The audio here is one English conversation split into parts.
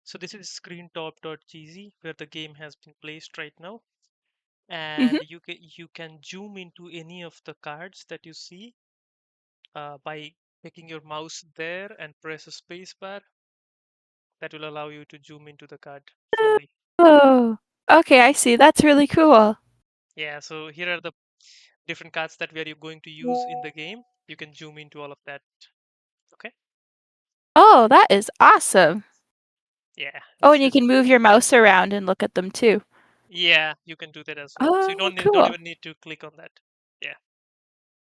So this is screentop.gz where the game has been placed right now, Mm-hmm. and you can zoom into any of the cards that you see by taking your mouse there and press a space bar. That will allow you to zoom into the card fully. Oh, okay, I see. That's really cool. Yeah, so here are the different cards that we are going to use in the game. You can zoom into all of that. Okay. Oh, that is awesome. Yeah, Oh, it's and you just can move your mouse around and look at them too. yeah, you can do that as well. So you Oh, don't cool. even need to click on that. Yeah.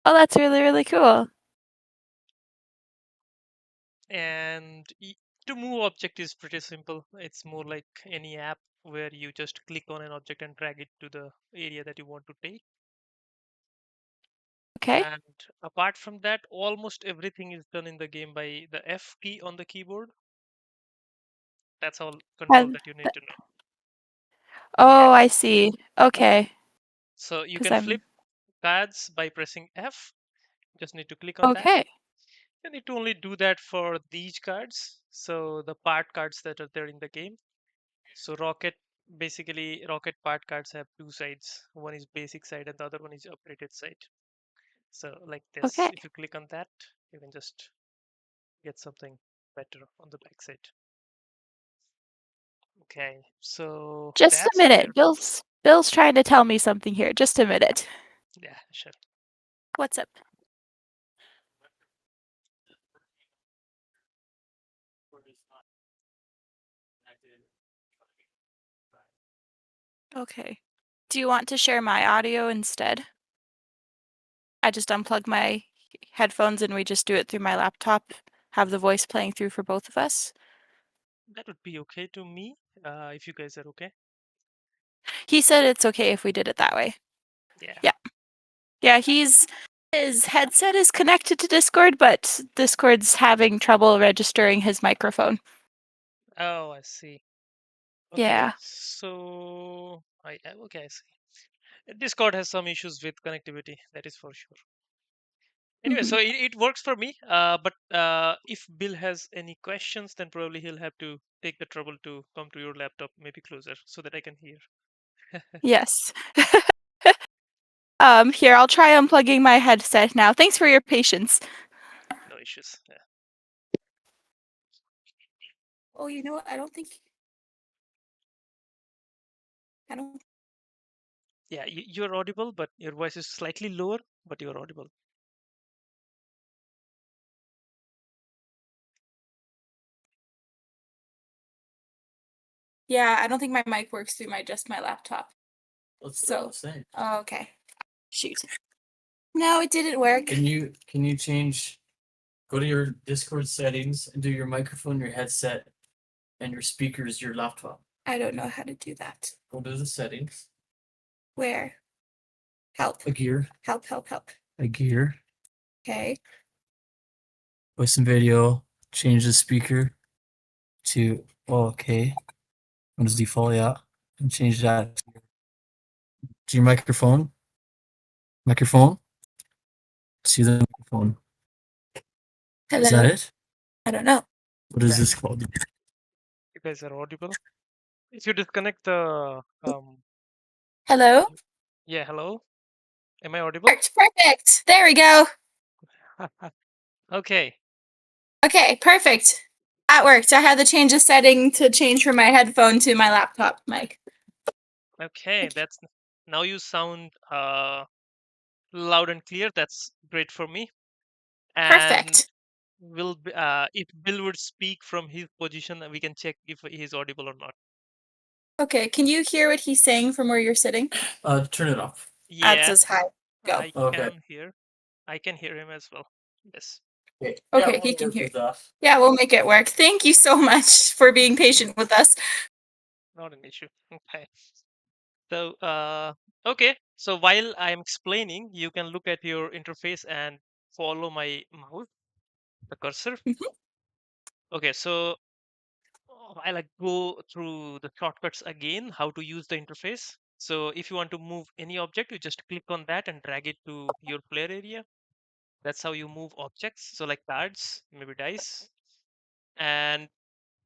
Oh, that's really, really cool. And to move object is pretty simple. It's more like any app where you just click on an object and drag it to the area that you want to take. Okay. And apart from that, almost everything is done in the game by the F key on the keyboard. That's all control And that you need to know. Yeah. oh, I see. Okay. So you Because can I'm flip cards by pressing F. Just need to click on that. okay. You need to only do that for these cards. So the part cards that are there in the game. So rocket part cards have two sides. One is basic side and the other one is upgraded side. So like this, Okay. if you click on that, you can just get something better on the back side. Okay, so Just a that's minute. there. Bill's trying to tell me something here. Just a minute. Yeah, sure. What's up? Okay. Do you want to share my audio instead? I just unplug my headphones and we just do it through my laptop, have the voice playing through for both of us. That would be okay to me, if you guys are okay. He said it's okay if we did it that way. Yeah. Yeah. Yeah, his headset is connected to Discord, but Discord's having trouble registering his microphone. Oh, I see. Okay, Yeah. so okay, I see. Discord has some issues with connectivity, that is for sure. Anyway, Mhm. so it works for me. But if Bill has any questions, then probably he'll have to take the trouble to come to your laptop, maybe closer, so that I can hear. Yes. Here, I'll try unplugging my headset now. Thanks for your patience. No issues. Yeah, Oh, you know what? I don't. yeah, you're audible, but your voice is slightly lower, but you're audible. Yeah, I don't think my mic works through just my laptop. Let's So, say. oh, okay. Shoot. No, it didn't work. Can you change? Go to your Discord settings and do your microphone, your headset, and your speakers, your laptop. I don't know how to do that. Go to the settings. Where? Help. A gear. Help, help, help. A gear. Okay. Voice and video. Change the speaker to okay. What is default? Yeah. And change that to your microphone. Microphone. See the microphone. Is that Hello? it? I don't know. What is Yeah, this called? you guys are audible. If you disconnect the Hello? yeah, hello, am I audible? Worked. Perfect. There we go. Okay, Okay, perfect. That worked. I had to change the setting to change from my headphone to my laptop mic. okay, that's now you sound loud and clear. That's great for me. And Perfect. if Bill would speak from his position, we can check if he's audible or not. Okay, can you hear what he's saying from where you're sitting? Turn it off. That Yeah, says hi. Go. I Okay. can hear. I can hear him as well. Yes, Okay. Okay, Yeah, he we'll can work hear. with that. Yeah, we'll make it work. Thank you so much for being patient with us. not an issue. Okay. So, okay. So while I'm explaining, you can look at your interface and follow my mouse, the cursor. Mhm. Okay. So I like go through the shortcuts again, how to use the interface. So if you want to move any object, you just click on that and drag it to your player area. That's how you move objects. So like cards, maybe dice. And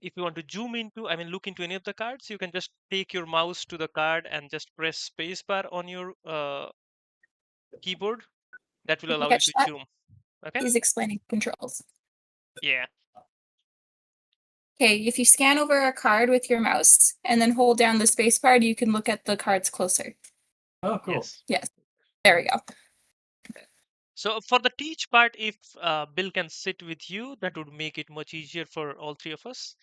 if you want to zoom into, I mean, look into any of the cards, you can just take your mouse to the card and just press spacebar on your keyboard. That will Did you allow you catch to that? zoom. Okay. He's explaining controls. Yeah. Okay, if you scan over a card with your mouse and then hold down the space bar, you can look at the cards closer. Oh, cool. Yes. Yes. There we go. So for the teach part, if Bill can sit with you, that would make it much easier for all three of us.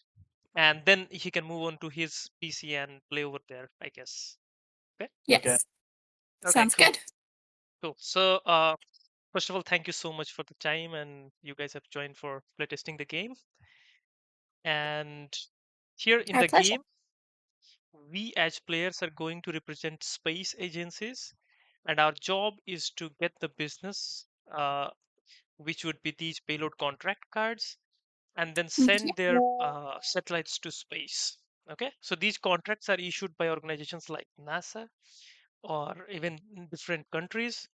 And then he can move on to his PC and play over there, I guess. Okay. Yes. Okay. Okay. Sounds Cool. good. Cool. So first of all, thank you so much for the time, and you guys have joined for playtesting the game. And here in Our the pleasure. game, we as players are going to represent space agencies, and our job is to get the business, which would be these payload contract cards, and then send their satellites to space. Okay, so these contracts are issued by organizations like NASA or even in different countries,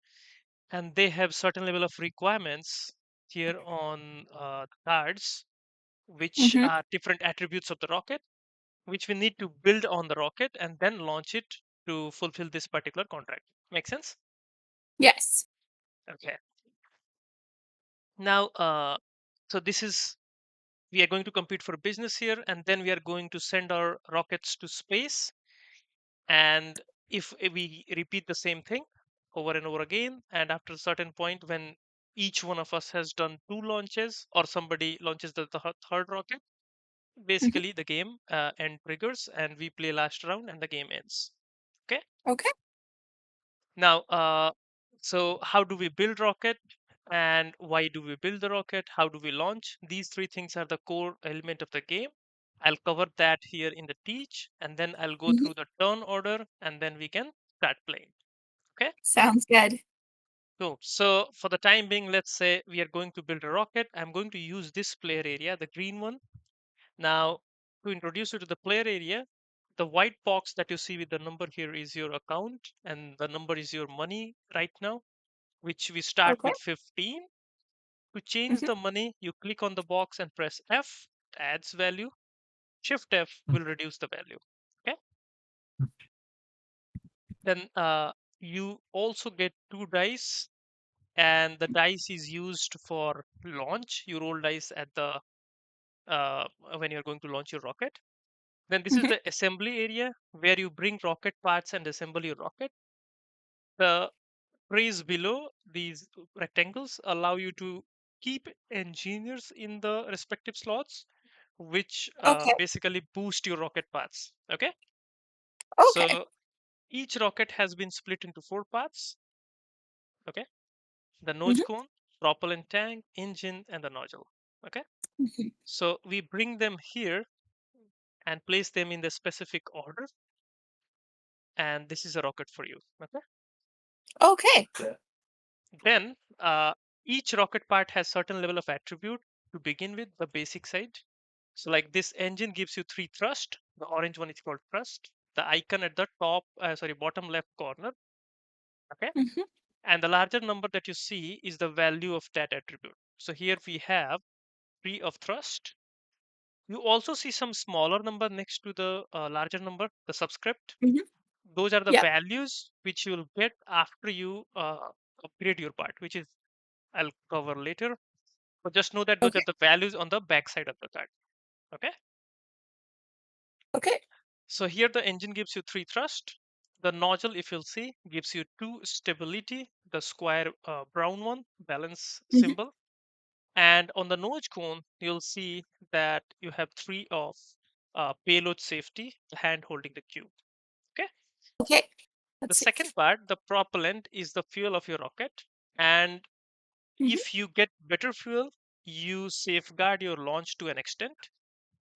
and they have certain level of requirements here on the cards, which Mm-hmm. are different attributes of the rocket, which we need to build on the rocket and then launch it to fulfill this particular contract. Make sense? Yes. Okay. Now, so this is, we are going to compete for business here, and then we are going to send our rockets to space. And if we repeat the same thing over and over again, and after a certain point when each one of us has done 2 launches or somebody launches the third rocket, Mm-hmm. basically the game end triggers and we play last round and the game ends. Okay. Okay. Now, so how do we build rocket, and why do we build the rocket? How do we launch? These 3 things are the core element of the game. I'll cover that here in the teach, and then I'll go Mm-hmm. through the turn order, and then we can start playing. Okay. Sounds good. Cool. So for the time being, let's say we are going to build a rocket. I'm going to use this player area, the green one. Now, to introduce you to the player area, the white box that you see with the number here is your account, and the number is your money right now, which we start Okay. with 15. To change Mm-hmm. the money, you click on the box and press F, it adds value. Shift F Hmm. will reduce the value. Okay. Then you also get 2 dice, and the dice is used for launch. You roll dice at the when you're going to launch your rocket. Then this is Mm-hmm. the assembly area where you bring rocket parts and assemble your rocket. The trays below these rectangles allow you to keep engineers in the respective slots, which Okay. basically boost your rocket paths. Okay. Okay. So each rocket has been split into 4 parts. Okay. The nose Mm-hmm. cone, propellant tank, engine, and the nozzle. Okay. Mm-hmm. So we bring them here and place them in the specific order, and this is a rocket for you. Okay. Okay. Then each rocket part has certain level of attribute to begin with, the basic side. So like this engine gives you 3 thrust. The orange one is called thrust. The icon at the top, bottom left corner. Okay. Mm-hmm. And the larger number that you see is the value of that attribute. So here we have 3 of thrust. You also see some smaller number next to the larger number, the subscript. Mm-hmm. Those are the Yep. values which you will get after you upgrade your part, which is I'll cover later. But just know that those are Okay. the values on the back side of the card. Okay. Okay. So here the engine gives you 3 thrust. The nozzle, if you'll see, gives you 2 stability, the square brown one, balance Mm-hmm. symbol. And on the nose cone, you'll see that you have 3 of payload safety, the hand holding the cube. Okay. Okay. The Let's see. second part, the propellant, is the fuel of your rocket. And Mm-hmm. if you get better fuel, you safeguard your launch to an extent.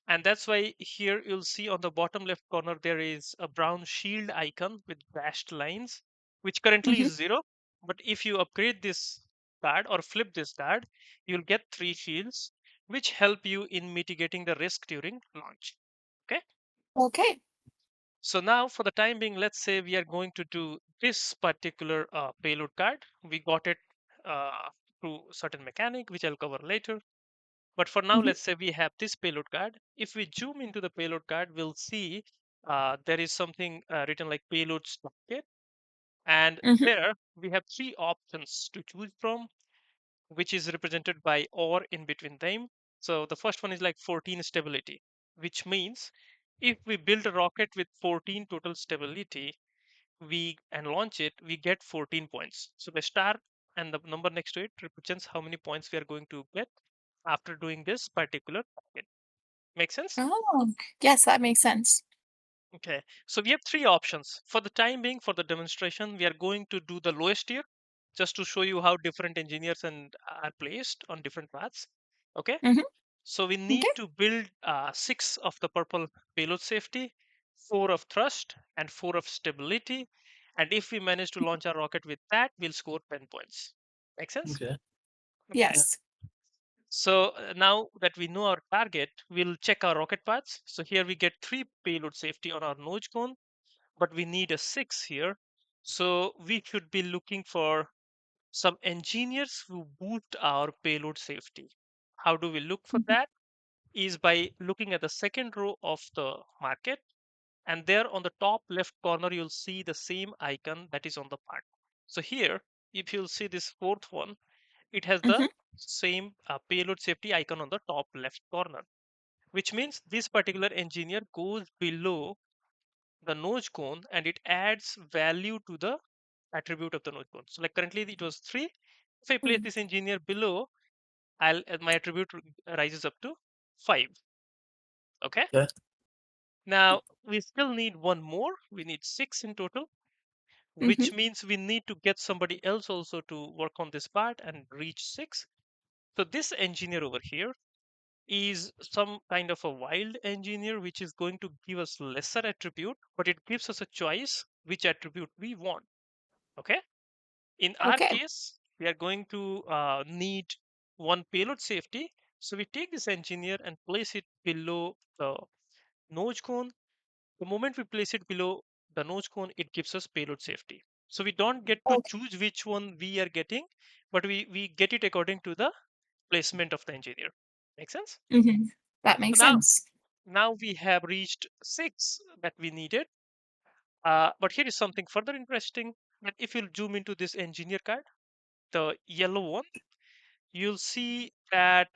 And that's why here you'll see on the bottom left corner there is a brown shield icon with dashed lines, which currently Mm-hmm. is 0. But if you upgrade this card or flip this card, you'll get 3 shields, which help you in mitigating the risk during launch. Okay. Okay. So now for the time being, let's say we are going to do this particular payload card. We got it through certain mechanic, which I'll cover later. But for now, Mhm. let's say we have this payload card. If we zoom into the payload card, we'll see there is something written like payload socket. And Mhm. there we have three options to choose from, which is represented by or in between them. So the first one is like 14 stability, which means if we build a rocket with 14 total stability, we and launch it, we get 14 points. So the star and the number next to it represents how many points we are going to get after doing this particular target. Make sense? Oh, yes, that makes sense. Okay. So we have three options. For the time being, for the demonstration, we are going to do the lowest tier just to show you how different engineers and are placed on different paths. Okay. Mhm. So we need Okay. to build 6 of the purple payload safety, 4 of thrust, and 4 of stability. And if we manage to launch our rocket with that, we'll score 10 points. Make sense? Okay. Okay. Yes. So now that we know our target, we'll check our rocket paths. So here we get 3 payload safety on our nose cone, but we need a 6 here. So we should be looking for some engineers who boost our payload safety. How do we look for Mhm. that? Is by looking at the second row of the market, and there on the top left corner you'll see the same icon that is on the part. So here, if you'll see this fourth one, it has the Mhm. same payload safety icon on the top left corner, which means this particular engineer goes below the nose cone and it adds value to the attribute of the nose cone. So like currently it was 3. If I place Mhm. this engineer below, I'll my attribute rises up to 5. Okay. Okay. Now we still need one more. We need 6 in total, Mhm. which means we need to get somebody else also to work on this part and reach 6. So this engineer over here is some kind of a wild engineer, which is going to give us lesser attribute, but it gives us a choice which attribute we want. Okay. In our Okay. case, we are going to need one payload safety. So we take this engineer and place it below the nose cone. The moment we place it below the nose cone, it gives us payload safety. So we don't get to Okay. choose which one we are getting, but we get it according to the placement of the engineer. Make sense? Mhm. That So makes sense. now we have reached 6 that we needed. But here is something further interesting. That if you zoom into this engineer card, the yellow one, you'll see that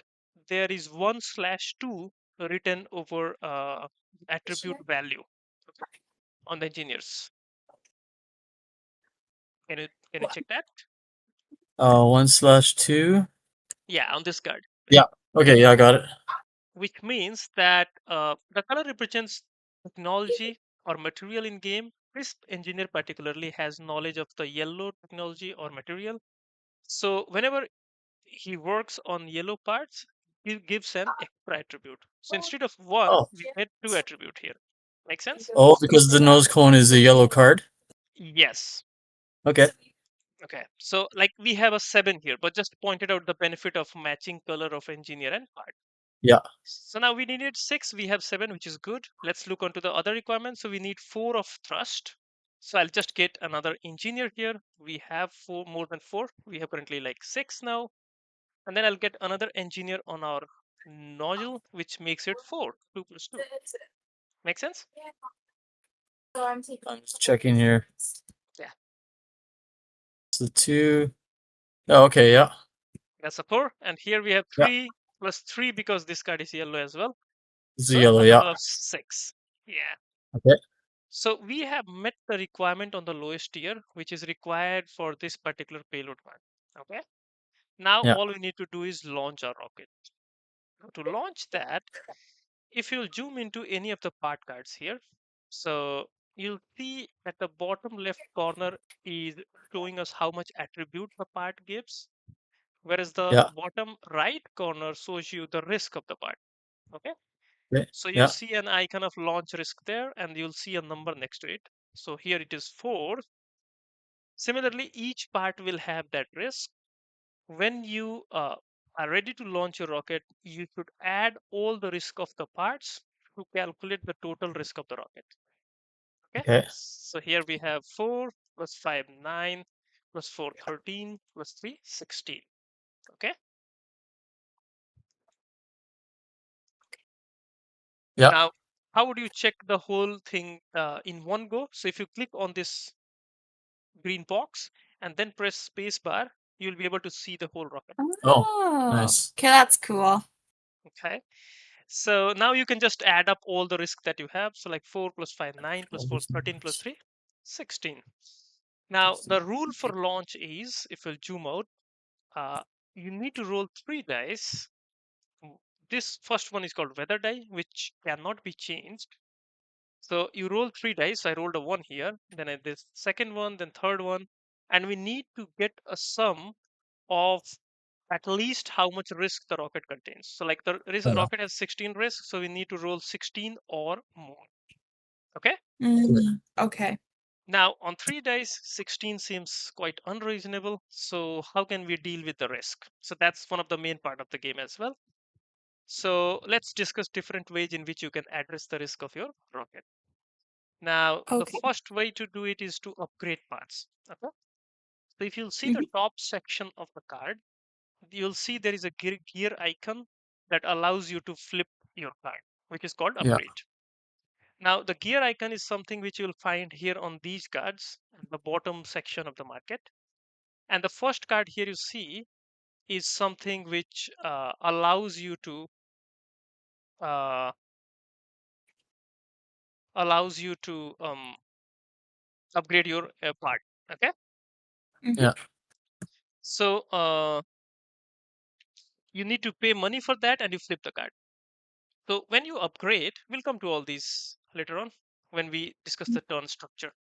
there is 1/2 written over attribute value on the engineers. Can you check that? 1/2. Yeah, on this card, Yeah. Okay. Yeah, I got it. which means that the color represents technology or material in game. This engineer particularly has knowledge of the yellow technology or material. So whenever he works on yellow parts, he gives an extra attribute. So instead of one, Oh. we get 2 attribute here. Make sense? Oh, because the nose cone is a yellow card. Yes. Okay. Okay. So like we have a 7 here, but just pointed out the benefit of matching color of engineer and part. Yeah. So now we needed 6, we have 7, which is good. Let's look onto the other requirements. So we need 4 of thrust. So I'll just get another engineer here. We have 4, more than 4. We have currently like 6 now. And then I'll get another engineer on our nozzle, which makes it 4. 2 plus 2. Make sense? I'm just checking here. Yeah. So 2. Oh, okay. Yeah. That's a 4. And here we have Yeah. 3 plus 3 because this card is yellow as well. It's a So yellow. a Yeah. total of 6. Yeah. Okay. So we have met the requirement on the lowest tier, which is required for this particular payload card. Okay. Now Yeah. all we need to do is launch our rocket. Now, to launch that, if you'll zoom into any of the part cards here, so you'll see at the bottom left corner is showing us how much attribute the part gives, whereas the Yeah. bottom right corner shows you the risk of the part. Okay. Okay. So you Yeah. see an icon of launch risk there, and you'll see a number next to it. So here it is 4. Similarly, each part will have that risk. When you are ready to launch your rocket, you should add all the risk of the parts to calculate the total risk of the rocket. Okay. Okay. So here we have 4 plus 5, 9 plus 4, 13 plus 3, 16. Okay. Yeah. Now, how would you check the whole thing in one go? So if you click on this green box and then press space bar, you'll be able to see the whole rocket. Oh, nice. Okay, that's cool. Okay. So now you can just add up all the risk that you have. So like 4 plus 5, 9 plus 4, 13 plus 3, 16. Now the rule for launch is, if we'll zoom out, uh, you need to roll 3 dice. This first one is called weather die, which cannot be changed. So you roll 3 dice. I rolled a 1 here, then I this second one, then third one, and we need to get a sum of at least how much risk the rocket contains. So like the rocket has 16 risks, so we need to roll 16 or more. Okay. Okay. Now on 3 dice, 16 seems quite unreasonable. So how can we deal with the risk? So that's one of the main part of the game as well. So let's discuss different ways in which you can address the risk of your rocket. Now, the Okay. first way to do it is to upgrade parts. Okay. So if you'll see the Mhm. top section of the card, you'll see there is a gear icon that allows you to flip your card, which is called Yeah. upgrade. Now, the gear icon is something which you'll find here on these cards at the bottom section of the market. And the first card here you see is something which uh, allows you to upgrade your part. Okay. Yeah. So you need to pay money for that and you flip the card. So when you upgrade, we'll come to all these later on when we discuss the turn structure.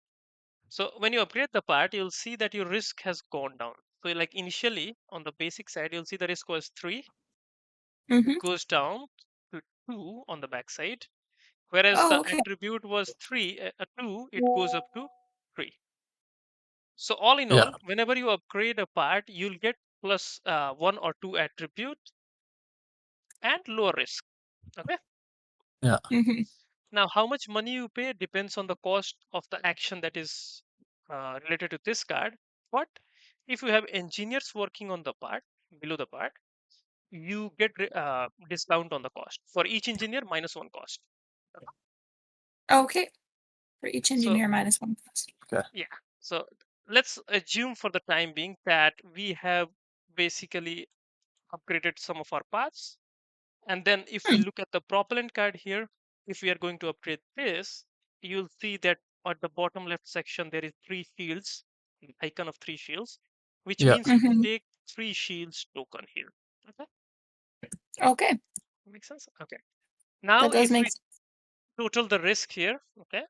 So when you upgrade the part, you'll see that your risk has gone down. So like initially on the basic side, you'll see the risk was 3. It goes down to 2 on the back side. Whereas Oh, the okay. attribute was 2, it goes up to 3. So all in Yeah. all, whenever you upgrade a part, you'll get plus 1 or 2 attribute and lower risk. Okay. Yeah. Now, how much money you pay depends on the cost of the action that is related to this card. But if you have engineers working on the part, below the part, you get discount on the cost. For each engineer, -1 cost. Okay. For each So, engineer, -1 cost. Okay. yeah. So, let's assume for the time being that we have basically upgraded some of our parts. And then if we look at the propellant card here, if we are going to upgrade this, you'll see that at the bottom left section, there is 3 shields, the icon of 3 shields, which Yeah. means you can take 3 shields token here. Okay, Okay. makes sense? Okay. Now, That does if make we total the risk here, okay,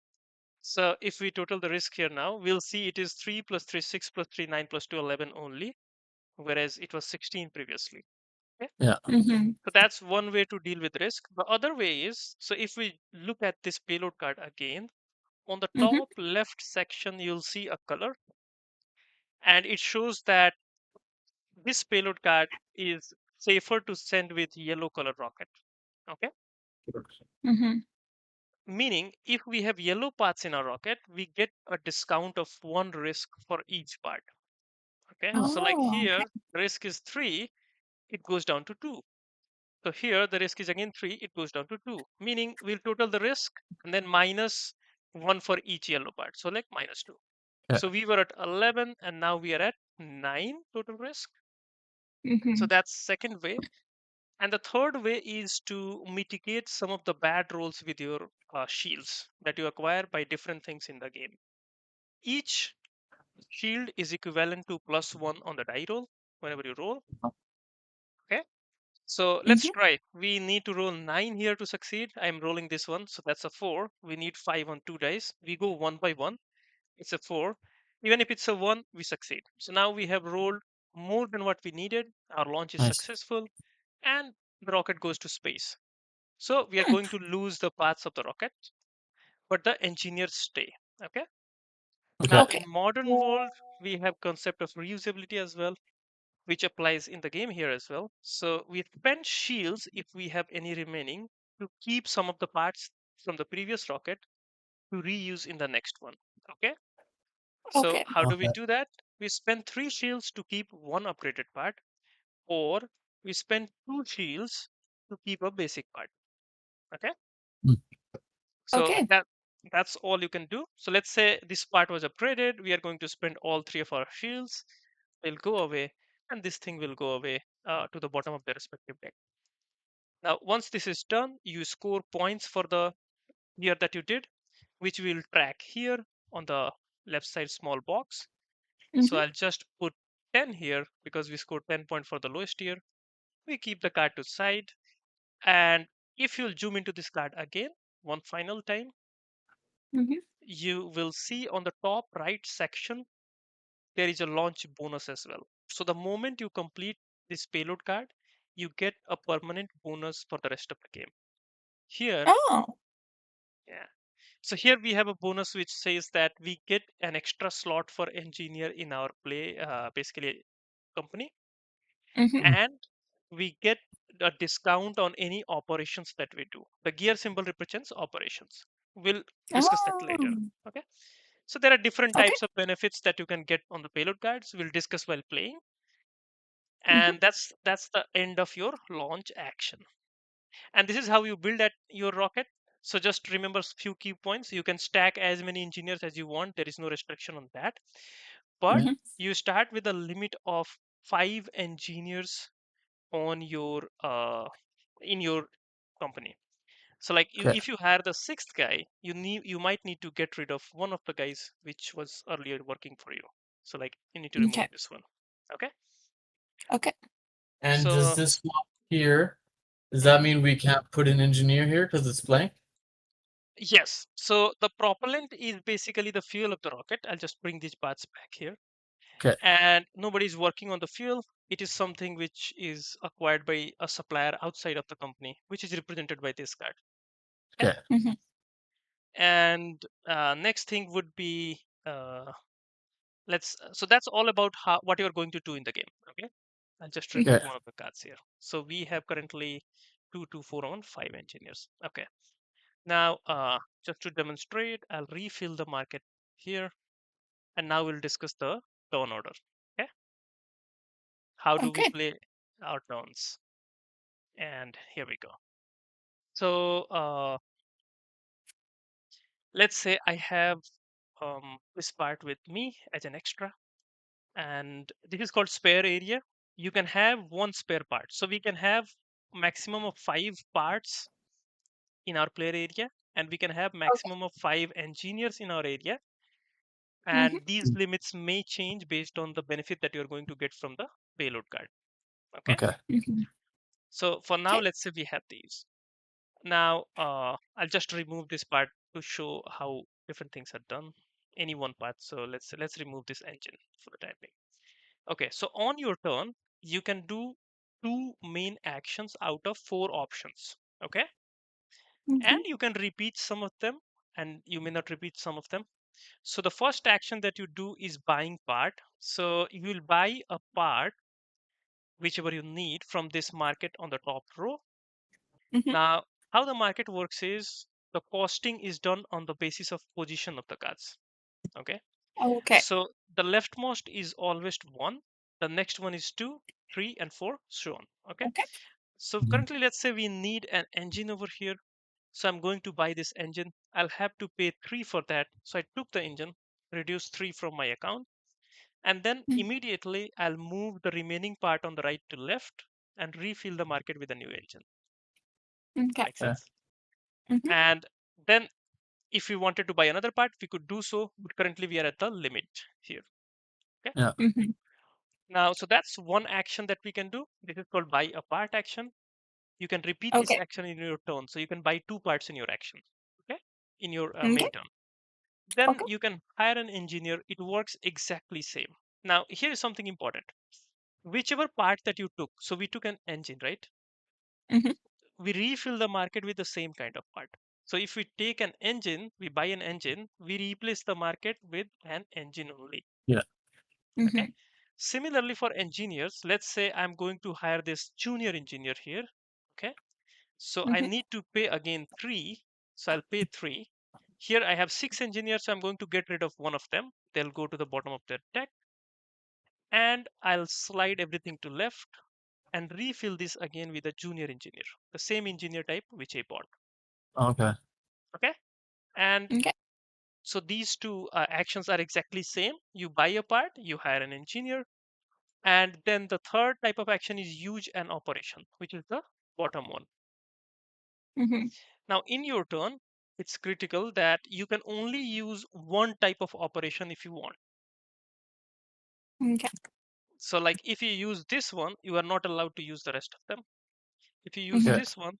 so if we total the risk here now, we'll see it is 3 plus 3, 6 plus 3, 9 plus 2, 11 only, whereas it was 16 previously. Okay. Yeah. So that's one way to deal with risk. The other way is, so if we look at this payload card again, on the top left section, you'll see a color and it shows that this payload card is safer to send with yellow color rocket. Okay. Meaning if we have yellow parts in our rocket, we get a discount of 1 risk for each part. Okay. So like Oh, here, risk is 3, it goes down to 2. So here the risk is again 3, it goes down to 2, meaning we'll total the risk and then -1 for each yellow part. So like -2. Yeah. So we were at 11 and now we are at 9 total risk. So that's second way. And the third way is to mitigate some of the bad rolls with your shields that you acquire by different things in the game. Each shield is equivalent to +1 on the die roll whenever you roll. Okay. So let's try. We need to roll 9 here to succeed. I'm rolling this one, so that's a 4. We need 5 on 2 dice. We go 1 by 1. It's a 4. Even if it's a 1, we succeed. So now we have rolled more than what we needed. Our launch is Nice. successful, and the rocket goes to space. So we are going to lose the parts of the rocket, but the engineers stay. Okay. Now Okay. in modern world, we have concept of reusability as well, which applies in the game here as well. So we spend shields if we have any remaining to keep some of the parts from the previous rocket to reuse in the next one. Okay. So Okay. how do we Okay. do that? We spend 3 shields to keep one upgraded part, or we spend 2 shields to keep a basic part. Okay. So Okay. that's all you can do. So let's say this part was upgraded. We are going to spend all three of our shields. They'll go away, and this thing will go away to the bottom of the respective deck. Now, once this is done, you score points for the year that you did, which we'll track here on the left side small box. So Mhm. I'll just put 10 here because we scored 10 points for the lowest year. We keep the card to side. And if you'll zoom into this card again, one final time, Mhm. you will see on the top right section, there is a launch bonus as well. So the moment you complete this payload card, you get a permanent bonus for the rest of the game. Here, Oh. yeah. So here we have a bonus which says that we get an extra slot for engineer in our play, basically company, Mhm. and we get a discount on any operations that we do. The gear symbol represents operations. We'll discuss that later. Oh. Okay. So there are different Okay. types of benefits that you can get on the payload cards. We'll discuss while playing, Mhm. and that's the end of your launch action. And this is how you build at your rocket. So just remember few key points. You can stack as many engineers as you want. There is no restriction on that. But Mhm. you start with a limit of 5 engineers on your in your company. So like Okay. if you hire the sixth guy, you might need to get rid of one of the guys which was earlier working for you. So like you need to remove Okay. this one. Okay. Okay. And does So this block here, does that mhm. mean we can't put an engineer here because it's blank? Yes. So the propellant is basically the fuel of the rocket. I'll just bring these parts back here. Okay. And nobody's working on the fuel. It is something which is acquired by a supplier outside of the company, which is represented by this card. Okay. Okay. Mhm. And next thing would be so that's all about how what you're going to do in the game. Okay. I'll just Mhm. remove Okay. one of the cards here. So we have currently 2, 2, 4 on 5 engineers. Okay. Now, just to demonstrate, I'll refill the market here, and now we'll discuss the turn order. Okay, how do we Okay. play our turns? And here we go. So let's say I have this part with me as an extra, and this is called spare area. You can have one spare part, so we can have maximum of 5 parts in our player area, and we can have Okay. maximum of 5 engineers in our area, Mhm. and these limits may change based on the benefit that you're going to get from the payload card. Okay, Okay. Mhm. so for now Okay. let's say we have these. Now I'll just remove this part to show how different things are done, any one part. So let's remove this engine for the time being. Okay, so on your turn you can do 2 main actions out of 4 options. Okay, and Mhm. you can repeat some of them, and you may not repeat some of them. So the first action that you do is buying part. So you will buy a part whichever you need from this market on the top row. Mhm. Now, how the market works is the costing is done on the basis of position of the cards. Okay. Okay. So the leftmost is always 1, the next one is 2, 3, and 4, so on. Okay. Okay. So Mhm. currently, let's say we need an engine over here. So I'm going to buy this engine. I'll have to pay 3 for that. So I took the engine, reduced 3 from my account, and then Mm. immediately I'll move the remaining part on the right to left and refill the market with a new engine. Okay. Make Okay. sense? Mhm. And then if we wanted to buy another part, we could do so, but currently we are at the limit here. Okay. Yeah. Mhm. Now, so that's one action that we can do. This is called buy a part action. You can repeat this Okay. action in your turn. So you can buy 2 parts in your action. Okay. In your Okay. main turn. Then Okay. you can hire an engineer. It works exactly same. Now, here is something important. Whichever part that you took, so we took an engine, right? Mhm. We refill the market with the same kind of part. So if we take an engine, we buy an engine, we replace the market with an engine only. Yeah. Okay. Mhm. Similarly, for engineers, let's say I'm going to hire this junior engineer here. Okay. So I Mhm. need to pay again 3. So I'll pay 3. Here I have 6 engineers, so I'm going to get rid of one of them. They'll go to the bottom of their deck, and I'll slide everything to left and refill this again with a junior engineer, the same engineer type which I bought. Okay. Okay, and Okay. so these two actions are exactly same. You buy a part, you hire an engineer, and then the third type of action is use an operation, which is the bottom one. Mm-hmm. Now, in your turn, it's critical that you can only use one type of operation if you want. Okay. So, like if you use this one, you are not allowed to use the rest of them. If you use Mm-hmm. Okay. this one,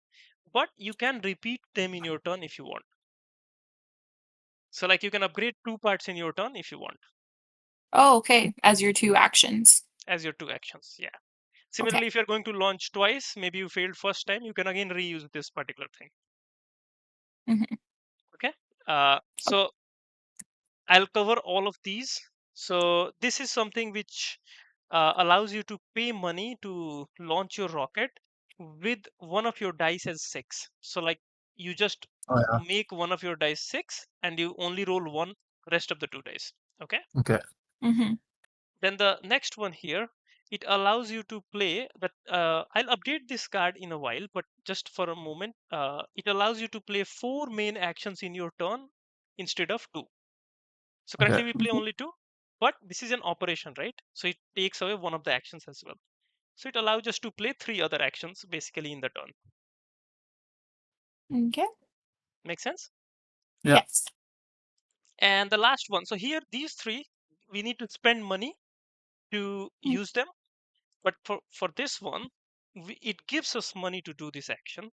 but you can repeat them in your turn if you want. So, like you can upgrade two parts in your turn if you want Oh, okay. As your two actions. as your two actions. Yeah. Okay. Similarly, if you're going to launch twice, maybe you failed first time, you can again reuse this particular thing. Mm-hmm. Okay. Okay. So I'll cover all of these. So this is something which allows you to pay money to launch your rocket with one of your dice as six. So like you just Oh yeah. make one of your dice six and you only roll one rest of the two dice. Okay. Okay. Mm-hmm. Then the next one here, it allows you to play that. I'll update this card in a while, but just for a moment, it allows you to play four main actions in your turn instead of two. So Okay. currently we play Mm-hmm. only two, but this is an operation, right? So it takes away one of the actions as well. So it allows us to play three other actions basically in the turn. Okay. Make sense? Yeah. Yes. And the last one. So here, these three, we need to spend money to use them. But for this one, it gives us money to do this action.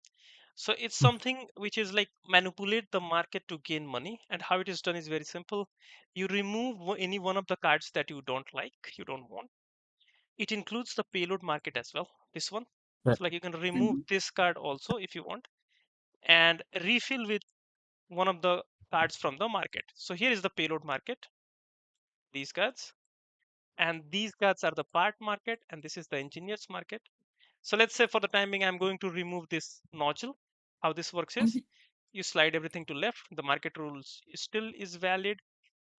So it's Mm. something which is like manipulate the market to gain money. And how it is done is very simple. You remove any one of the cards that you don't like, you don't want. It includes the payload market as well, this one. Okay. So like you can remove Mm-hmm. this card also if you want and refill with one of the cards from the market. So here is the payload market, these cards, and these cards are the part market, and this is the engineers market. So let's say for the time being, I'm going to remove this nodule. How this works is Mm-hmm. you slide everything to left, the market rules still is valid,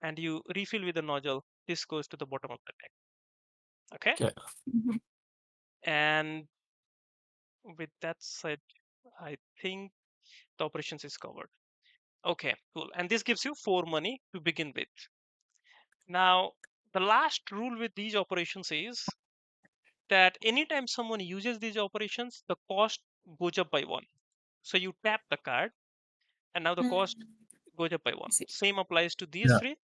and you refill with the nodule. This goes to the bottom of the deck. Okay. Okay. Mm-hmm. And with that said, I think the operations is covered. Okay, cool. And this gives you four money to begin with. Now, the last rule with these operations is that anytime someone uses these operations, the cost goes up by one. So you tap the card, and now the cost Mm-hmm. goes up by I one. see. Same applies to these Yeah. three.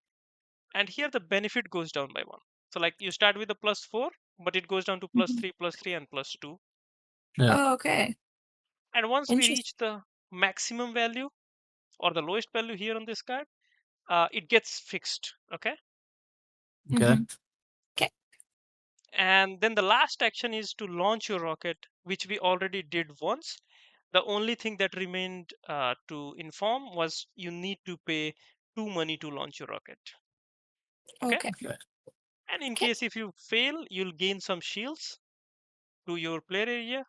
And here the benefit goes down by one. So like you start with a +4, but it goes down to Mm-hmm. +3, and +2. Yeah. Oh, okay. And once we Interesting. reach the maximum value or the lowest value here on this card, it gets fixed. Okay. Okay. Mm-hmm. Okay. And then the last action is to launch your rocket, which we already did once. The only thing that remained to inform was you need to pay two money to launch your rocket. Okay. Okay. Okay. And in Okay. case if you fail, you'll gain some shields to your player area,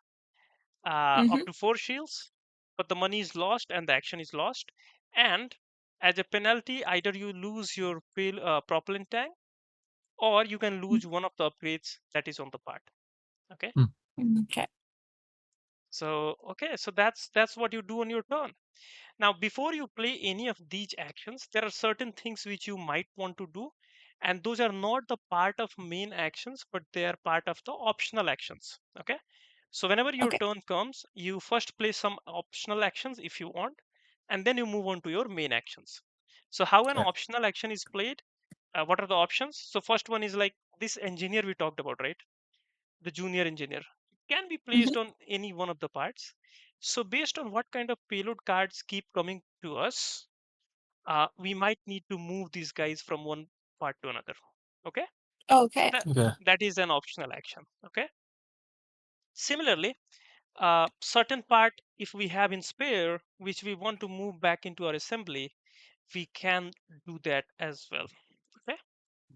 up Mm-hmm. to four shields, but the money is lost and the action is lost. And as a penalty, either you lose your propellant tank or you can lose one of the upgrades that is on the part. Okay. Mm. Okay. So okay, so that's what you do on your turn. Now, before you play any of these actions, there are certain things which you might want to do, and those are not the part of main actions, but they are part of the optional actions. Okay. So whenever your Okay. turn comes, you first play some optional actions if you want, and then you move on to your main actions. So how an Okay. optional action is played? What are the options? So first one is like this engineer we talked about, right? The junior engineer can be Mm-hmm. placed on any one of the parts. So based on what kind of payload cards keep coming to us, we might need to move these guys from one part to another. Okay, so Okay. Okay. that is an optional action. Okay, similarly, certain part if we have in spare which we want to move back into our assembly, we can do that as well. Okay,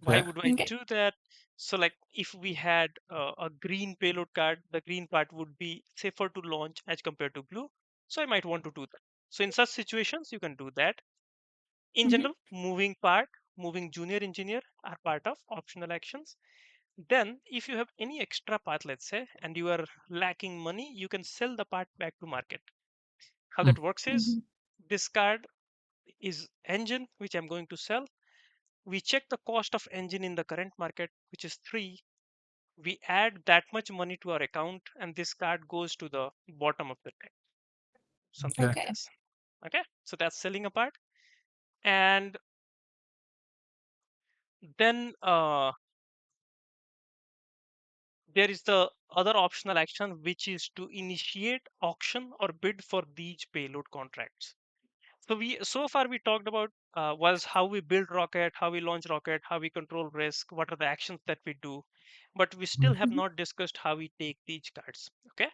why Okay. would I Okay. do that? So like if we had a green payload card, the green part would be safer to launch as compared to blue. So I might want to do that. So in such situations, you can do that. In Mm-hmm. general, moving part, moving junior engineer are part of optional actions. Then if you have any extra part, let's say, and you are lacking money, you can sell the part back to market. How Mm. that works is Mm-hmm. this card is engine, which I'm going to sell. We check the cost of engine in the current market, which is 3. We add that much money to our account, and this card goes to the bottom of the deck, something Okay. like Okay. this. Okay, so that's selling a part. And then there is the other optional action, which is to initiate auction or bid for these payload contracts. So so far we talked about was how we build rocket, how we launch rocket, how we control risk, what are the actions that we do, but we still have Mhm. not discussed how we take these cards. Okay,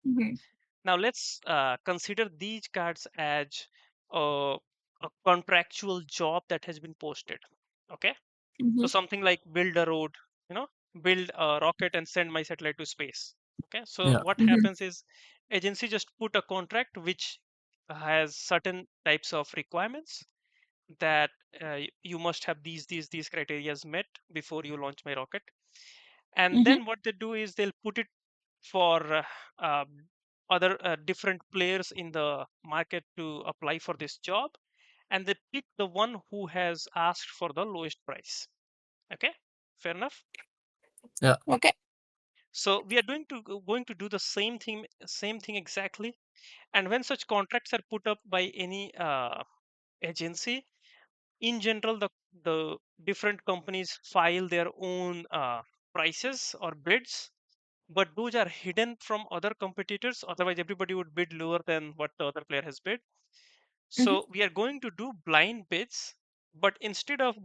Mhm. now let's consider these cards as a, a contractual job that has been posted. Okay, so Mhm. something like build a road, you know, build a rocket and send my satellite to space. Okay, so Yeah. what Mhm. happens is agency just put a contract which has certain types of requiremements that you must have these criterias met before you launch my rocket. And Mhm. then what they do is they'll put it for other different players in the market to apply for this job, and they pick the one who has asked for the lowest price. Okay, fair enough. Yeah. Okay. So we are going to do the same thing exactly. And when such contracts are put up by any agency, in general, the different companies file their own prices or bids, but those are hidden from other competitors. Otherwise, everybody would bid lower than what the other player has bid. Mhm. So we are going to do blind bids, but instead of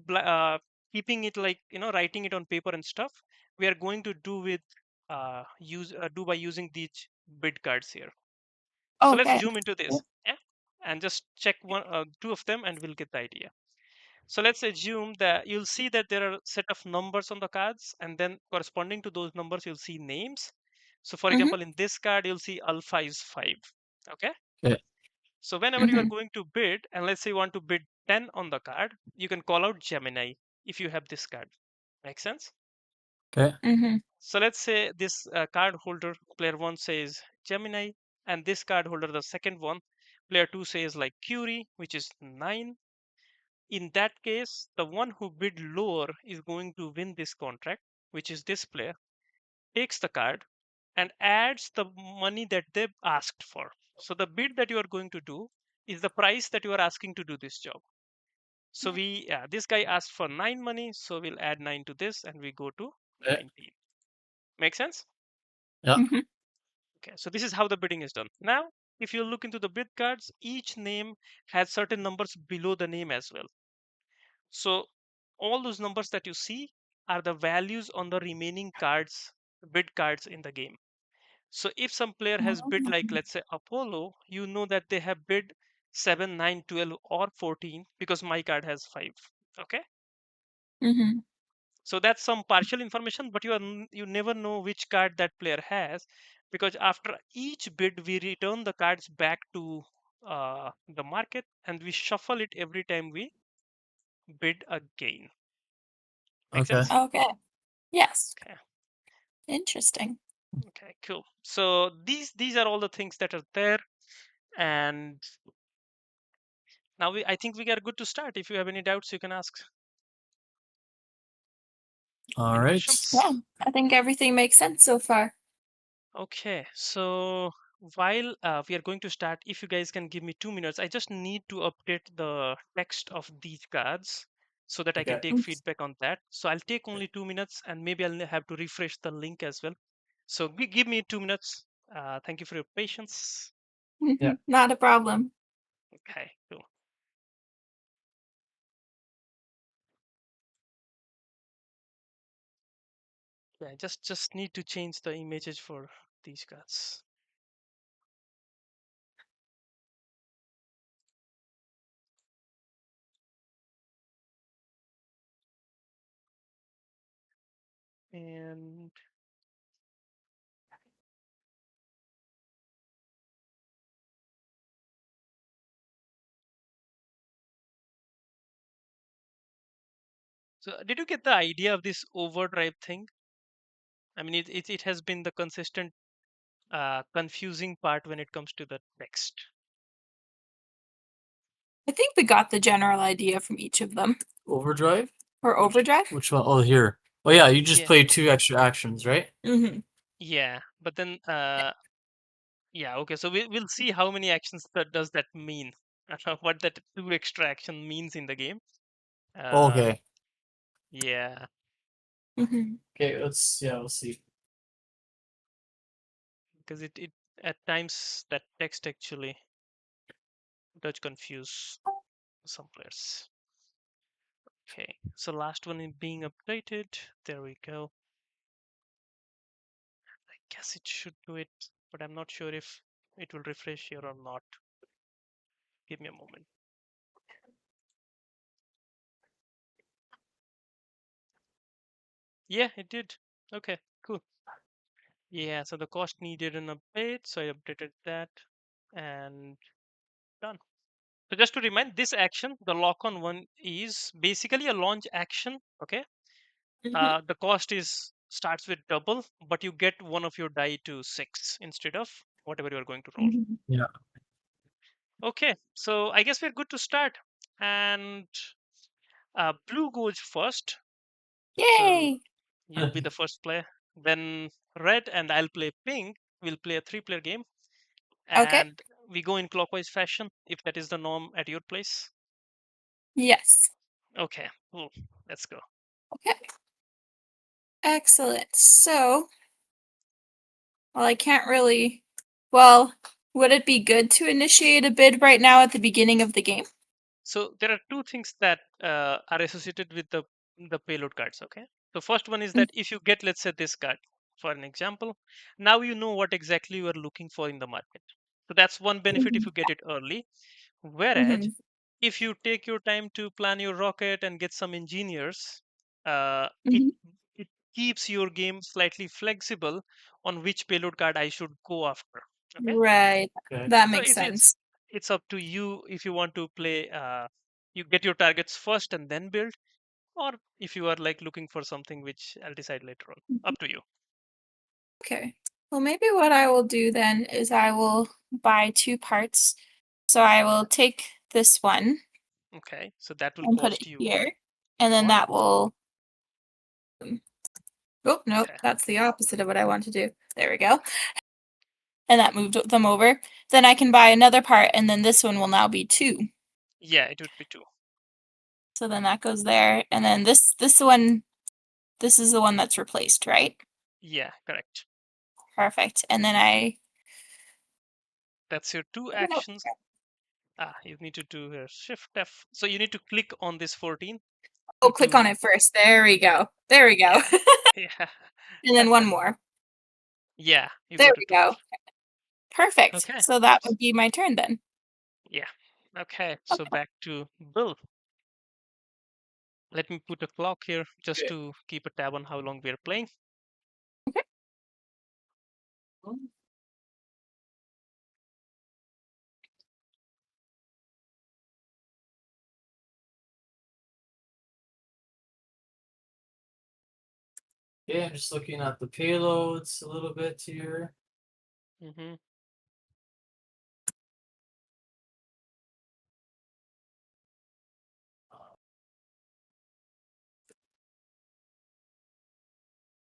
keeping it like, writing it on paper and stuff, we are going to do with use do by using these bid cards here. So let's Okay. zoom into this, yeah, and just check two of them, and we'll get the idea. So let's assume that you'll see that there are a set of numbers on the cards, and then corresponding to those numbers, you'll see names. So for Mhm. example, in this card, you'll see alpha is 5. Okay. Okay. So whenever you are Mhm. going to bid, and let's say you want to bid 10 on the card, you can call out Gemini if you have this card. Make sense? Okay. Mhm. So let's say this card holder, player 1 says Gemini, and this card holder, the second one, player 2 says like Curie, which is 9. In that case, the one who bid lower is going to win this contract, which is this player, takes the card and adds the money that they asked for. So the bid that you are going to do is the price that you are asking to do this job. So this guy asked for 9 money, so we'll add 9 to this and we go to Okay. 19. Make sense? Yeah. Mhm. Okay, so this is how the bidding is done. Now, if you look into the bid cards, each name has certain numbers below the name as well. So all those numbers that you see are the values on the remaining cards, bid cards in the game. So if some player has bid like, Mhm. let's say Apollo, you know that they have bid 7, 9, 12, or 14 because my card has 5. Okay. Mhm. So that's some partial information, but you never know which card that player has, because after each bid we return the cards back to the market and we shuffle it every time we bid again. Make Okay. sense? Okay. Yes. Okay. Interesting. Okay, cool. So these are all the things that are there, and now I think we are good to start. If you have any doubts, you can ask. All Any right. questions? Yeah, I think everything makes sense so far. Okay, so while we are going to start, if you guys can give me 2 minutes, I just need to update the text of these cards so that I can Okay. take feedback on that. So I'll take only 2 minutes, and maybe I'll have to refresh the link as well. So give me 2 minutes. Thank you for your patience. Yeah. Mhm. Not a problem. Okay, cool. Yeah, just need to change the images for these cards. And so, did you get the idea of this overdrive thing? I mean, it has been the consistent confusing part when it comes to the text. I think we got the general idea from each of them. Overdrive? Or overdrive? Which one? Oh, here. Oh, yeah, you just Yeah. played 2 extra actions, right? Mm-hmm. Yeah, but then yeah, okay. So we'll see how many actions does that mean? What that 2 extra action means in the game. Okay. Yeah, Mm-hmm. Okay, we'll see. because it at times that text actually does confuse some players. Okay, so last one is being updated. There we go. I guess it should do it, but I'm not sure if it will refresh here or not. Give me a moment. Yeah, it did. Okay, cool. Yeah, so the cost needed an update, so I updated that and done. So just to remind, this action, the lock-on one, is basically a launch action. Okay, Mm-hmm. the cost is starts with double, but you get one of your die to 6 instead of whatever you are going to roll. Mm-hmm. Yeah. Okay, so I guess we're good to start. And blue goes first, so Yay! you'll be the first player. Then red and I'll play pink. We'll play a 3-player game, Okay. and we go in clockwise fashion if that is the norm at your place. Yes. Okay, cool. Let's go. Okay. Excellent. So, well, I can't really. Well, would it be good to initiate a bid right now at the beginning of the game? So there are 2 things that are associated with the payload cards. Okay. So first one is Mm. that if you get, let's say, this card, for an example, now you know what exactly you are looking for in the market. So that's one benefit if you get it early. Whereas Mm-hmm. if you take your time to plan your rocket and get some engineers, uh, it Mm-hmm. it keeps your game slightly flexible on which payload card I should go after. Okay. Right. Okay. That So makes sense. it's up to you if you want to play. You get your targets first and then build, or if you are like looking for something which I'll decide later on. Up to you. Okay. Well, maybe what I will do then is I will buy 2 parts. So I will take this one Okay, so that will and put it cost you here, and then 1. that will. Oh, nope, Okay. that's the opposite of what I want to do. There we go. And that moved them over. Then I can buy another part, and then this one will now be 2. Yeah, it would be 2. So then that goes there, and then this one, this is the one that's replaced, right? Yeah, correct. Perfect. And then I. That's your 2 Oh, actions. You need to do a shift F. So you need to click on this 14 click on to it first. There we go. There we go. yeah, yeah, And then one more. yeah. You There go to we 12. go. Perfect. Okay. So that would be my turn then. Yeah. Okay. So Okay. back to Bill. Let me put a clock here just Okay. to keep a tab on how long we are playing. Okay, I'm just looking at the payloads a little bit here. Mm-hmm.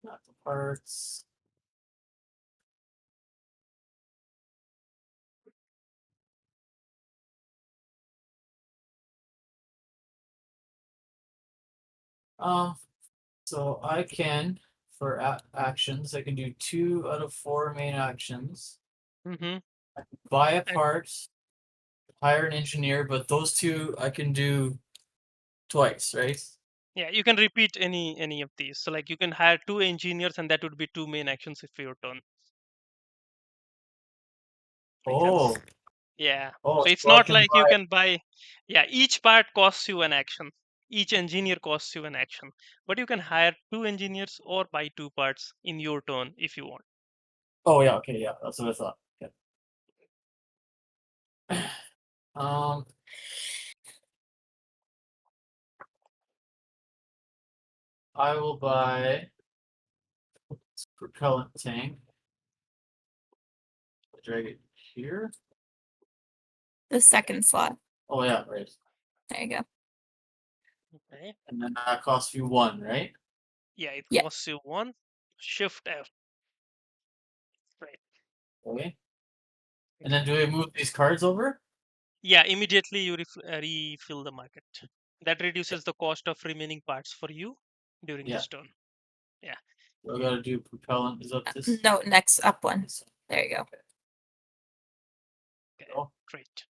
Not the parts. Um, so I can, for actions, I can do 2 out of 4 main actions. Mm-hmm. Buy a And part, hire an engineer, but those 2 I can do twice, right? yeah, you can repeat any of these. So like you can hire 2 engineers, and that would be 2 main actions if your turn. Make Oh, sense? Yeah. oh, So it's so I not can like you buy. can buy. Yeah, each part costs you an action. Each engineer costs you an action, but you can hire 2 engineers or buy 2 parts in your turn if you want. Oh yeah, okay, yeah, that's what I thought. Okay. Um, I will buy this propellant tank. Drag it here. The second slot. Oh yeah, right. There you go. Okay. And then that costs you 1, right? Yeah, it Yeah. costs you 1. Shift F. Right. Okay. And then do we move these cards over? Yeah, immediately you refill the market. That reduces the cost of remaining parts for you during Yeah. this turn. Yeah. We gotta do propellant. Is that this? No, next up one. This There you go. Okay. Oh. Great.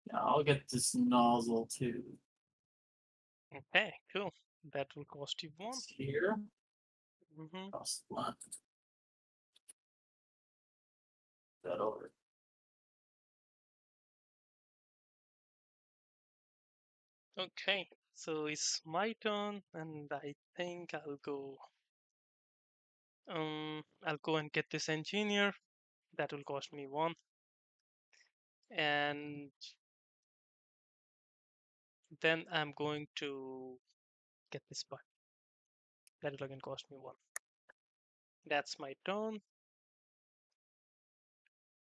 Yeah, I'll get this nozzle too. Okay, cool. That will cost you 1. It's here. Mm-hmm. Cost 1. That over. Okay, so it's my turn, and I think I'll go and get this engineer. That will cost me 1. And then I'm going to get this part. That will again cost me 1. That's my turn.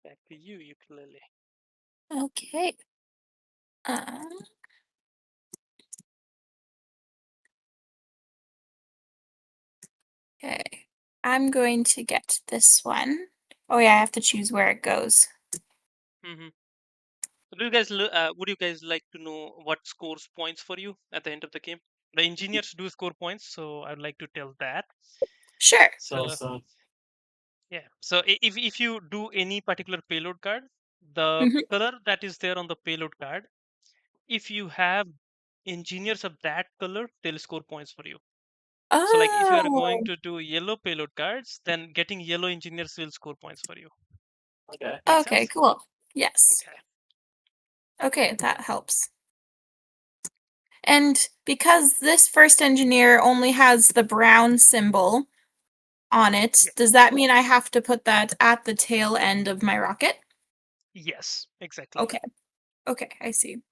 Back to you, ukulele. Okay. Um, okay. I'm going to get this one. Oh yeah, I have to choose where it goes. Mm-hmm. Would you guys like to know what scores points for you at the end of the game? The engineers do score points, so I'd like to tell that. Sure. So yeah, so if you do any particular payload card, the Mhm. color that is there on the payload card, if you have engineers of that color, they'll score points for you. So like if you are going Oh, to do yellow payload cards, then getting yellow engineers will score points for you. okay. Make okay, sense? cool. Yes. Okay. Okay, that helps. And because this first engineer only has the brown symbol on it, Yeah. does that mean I have to put that at the tail end of my rocket? Yes, exactly. Okay. Okay, I see.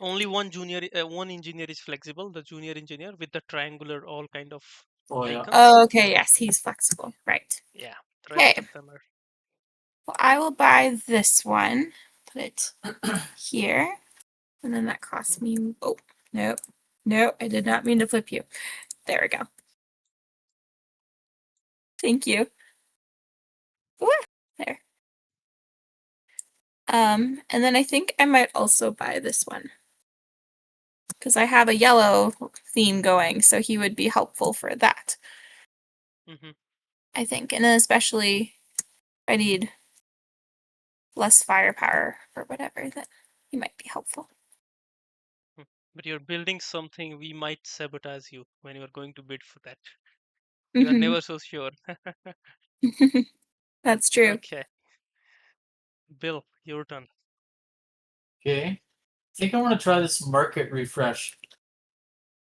Only one engineer is flexible, the junior engineer with the triangular all kind of Oh yeah. icons. Okay, yes, he's flexible. Right. Yeah, the rest Okay. of them are. Well, I will buy this one. Put it here. And then that costs me. Oh, no. No, I did not mean to flip you. There we go. Thank you. Ooh, there. And then I think I might also buy this one because I have a yellow theme going, so he would be helpful for that, Mm-hmm. I think. And then especially I need less firepower or whatever, that he might be helpful. But you're building something, we might sabotage you when you're going to bid for that. You are Mhm. never so sure. That's true. Okay, Bill, your turn. Okay. I think I want to try this market refresh.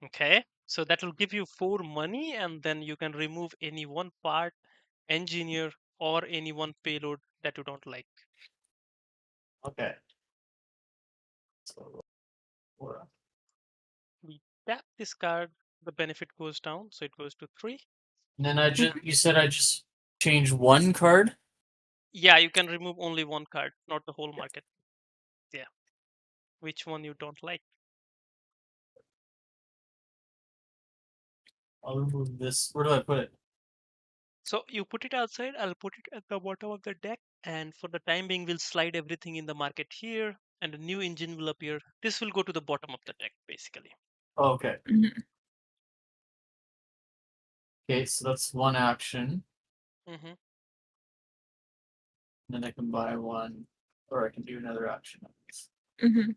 Okay, so that will give you 4 money, and then you can remove any one part, engineer, or any one payload that you don't like. Okay. So what? We tap this card, the benefit goes down, so it goes to 3. And then you said I just change 1 card? Yeah, you can remove only one card, not the whole market. Yeah, which one you don't like. I'll remove this. Where do I put it? So you put it outside, I'll put it at the bottom of the deck, and for the time being, we'll slide everything in the market here, and a new engine will appear. This will go to the bottom of the deck, basically. Oh, okay. Mhm. Okay, so that's 1 action. Mm-hmm. And then I can buy 1, or I can do another action. Mhm.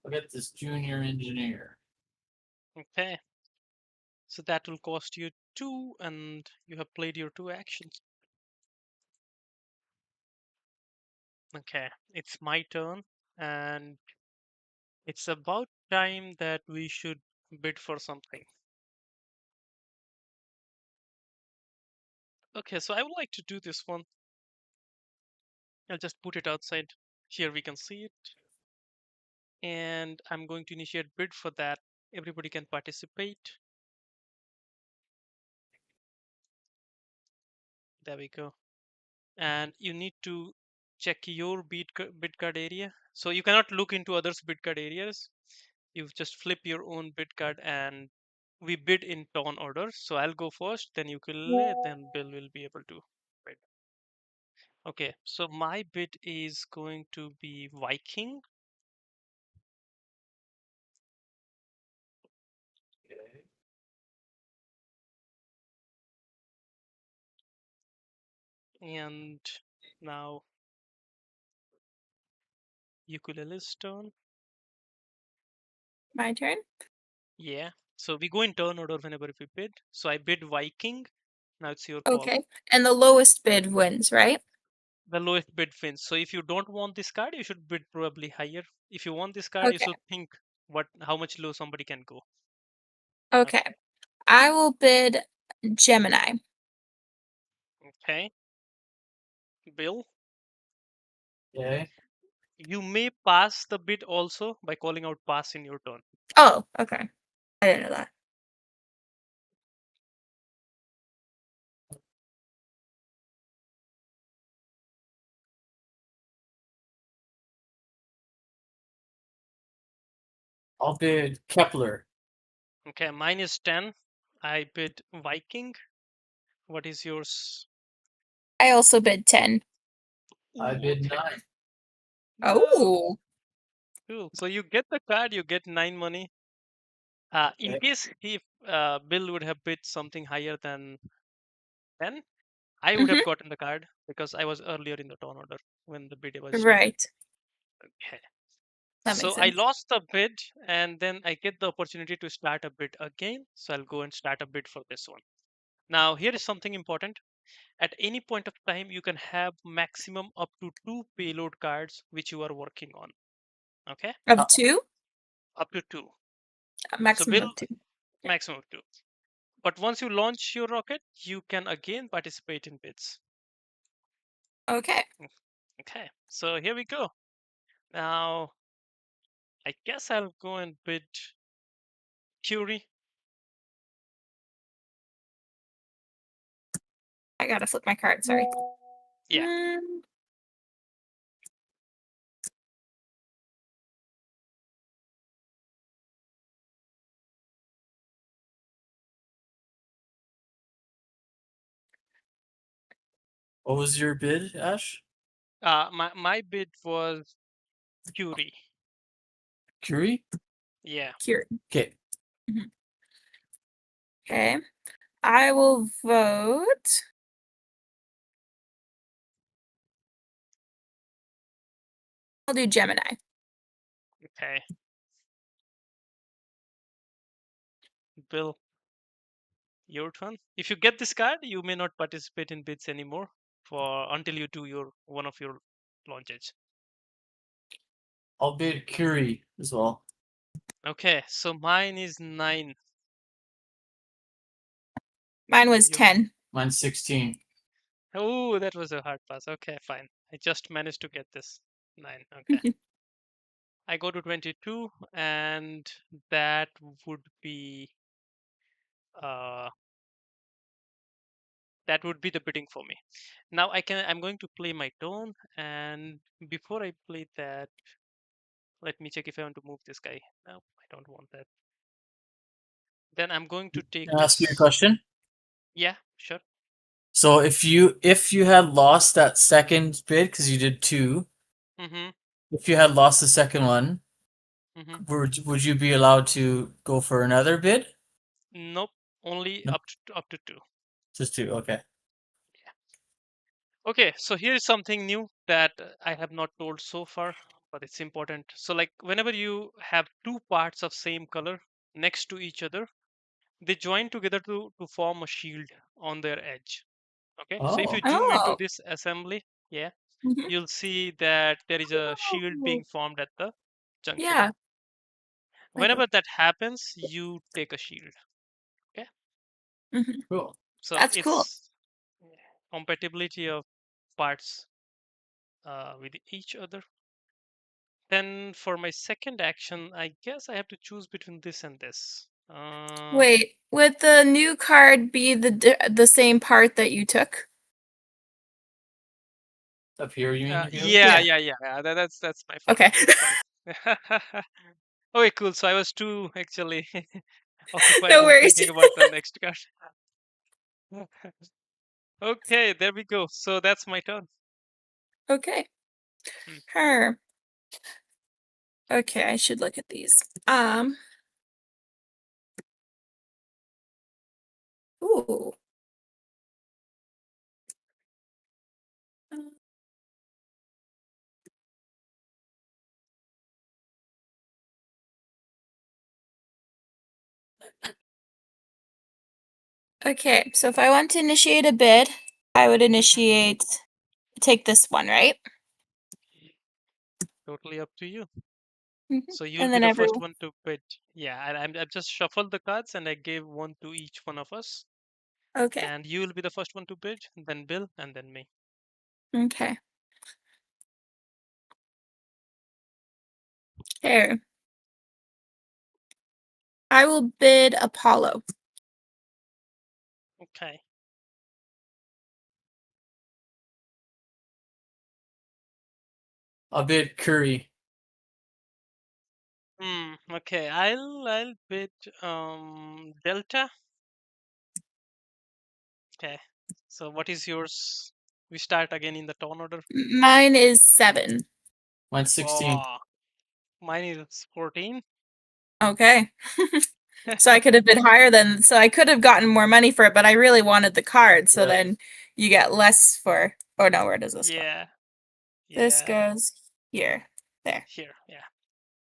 I'll get this junior engineer. Okay. So that will cost you 2, and you have played your 2 actions. Okay, it's my turn, and it's about time that we should bid for something. Okay, so I would like to do this one. I'll just put it outside. Here we can see it. And I'm going to initiate bid for that. Everybody can participate. There we go. And you need to check your bid card area. So you cannot look into others' bid card areas. You just flip your own bid card, and we bid in turn order. So I'll go first, then ukulele, then Bill will be able to bid. Okay, so my bid is going to be Viking. Okay. And now ukulele's turn. My turn. Yeah. So we go in turn order whenever we bid. So I bid Viking. Now it's your call. Okay. And the lowest bid wins, right? The lowest bid wins. So if you don't want this card, you should bid probably higher. If you want this card, you Okay. should think how much low somebody can go. Okay. I will bid Gemini. Okay. Bill, Okay. you may pass the bid also by calling out pass in your turn. Oh, okay. I didn't know that. I'll bid Kepler. Okay, mine is 10. I bid Viking. What is yours? I also bid 10. I Ooh, bid okay. 9. No. Oh. Cool. So you get the card, you get 9 money. In Okay. case if Bill would have bid something higher than 10, I would Mm-hmm. have gotten the card because I was earlier in the turn order when the bid was done. Right. Okay. That So makes I sense. lost the bid, and then I get the opportunity to start a bid again. So I'll go and start a bid for this one. Now, here is something important. At any point of time, you can have maximum up to 2 payload cards which you are working on. Okay? Of 2? Up to 2. A So maximum Bill, of 2. Yeah. maximum of 2. But once you launch your rocket, you can again participate in bids. Okay. Okay, so here we go. Now, I guess I'll go and bid Curie. I gotta flip my card, sorry. Yeah. What was your bid, Ash? My bid was Curie. Curie? Yeah. Curie. Okay. Okay. I will vote. I'll do Gemini. Okay. Bill, your turn. If you get this card, you may not participate in bids anymore for until you do your one of your launches. I'll bid Curie as well. Okay, so mine is 9. Mine was You 10. Mine's 16. Oh, that was a hard pass. Okay, fine. I just managed to get this 9. Okay. I go to 22, and that would be uh that would be the bidding for me. Now I'm going to play my turn, and before I play that, let me check if I want to move this guy. No, I don't want that. Then I'm going to take Can I ask you a this. question? Yeah, sure. So if you had lost that second bid because you did 2, Mm-hmm. if you had lost the second one, Mm-hmm. would you be allowed to go for another bid? Nope. Only No, up to 2. just 2. Okay. Okay, so here is something new that I have not told so far, but it's important. So like whenever you have two parts of same color next to each other, they join together to form a shield on their edge. Okay, so if you Oh, zoom into Oh. this assembly, yeah, Mhm. you'll see that there is a shield Oh. being formed at the junction. Yeah. Like a, Whenever that happens, you take a shield. Okay, mhm. cool. so That's cool. it's compatibility of parts with each other. Then for my second action, I guess I have to choose between this and this. Wait, would the new card be the same part that you took? Up here, you mean? Yeah, Yeah. yeah. That's my fault. Okay. Sorry. Okay, cool. So I was too actually occupied No in worries. thinking about the next card. Okay, there we go. So that's my turn. Okay. Hmm. Her. Okay, I should look at these. Ooh. Okay, so if I want to initiate a bid, I would initiate take this one, right? Totally up to you. Mhm. So you'll And be then the first everyone. one to bid. Yeah, I've just shuffled the cards and I gave one to each one of us. Okay. And you will be the first one to bid, then Bill, and then me. Okay. Here. I will bid Apollo. Okay. A bit curry. Okay. I'll bid Delta. Okay. So what is yours? We start again in the turn order. Mine is 7. Mine's 16. Oh, mine is 14. Okay. So I could have bid higher than, so I could have gotten more money for it, but I really wanted the card. So Yeah. then you get less for, oh no, where does this go? Yeah. This Yeah. goes here. There. Here. Yeah.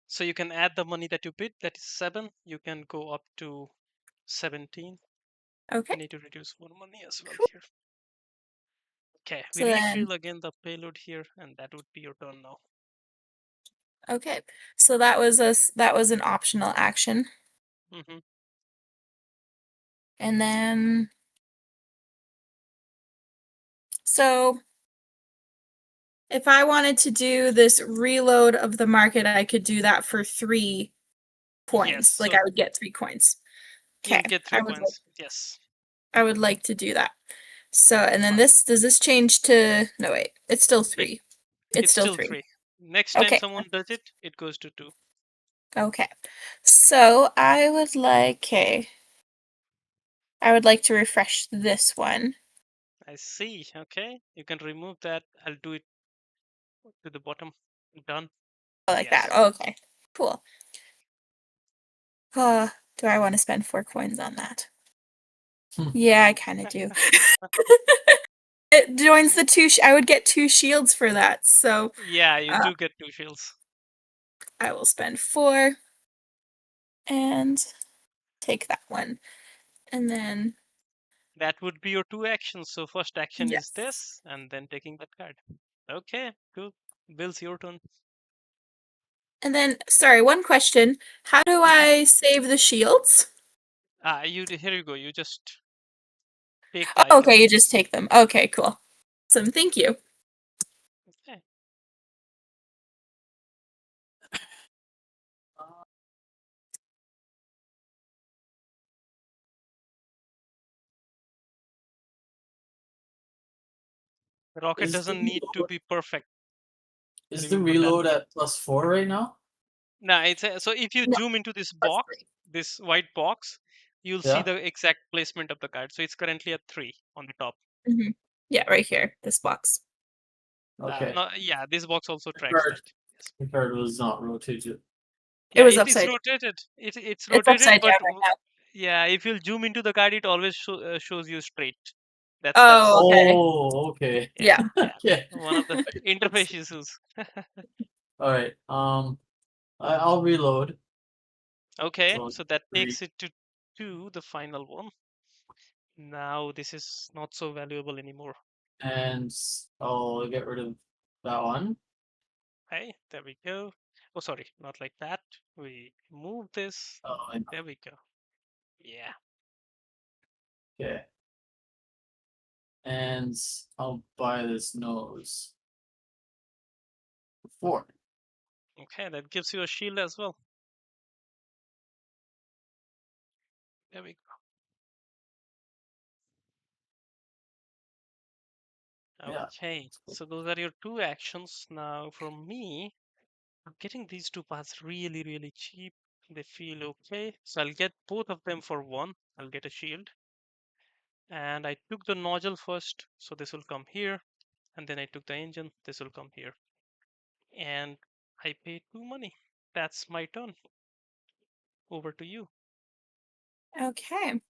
So you can add the money that you bid. That is 7. You can go up to 17. Okay. I need to reduce one money as well Cool. here. Okay. We So then, refill again the payload here, and that would be your turn now. okay. So that was that was an optional action. Mm-hmm. And then, so if I wanted to do this reload of the market, I could do that for 3 Yes. coins. Like So I would get 3 coins. you'll Okay. get I 3 would like coins. Yes. I would like to do that. So, and then Fine. this, does this change to, no wait, it's still It 3. It's it's still still 3. 3. Next time Okay. someone does it, it goes to 2. Okay. So I would like, okay. I would like to refresh this one. I see. Okay. You can remove that. I'll do it to the bottom. Done. Like that. Yes. Okay. Cool. Do I want to spend 4 coins on that? Yeah, I kind of do. It joins the 2, I would get 2 shields for that. So Yeah, you uh, do get 2 shields. I will spend 4 and take that one. And then, That would be your 2 actions. So first action is yes. this, and then taking that card. Okay, cool. Bill's your turn. And then, sorry, one question. How do I save the shields? Here you go. You just take the Oh, item. okay, you just take them. Okay, cool. Awesome, thank you. Okay. Rocket Is the doesn't need to reload, be perfect. is the Remember that. reload at +4 right now? Now so if you No, zoom into this plus box, 3. this white box, you'll see Yeah. the exact placement of the card. So it's currently at 3 on the top. Mhm. Yeah, right here, this box. Okay. No, yeah, this box also The tracks card, that. Yes. the card was not rotated. It Yeah, was it's upside down. rotated. It's It's rotated, upside but down right now. yeah, if you zoom into the card, it always shows you straight. Oh, That's okay. Oh, okay. yeah, Yeah. yeah, Okay. one of the interface issues. All right. I'll reload. Okay, So so that 3, takes it to 2, the final one. Now this is not so valuable anymore. and I'll get rid of that one. Hey, there we go. Oh, sorry, not like that. We move this. Oh, I know. There we go. Yeah. Okay. And I'll buy this nose for 4. Okay, that gives you a shield as well. There we go. Yeah. Okay, so those are your 2 actions. Now, for me, I'm getting these 2 parts really, really cheap. They feel okay. So I'll get both of them for 1. I'll get a shield. And I took the nozzle first, so this will come here. And then I took the engine, this will come here. And I paid 2 money. That's my turn. Over to you. Okay.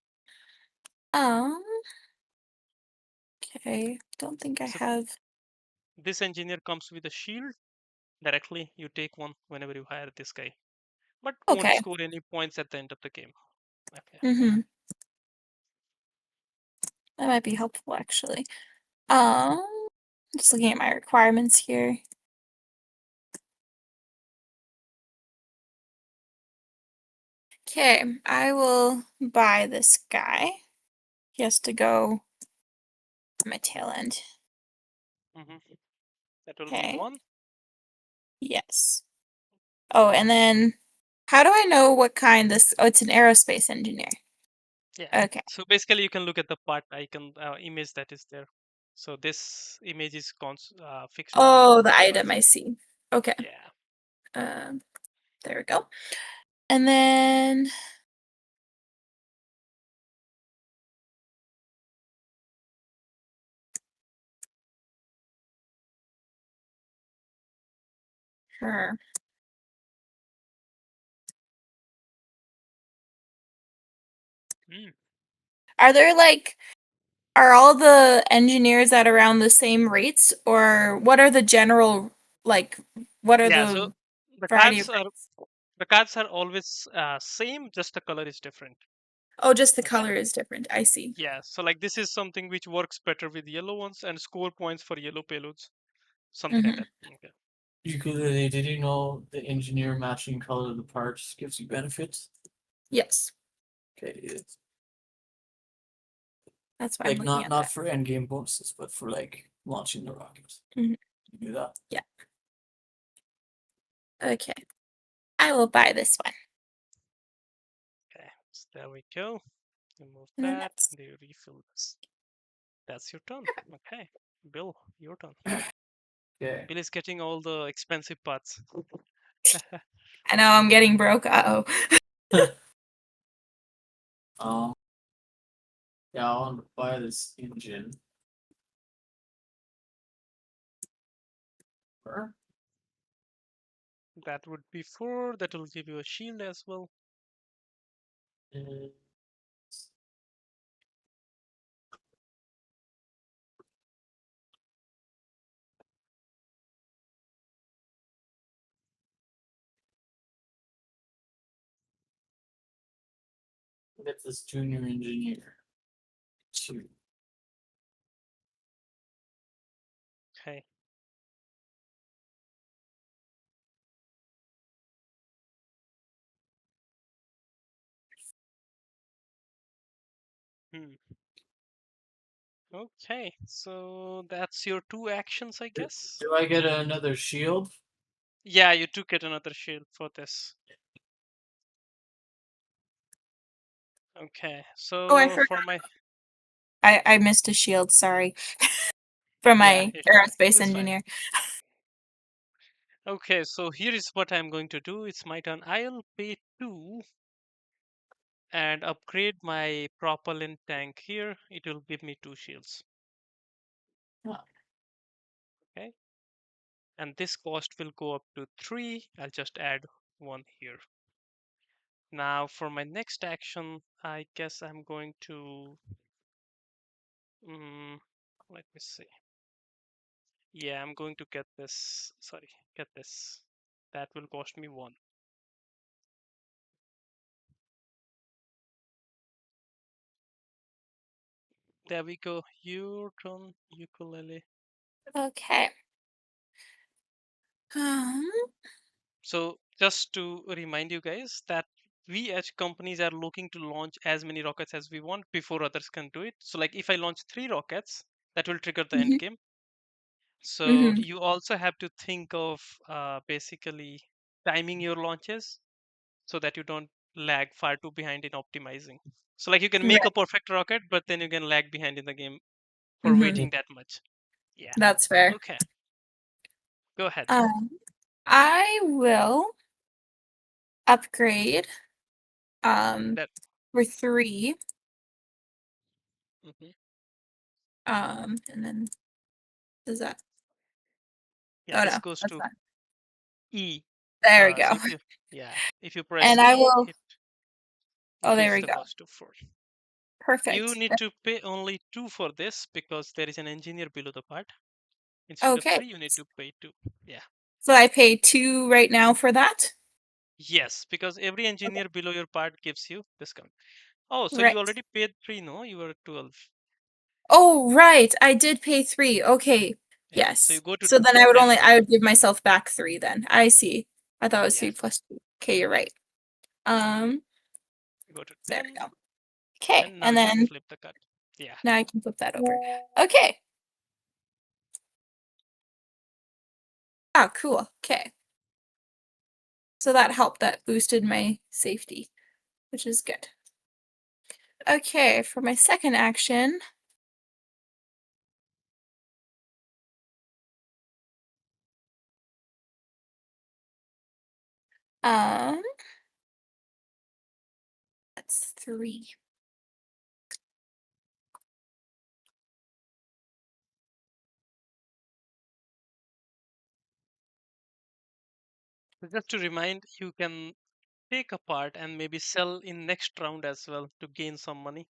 Um. Okay. Don't think I So have. this engineer comes with a shield directly. You take one whenever you hire this guy, but won't Okay. score any points at the end of the game. Okay. Mm-hmm. That might be helpful actually. Um. Just looking at my requirements here. Okay, I will buy this guy. He has to go on my tail end. That will be Okay. 1. Yes. Oh, and then how do I know what kind this? Oh, it's an aerospace engineer. Yeah. Okay. So basically, you can look at the part icon image that is there. So this image is fixed on the Oh, the item, parts. I see. Okay. Yeah. Um, there we go. And then her. Mm. Are there like are all the engineers at around the same rates, or what are the general like what are Yeah. So the the variety of cards are rates? the cards are always same, just the color is different. Oh, just the Okay. color is different. I see. Yeah. So like this is something which works better with yellow ones and score points for yellow payloads. Something like Mm-hmm. that. Okay. Ukulele, did you know the engineer matching color of the parts gives you benefits? Yes. Okay, it's That's why I'm like looking not at that. for end game bonuses, but for like launching the rockets. Mhm. You do that. Yeah. Okay. I will buy this one. Okay. So there we go. You move And then that that's and you refill this. That's your turn. Okay. Bill, your turn. Okay. Bill is getting all the expensive parts. I know I'm getting broke. Uh-oh. Um. Yeah, I want to buy this engine. Sure. That would be 4. That will give you a shield as well. And get this junior engineer. 2. Okay. Hmm. Okay. So that's your 2 actions, I guess. Do I get another shield? Yeah, you do get another shield for this. Okay. Oh, I So forgot. for my I missed a shield, sorry. From yeah, my aerospace it's fine. engineer. Okay, so here is what I'm going to do. It's my turn. I'll pay 2 and upgrade my propellant tank here. It will give me 2 shields. Ah, Okay. And this cost will go up to 3. I'll just add 1 here. Now for my next action, I guess I'm going to let me see. Yeah, I'm going to get this. Sorry, get this. That will cost me 1. There we go. Your turn, ukulele. Okay. Um, So just to remind you guys that we as companies are looking to launch as many rockets as we want before others can do it. So like if I launch 3 rockets, that will trigger the end mhm, game. So mhm. you also have to think of basically timing your launches so that you don't lag far too behind in optimizing. So like you can make Right. a perfect rocket, but then you can lag behind in the game for Mhm. waiting that much. Yeah. That's fair. Okay. Go ahead. Um, I will upgrade That. for 3. Mhm. And then does that? Yeah, Oh this no, goes that's to not. E. There we go. So if you press And I E, will. it Oh, there increases we the go. cost to 4. You Perfect. need to pay only 2 for this because there is an engineer below the part. Instead of Okay. 3, you need to pay 2. Yeah. So I pay 2 right now for that. Yes, because every Okay. engineer below your part gives you discount. Oh, so you Right. already paid 3, no? You were at 12. Oh, right. I did pay 3. Okay. Yeah. So you Yes. go to So then I would 10 only again. I would give myself back 3 then. I see. I thought it was Yeah. 3 plus 2. Okay, you're right. Um, You go to there we 10 go. Okay. and now And you can then flip the card. Yeah. now I can flip that over. Okay. Oh, cool. Okay. So that helped. That boosted my safety, which is good. Okay, for my second action, um, that's 3. So just to remind, you can take a part and maybe sell in next round as well to gain some money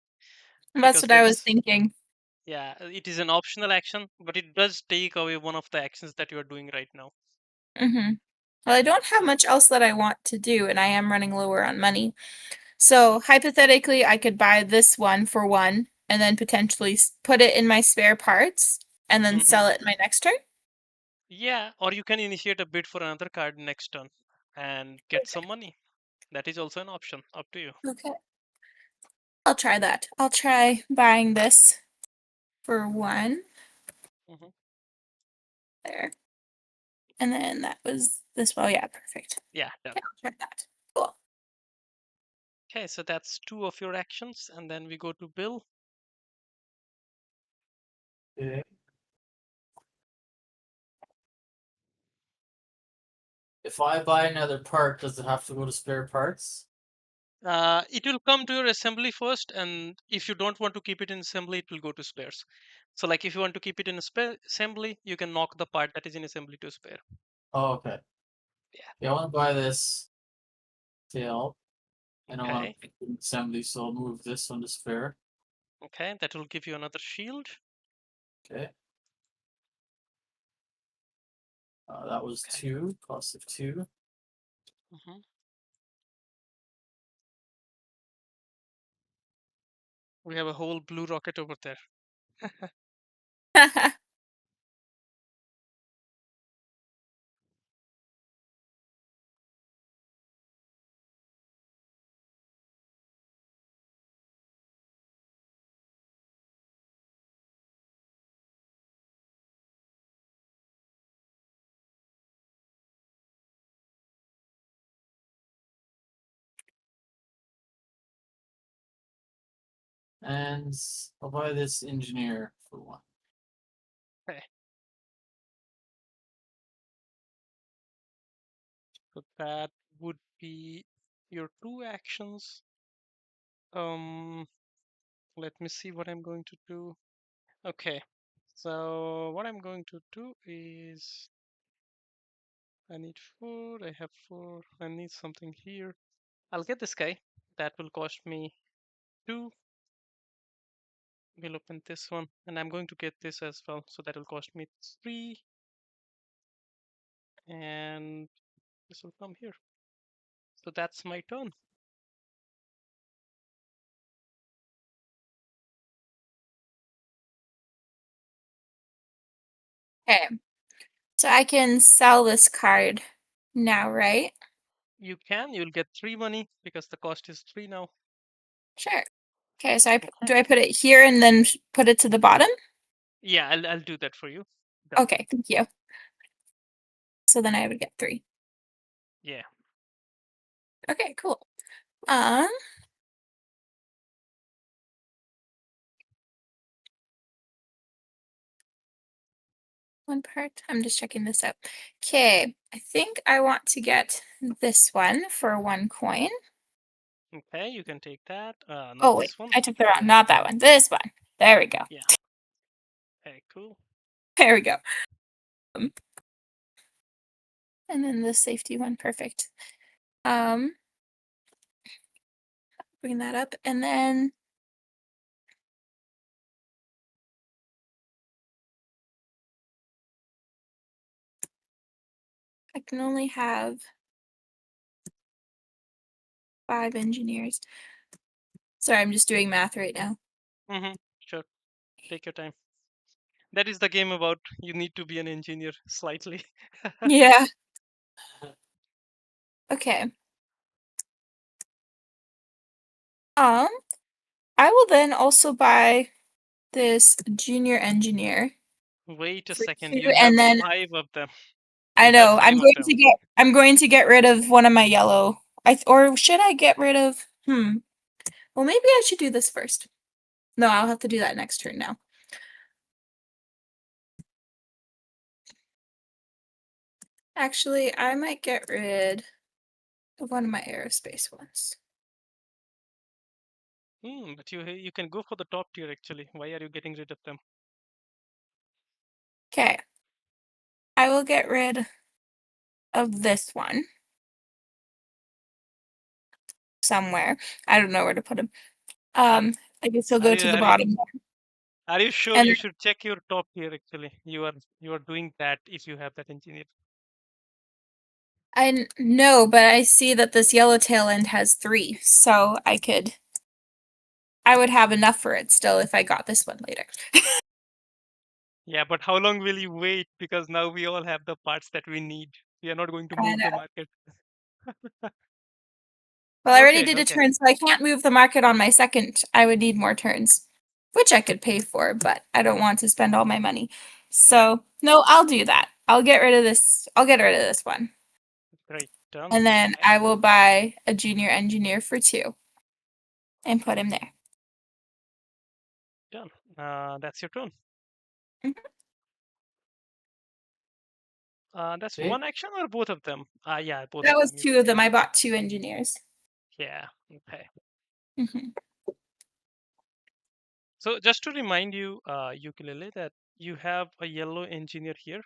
That's because what I there was is, thinking. yeah, it is an optional action, but it does take away one of the actions that you are doing right now. Mm-hmm. Well, I Yeah. don't have So much else that I want to do, and I am running lower on money. So hypothetically, I could buy this one for 1 and then potentially put it in my spare parts and then hmm sell it in my next turn. yeah, or you can initiate a bid for another card next turn and get some money. That is also an option. Up to you. Okay. I'll try that. I'll try buying this for 1 hmm there. And then that was this. Well, yeah, perfect. Yeah, done. Okay, I'll try that. Cool. Okay, so that's 2 of your actions, and then we go to Bill. Okay. If I buy another part, does it have to go to spare parts? It will come to your assembly first, and if you don't want to keep it in assembly, it will go to spares. So, like if you want to keep it in assembly, you can knock the part that is in assembly to spare. Oh, okay. Yeah. Yeah, I want to buy this tail, and I want Okay. to put it in assembly, so I'll move this one to spare. Okay, that will give you another shield. Okay. That was Okay. 2, cost of 2. hmm We have a whole blue rocket over there. And I'll buy this engineer for 1. Okay. So that would be your 2 actions. Let me see what I'm going to do. Okay. So what I'm going to do is I need 4. I have 4. I need something here. I'll get this guy. That will cost me 2. We'll open this one. And I'm going to get this as well. So that will cost me 3. And This will come here. So that's my turn. Okay. So I can sell this card now, right? You can. You'll get 3 money because the cost is 3 now. Sure. Okay, so Okay. do I put it here and then put it to the bottom? Yeah, I'll do that for you. Done. Okay, thank you. So then I would get 3. Yeah. Okay, cool. One part. I'm just checking this out. Okay, I think I want to get this one for 1 coin. Okay, you can take that. Not Oh wait, this one. I took the wrong, not that one. This one. There we go. Yeah. Okay, cool. There we go. And then the safety one, perfect. Bring that up, and then I can only have 5 engineers. Sorry, I'm just doing math right now. Mm-hmm. Sure. Take your time. That is the game about you need to be an engineer slightly. Yeah. Okay. I will then also buy this junior engineer Wait a for second. 2, You have and then 5 of them. I You have know five of them. I'm going to get rid of one of my yellow. Or should I get rid of? Well, maybe I should do this first. No, I'll have to do that next turn now. Actually, I might get rid of one of my aerospace ones. But you can go for the top tier actually. Why are you getting rid of them? Okay. I will get rid of this one somewhere. I don't know where to put him. Are, I guess he'll are go you to the are you bottom. are you sure And you should check your top tier actually? You are doing that if you have that engineer. I know, but I see that this yellow tail end has 3, so I would have enough for it still if I got this one later. Yeah, but how long will you wait? Because now we all have the parts that we need. We are not going to I move the know. market. Well, I already Okay, did a okay. turn, so I can't move the market on my second. I would need more turns, which I could pay for, but I don't want to spend all my money. Yeah, So, no, I'll do that. I'll get rid of this. I'll get rid of this one. great. Done. And then Okay, I will buy a junior engineer for 2 and put him there. done. That's your turn. Mhm. That's Okay. one action or both of them? Yeah, both That of was them. 2 of them. I bought 2 engineers. Yeah, okay. Mhm. So just to remind you, Ukulele, that you have a yellow engineer here,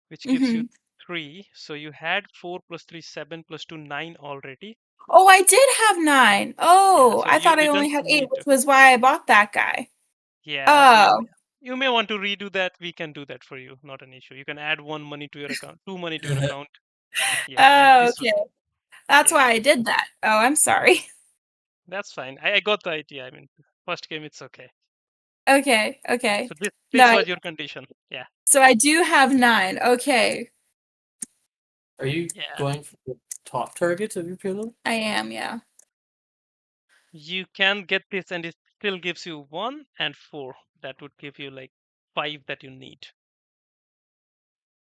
which gives you Mhm. 3. So you had 4 plus 3, 7 plus 2, 9 already. Oh, I did have 9. Yeah, Oh, so I you thought I only didn't had 8, need to. which was why I bought that guy. Yeah, so Oh. you may want to redo that. We can do that for you. Not an issue. You can add 1 money to your account, 2 money to your account. Yeah, and Oh, this would, okay. That's why yeah, I did that. Oh, I'm sorry. that's fine. I got the idea. I mean, first game, it's okay. Okay, okay. So this No, this was your condition. Yeah, so I do have 9. Okay. Are you yeah. going for the top targets of your payload? I am, yeah. You can get this, and it still gives you 1 and 4. That would give you like 5 that you need.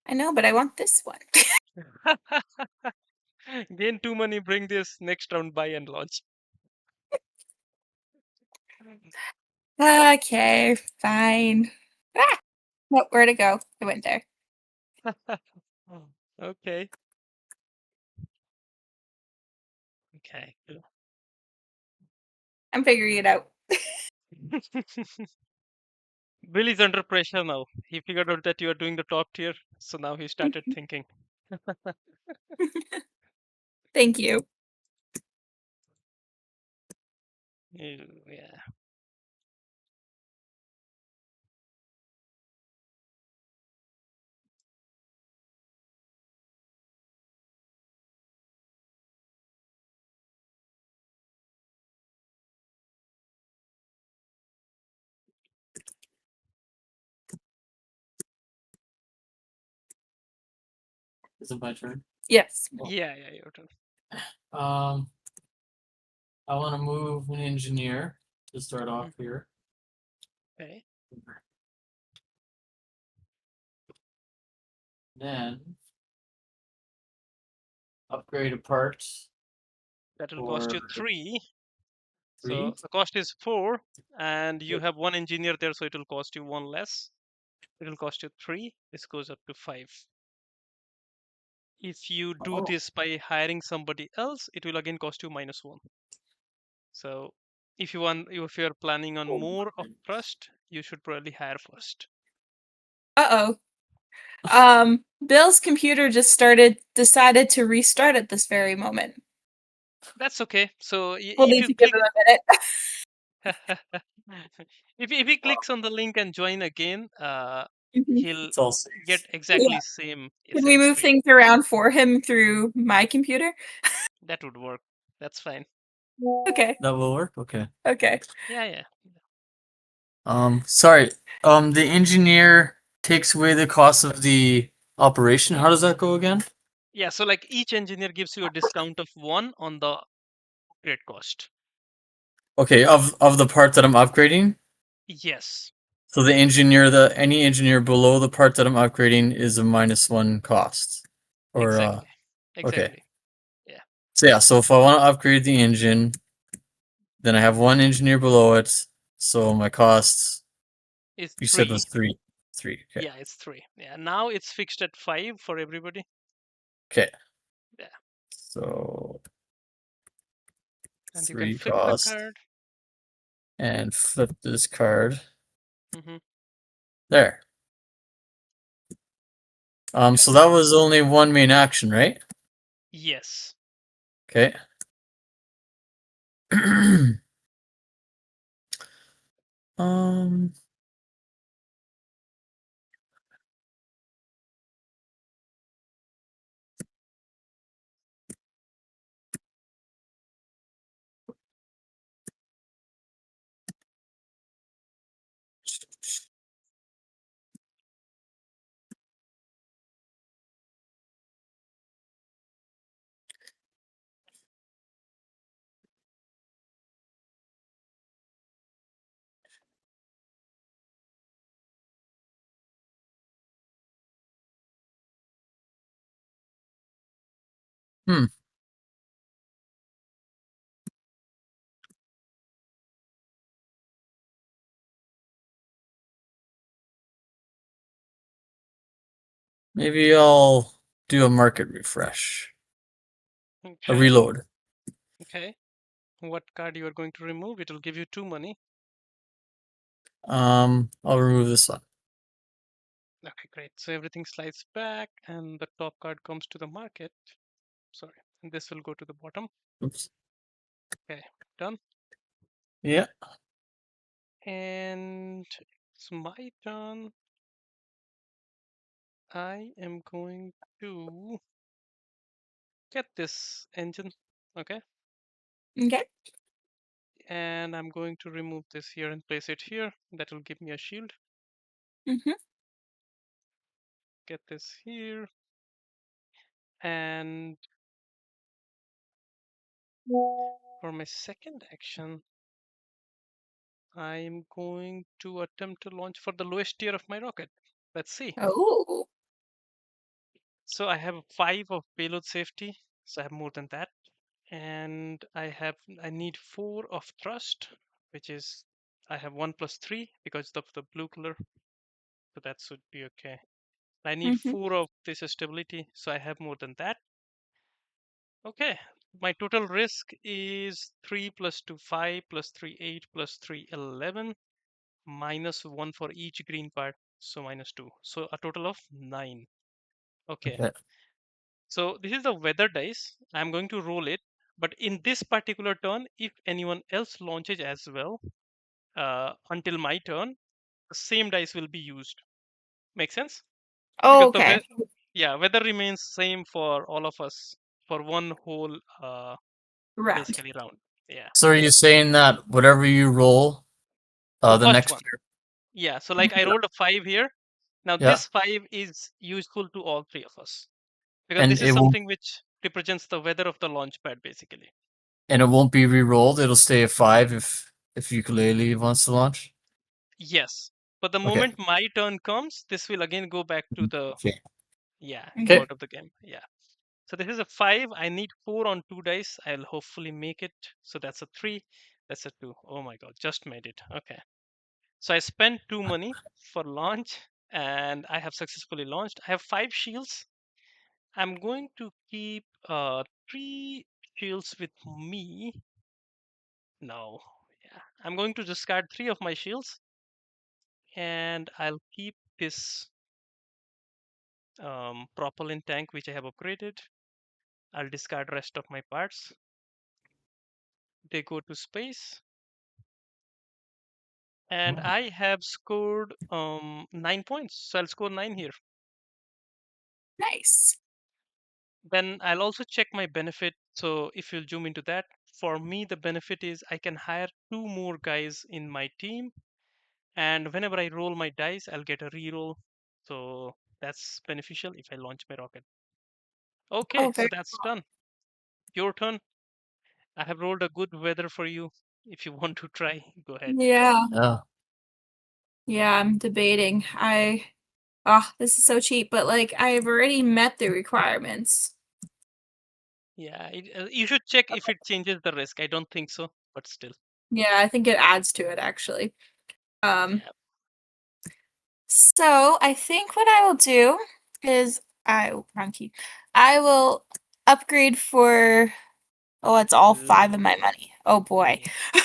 I know, but I want this one. Gain 2 money. Bring this next round. Buy and launch. Okay, fine. Ah! Nope, where'd it go? It went there. Okay. Okay. Cool. I'm figuring it out. Bill is under pressure now. He figured out that you are doing the top tier, so now he started thinking. Thank you. Yeah. Is it my turn? Yes. Yeah, your turn. Um, I want to move an engineer to start off here. Okay. Then upgrade a part That'll cost you for 3. 3. So the cost is 4, and you have 1 engineer there, so it will cost you 1 less. It will cost you 3. This goes up to 5. If you do Oh, this by hiring somebody else, it will again cost you -1. So if you're planning on more of trust, you should probably hire first. Uh-oh. Bill's computer just decided to restart at this very moment. That's okay. So We'll if need you to give click him a minute. if he clicks on the link and join again, Mhm. he'll it's all get safe. exactly same Can we move screen. things around for him through my computer? That would work. That's fine. Okay. That will work. Okay. Okay. Yeah. Sorry. The engineer takes away the cost of the operation. How does that go again? Yeah, so like each engineer gives you a discount of 1 on the upgrade cost. Okay, of the part that I'm upgrading. Yes, So any engineer below the part that I'm upgrading is a -1 cost. Or exactly. okay. Exactly. Yeah. So yeah, so if I want to upgrade the engine, then I have 1 engineer below it. So my costs It's you said 3. was 3. 3. Okay. Yeah, it's 3. Yeah, now it's fixed at 5 for everybody. Okay. Yeah. So And you can 3 flip the cost card. and flip this card Mm-hmm. there. So that was only 1 main action, right? Yes. Okay. um hmm. Maybe I'll do a market refresh. A Okay. reload. Okay. What card you are going to remove? It will give you 2 money. I'll remove this one. Okay, great. So everything slides back and the top card comes to the market. Sorry. And this will go to the bottom. Oops. Okay, done. Yeah. And it's my turn. I am going to get this engine. Okay. Okay. And I'm going to remove this here and place it here. That will give me a shield. Mm-hmm. Get this here. And for my second action, I'm going to attempt to launch for the lowest tier of my rocket. Let's see. Oh. So I have 5 of payload safety. So I have more than that. And I need 4 of thrust, which is I have 1 plus 3 because of the blue color. So that should be okay. I need Mm-hmm. 4 of this stability, so I have more than that. Okay, my total risk is 3 plus 2, 5 plus 3, 8 plus 3, 11 minus 1 for each green part, so -2. So a total of 9. Okay, Okay. so this is the weather dice. I'm going to roll it, but in this particular turn, if anyone else launches as well until my turn, the same dice will be used. Make sense? Oh, Because okay. weather remains same for all of us for one whole Round. basically round. Yeah. So are you saying that whatever you roll, The the first next one. year? Yeah. So like I Yeah. rolled a 5 here. Now Yeah. this 5 is useful to all 3 of us. because And this is it won't something which represents the weather of the launch pad, basically. and it won't be re-rolled. It'll stay at 5 if ukulele wants to launch. Yes, but the Okay. moment my turn comes, this will again go back to the Okay. go Okay. out of the game. Yeah. So this is a 5. I need 4 on 2 dice. I'll hopefully make it. So that's a 3. That's a 2. Oh my god, just made it. Okay. So I spent 2 money for launch and I have successfully launched. I have 5 shields. I'm going to keep 3 shields with me. No. Yeah. I'm going to discard 3 of my shields and I'll keep this propellant tank which I have upgraded. I'll discard rest of my parts. They go to space. And I have scored 9 points. So I'll score 9 here. Nice. Then I'll also check my benefit. So if you'll zoom into that, for me, the benefit is I can hire 2 more guys in my team. And whenever I roll my dice, I'll get a reroll. So that's beneficial if I launch my rocket. Okay, Oh, so very that's cool. done. Your turn. I have rolled a good weather for you. If you want to try, go ahead. Yeah. Yeah. Yeah, I'm debating. This is so cheap, but like I've already met the requirements. Yeah, you should check if it changes the risk. I don't think so, but still. Yeah, I think it adds to it actually. Um, Yeah. so I think what I will do is wrong key. I will upgrade for it's all 5 of my money. Oh boy. Yeah.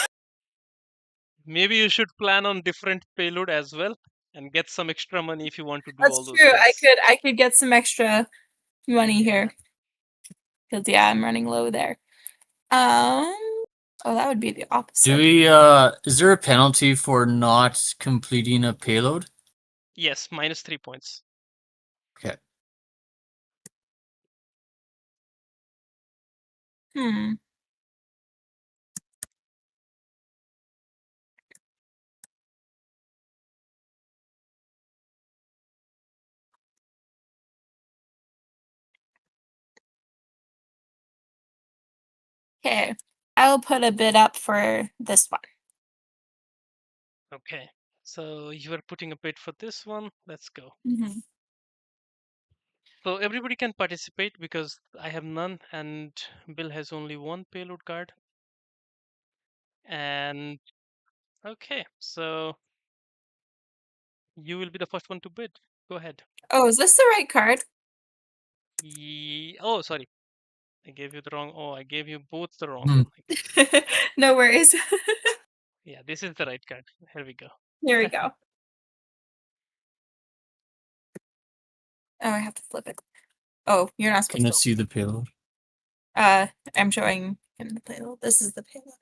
Maybe you should plan on different payload as well and get some extra money if you want to do all That's those true. I things. could I could get some extra money Yeah. here because yeah, I'm running low there. Um, oh, that would be the Do opposite. we is there a penalty for not completing a payload? Yes, minus 3 points. Okay. Hmm. Okay. I will put a bid up for this one. Okay. So you are putting a bid for this one. Let's go. Mm-hmm. So everybody can participate because I have none and Bill has only 1 payload card. And okay, so you will be the first one to bid. Go ahead. Oh, is this the right card? Oh, sorry. I gave you the wrong. Oh, I gave you both the wrong Hmm. one. No worries. Yeah, this is the right card. Here we go. Here we go. Oh, I have to flip it. Oh, you're not Can I supposed see the payload? to. I'm showing him the payload. This is the payload.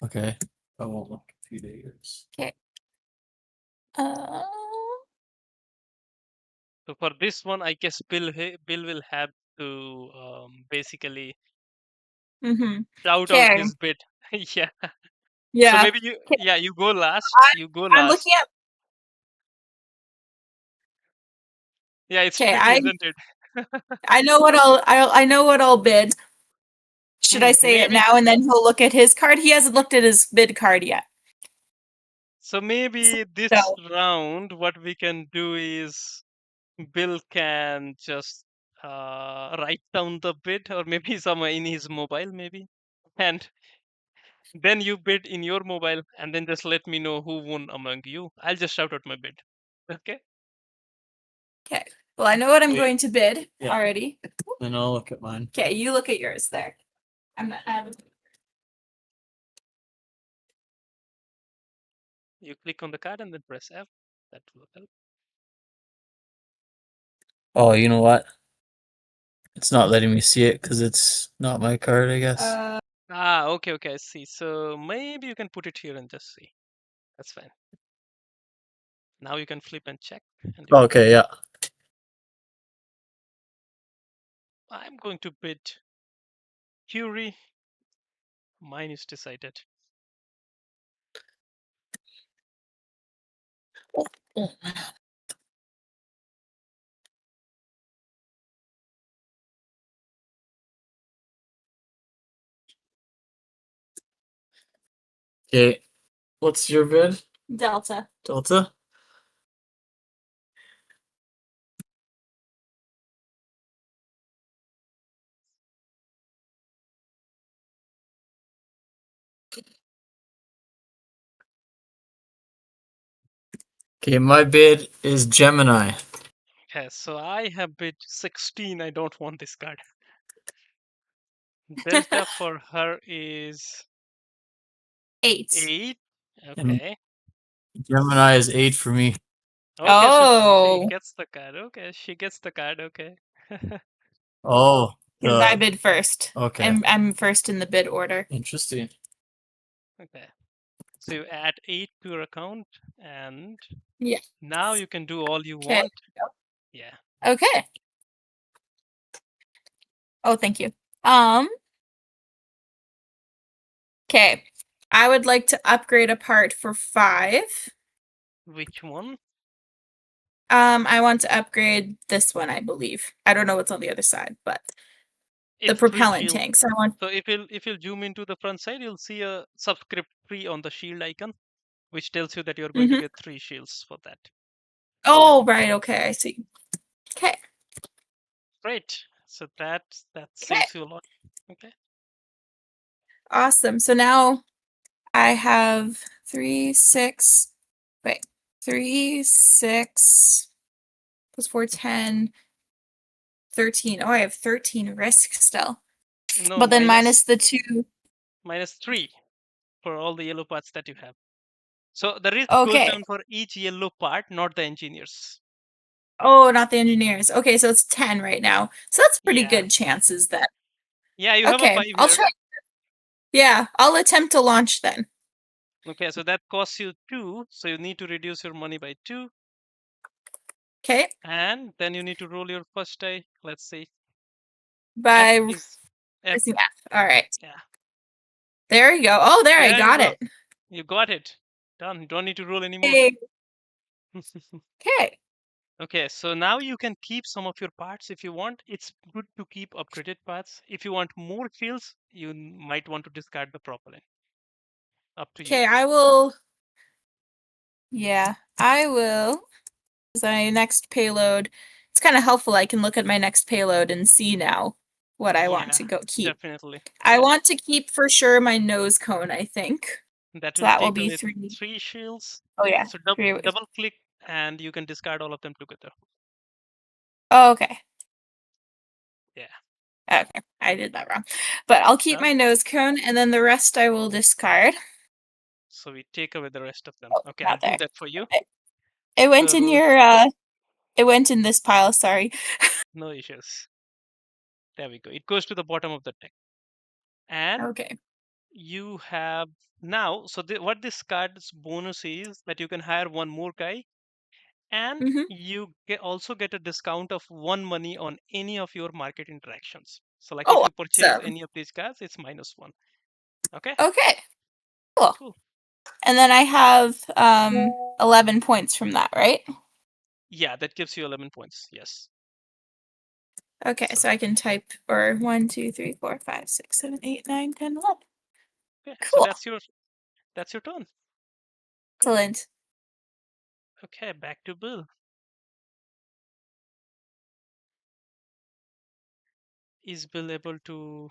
Okay. I won't look in 2 days. Okay. Uh, So for this one, I guess Bill will have to basically mm-hmm. shout out Okay. his bid. Yeah. So Yeah. maybe Okay. you go last. You go I'm looking last. at. Yeah, it's Okay. tricky, isn't it? I know what I know what I'll bid. Should I say it Maybe now and then he'll look at his card? He hasn't looked at his bid card yet. so. Maybe this So round, what we can do is Bill can just write down the bid, or maybe somewhere in his mobile, maybe, and then you bid in your mobile, and then just let me know who won among you. I'll just shout out my bid. Okay. okay. Well, I know what I'm Wait. going to bid Yeah. already. Then I'll look at mine. Okay, you look at yours there. I haven't. You click on the card and then press F. That will help. Oh, you know what? It's not letting me see it because it's not my card, I guess. Ah, okay, okay, I see. So maybe you can put it here and just see. That's fine. Now you can flip and check. And do it. Okay, yeah. I'm going to bid Curie. Mine is decided. Okay. What's your bid? Delta. Delta? Okay, my bid is Gemini. Okay, so I have bid 16. I don't want this card. Delta for her is 8. 8. And Okay. Gemini is 8 for me. Okay, so she Oh, gets the card. Okay, she gets the card. Okay. Oh, because I the bid first. okay. I'm first in the bid order. Interesting. Okay. So you add 8 to your account, and Yeah. now you can do all you Okay. want. Yeah. Okay. Oh, thank you. Um. Okay. I would like to upgrade a part for 5. Which one? I want to upgrade this one, I believe. I don't know what's on the other side, but the It's 3 propellant shield. tanks. I want. So if you'll zoom into the front side, you'll see a subscript 3 on the shield icon, which tells you that you're going to Mhm. get 3 shields for that. Oh, right. Okay, I see. Okay. Great. So that Okay. saves you a lot. Okay. Awesome. So now I have 3, 6. Wait. 3, 6 plus 4, 10, 13. Oh, I have 13 risk still. No, But then minus the 2. minus 3 for all the yellow parts that you have. So the risk goes Okay. down for each yellow part, not the engineers. Oh, not the engineers. Okay, so it's 10 right now. So that's pretty Yeah. good chances then. Yeah, you have a Okay, 5 I'll here. try. Yeah, I'll attempt to launch then. Okay, so that costs you 2, so you need to reduce your money by 2, Okay, and then you need to roll your first die. Let's see. F by is F. pressing F. All right. Yeah. There you go. Oh, there I There you got go. it. You got it. Done. Don't need to roll anymore. Hey. Okay. Okay, so now you can keep some of your parts if you want. It's good to keep upgraded parts. If you want more shields, you might want to discard the propellant. Up to you. Okay, I will. Yeah, I will. As my next payload. It's kind of helpful. I can look at my next payload and see now what I want Yeah, to go keep. definitely. I Yeah, want to keep for sure my nose cone, I think. that So will that will take be away 3. 3 shields. Oh, yeah. So 3. double click and you can discard all of them together. Oh, okay. Yeah, Okay, I did that wrong. But I'll keep done. my nose cone and then the rest I will discard. So we take away the rest of them. Oh, Okay, I'll not do there. that for you. Okay. It went in So your it went in this pile, sorry. no issues. There we go. It goes to the bottom of the deck. And Okay. you have now, so what this card's bonus is that you can hire one more guy, and Mm-hmm. you also get a discount of 1 money on any of your market interactions. So like if Oh, you purchase awesome. any of these cards, it's -1. Okay, Okay. Cool. cool. And then I have 11 points from that, right? Yeah, that gives you 11 points. Yes. Okay, so So I can type or 1, 2, 3, 4, 5, 6, 7, 8, 9, 10, 11. okay, so Cool. that's your turn. Good. Excellent. Okay, back to Bill. Is Bill able to?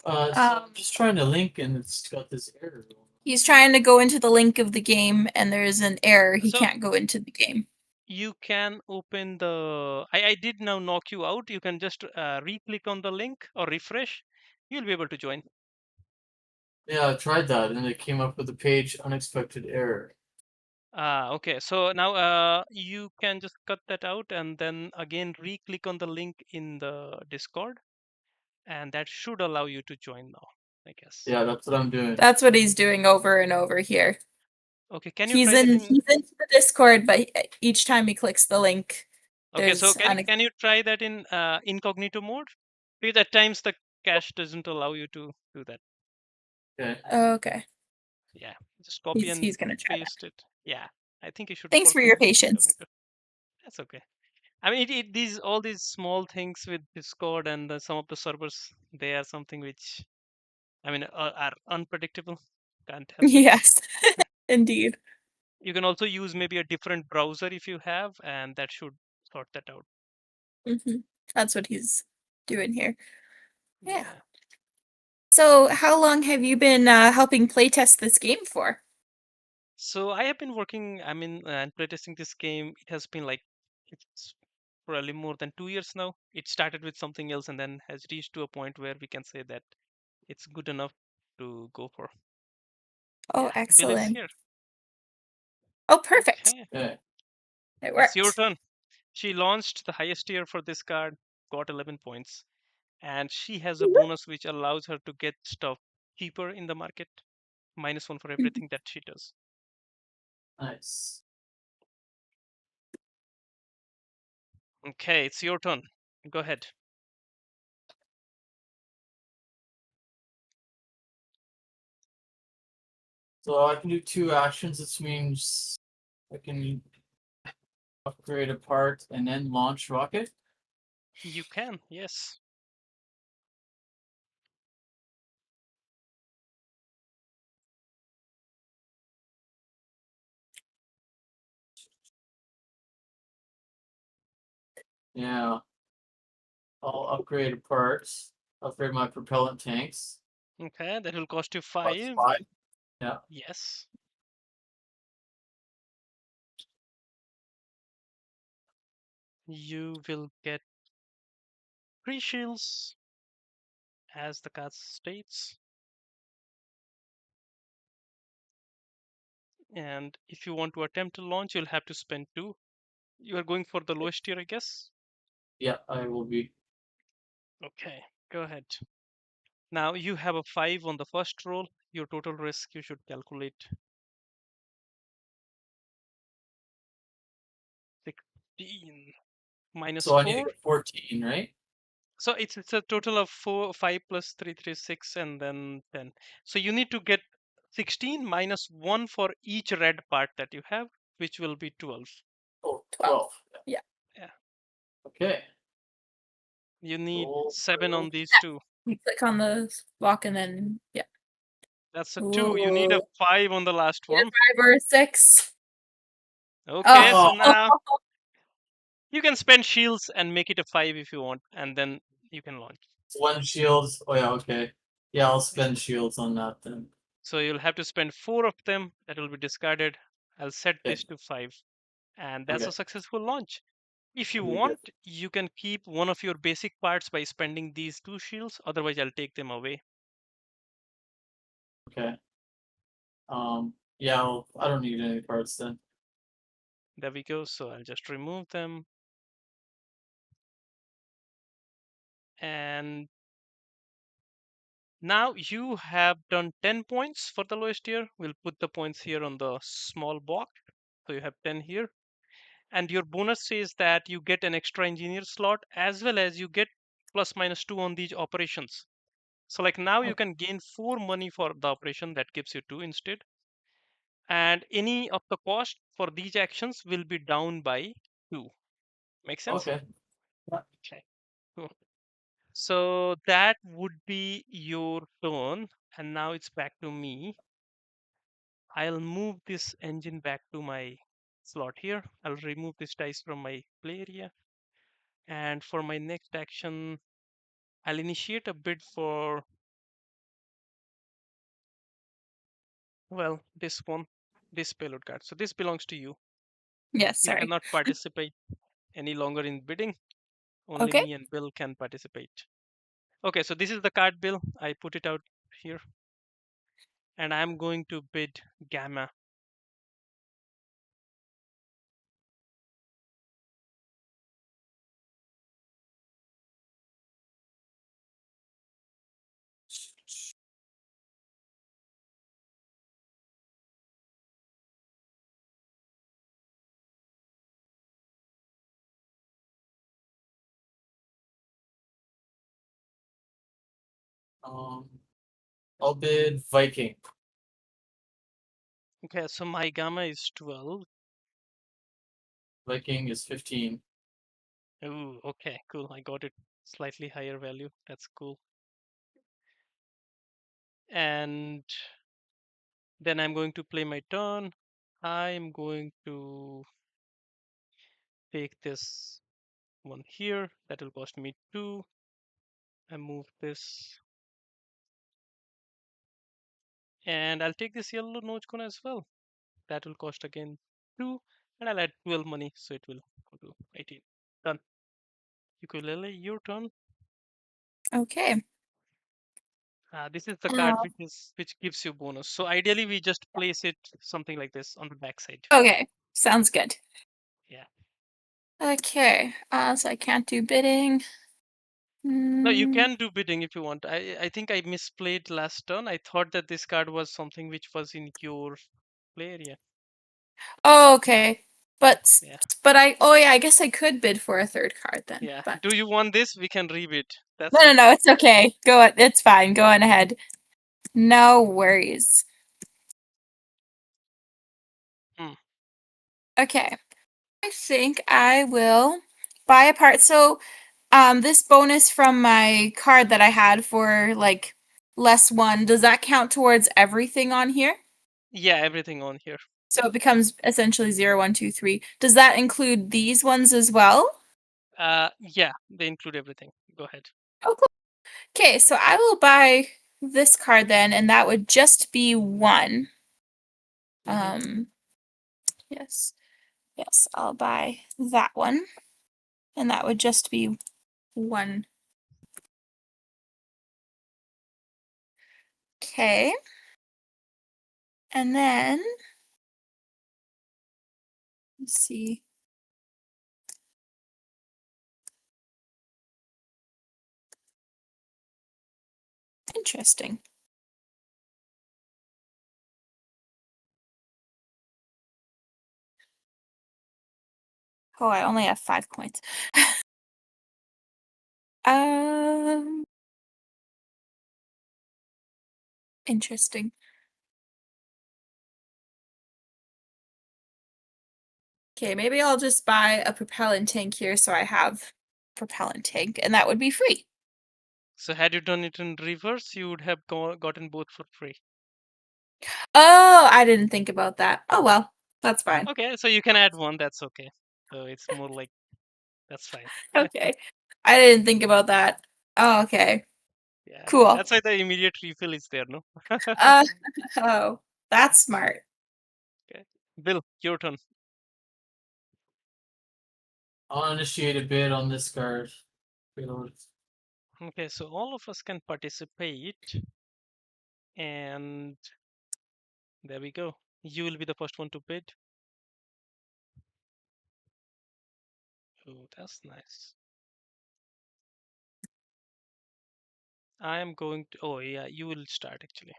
So I'm just trying to link and it's got this error. He's trying to go into the link of the game and there is an error. He So can't go into the game. you can open the. I did now knock you out. You can just re-click on the link or refresh. You'll be able to join. Yeah, I tried that and it came up with a page unexpected error. Okay. So now you can just cut that out and then again re-click on the link in the Discord, and that should allow you to join now, I guess. Yeah, that's what I'm doing. That's what he's doing over and over here. Okay. Can you He's try that in in? he's into the Discord, but each time he clicks the link, Okay. So there's can you try that in incognito mode? Because at times the cache doesn't allow you to do that. Okay. okay. Yeah. Just copy and He's gonna try that. paste it. Yeah. I think you should Thanks force for him your into patience. incognito. That's okay. I mean, these all these small things with Discord and some of the servers, they are something which I mean are unpredictable. Can't help it. Yes, indeed. You can also use maybe a different browser if you have, and that should sort that out. Hmm. That's what he's doing here. Yeah. Yeah. So, how long have you been helping playtest this game for? So I have been working, and playtesting this game. It has been like it's probably more than 2 years now. It started with something else and then has reached to a point where we can say that it's good enough to go for. Oh, Yeah, Bill is excellent. here. Oh, perfect. Okay, Okay. It it's your worked. turn. She launched the highest tier for this card, got 11 points, and she has a bonus which allows her to get stuff cheaper in the market, -1 for everything that she does. Nice. Okay, it's your turn. Go ahead. So I can do 2 actions, which means I can upgrade a part and then launch rocket. You can, yes. Yeah. I'll upgrade a part. Upgrade my propellant tanks. Okay, that will cost you Plus 5. 5. Yeah. Yes. You will get 3 shields, as the card states. And if you want to attempt to launch, you'll have to spend 2. You are going for the lowest tier, I guess? Yeah, I will be. Okay, go ahead. Now you have a 5 on the first roll. Your total risk you should calculate 16 minus So I need to 4. get 14, right? So it's a total of 5 plus 3, 3, 6, and then 10. So you need to get 16 minus 1 for each red part that you have, which will be 12. Oh, 12. 12. Yeah. Yeah. Okay. You need Roll 7 on through. these two. You click on the block and then, yeah. That's a 2. You need a Ooh. 5 on the last Need a one. 5 or a 6. Okay, so Oh. Oh, now you can spend shields and make it a 5 if you want, and then you can launch. it's one shield. Oh, yeah, okay. Yeah, I'll spend shields on that then. So you'll have to spend 4 of them. That will be discarded. I'll set Okay. this to 5. And that's Okay. a successful launch. If you Okay, good. want, you can keep one of your basic parts by spending these 2 shields. Otherwise, I'll take them away. Okay. Yeah, I don't need any parts then. There we go. So I'll just remove them. And now you have done 10 points for the lowest tier. We'll put the points here on the small box. So you have 10 here. And your bonus says that you get an extra engineer slot as well as you get +-2 on these operations. So like now you Oh, can gain 4 money for the operation that gives you 2 instead. And any of the cost for these actions will be down by 2. Make sense? okay. Yeah. Okay. Cool. So that would be your turn. And now it's back to me. I'll move this engine back to my slot here. I'll remove this dice from my play area. And for my next action, I'll initiate a bid for, well, this one, this payload card. So this belongs to you. Yes, You sorry. cannot participate any longer in bidding. Only Okay. me and Bill can participate. Okay, so this is the card, Bill. I put it out here. And I'm going to bid Gamma. Um, I'll bid Viking. Okay, so my Gamma is 12. Viking is 15. Ooh, okay, cool. I got it slightly higher value. That's cool. And Then I'm going to play my turn. I'm going to take this one here. That will cost me 2. I move this. And I'll take this yellow notch cone as well. That will cost again 2. And I'll add 12 money, so it will go to 18. Done. Ukulele, your turn. Okay. This is the card Uh, which gives you bonus. So ideally, we just place it something like this on the back side. okay. Sounds good. Yeah. Okay. So I can't do bidding. No, you Mm. can do bidding if you want. I think I misplayed last turn. I thought that this card was something which was in your play area. Oh, okay. But Yeah. yeah, I guess I could bid for a third card then. Yeah. But Do you want this? We can rebid. That's no, okay. it's okay. It's fine. Go on ahead. No worries. Hmm. Okay. I think I will buy a part. So, this bonus from my card that I had for like +1, does that count towards everything on here? Yeah, everything on here. So it becomes essentially 0, 1, 2, 3. Does that include these ones as well? Yeah, they include everything. Go ahead. Oh, cool. Okay, so I will buy this card then, and that would just be 1. Mm-hmm. Yes. Yes, I'll buy that one. And that would just be 1. Okay. And then let's see. Interesting. Oh, I only have 5 coins. Um, Interesting. Okay, maybe I'll just buy a propellant tank here so I have propellant tank, and that would be free. So had you done it in reverse, you would have gotten both for free. Oh, I didn't think about that. Oh well, that's fine. Okay, so you can add one. That's okay. So it's more like that's fine. Okay. I didn't think about that. Oh, okay. Yeah, Cool. that's why the immediate refill is there, no? Uh, oh, that's smart. Okay. Bill, your turn. I'll initiate a bid on this card. Payload. Okay, so all of us can participate, and there we go. You will be the first one to bid. Oh, that's nice. I am going to. Oh, yeah, you will start actually.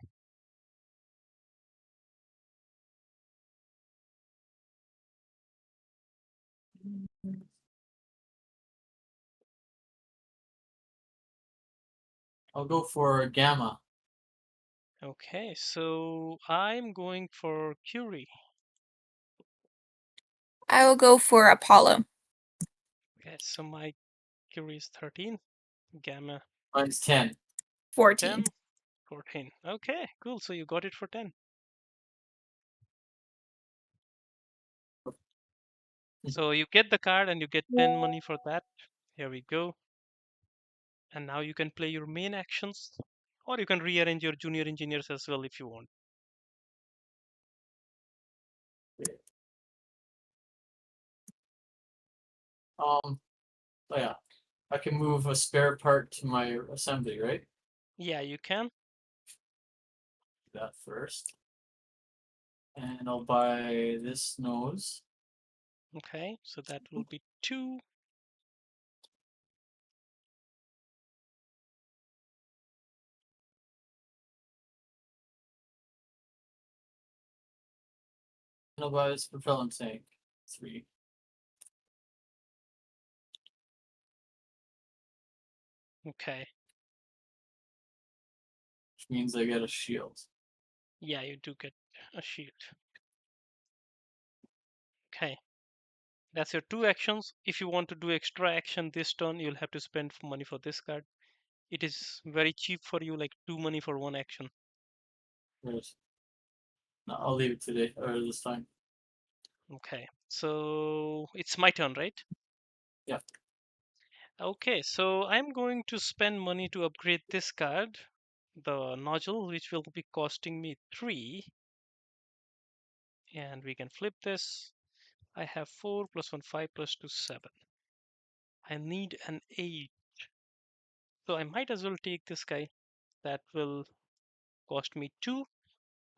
I'll go for Gamma. Okay, so I'm going for Curie. I will go for Apollo. Okay, so my Curie is 13, Gamma Mine's 10. 14. 10, 14. Okay, cool. So you got it for 10. So you get the card and you get 10 money for that. Here we go. And now you can play your main actions, or you can rearrange your junior engineers as well if you want. Oh yeah, I can move a spare part to my assembly, right? Yeah, you can. Do that first. And I'll buy this nose. Okay, so that will be 2. And I'll buy this propellant tank. 3. Okay, Which means I get a shield. yeah, you do get a shield. Okay, that's your 2 actions. If you want to do extra action this turn, you'll have to spend money for this card. It is very cheap for you, like 2 money for 1 action. There's No, I'll leave it today or this time. Okay, so it's my turn, right? Yeah. Okay, so I'm going to spend money to upgrade this card, the nodule, which will be costing me 3. And we can flip this. I have 4 plus 1, 5 plus 2, 7. I need an 8. So I might as well take this guy. That will cost me 2.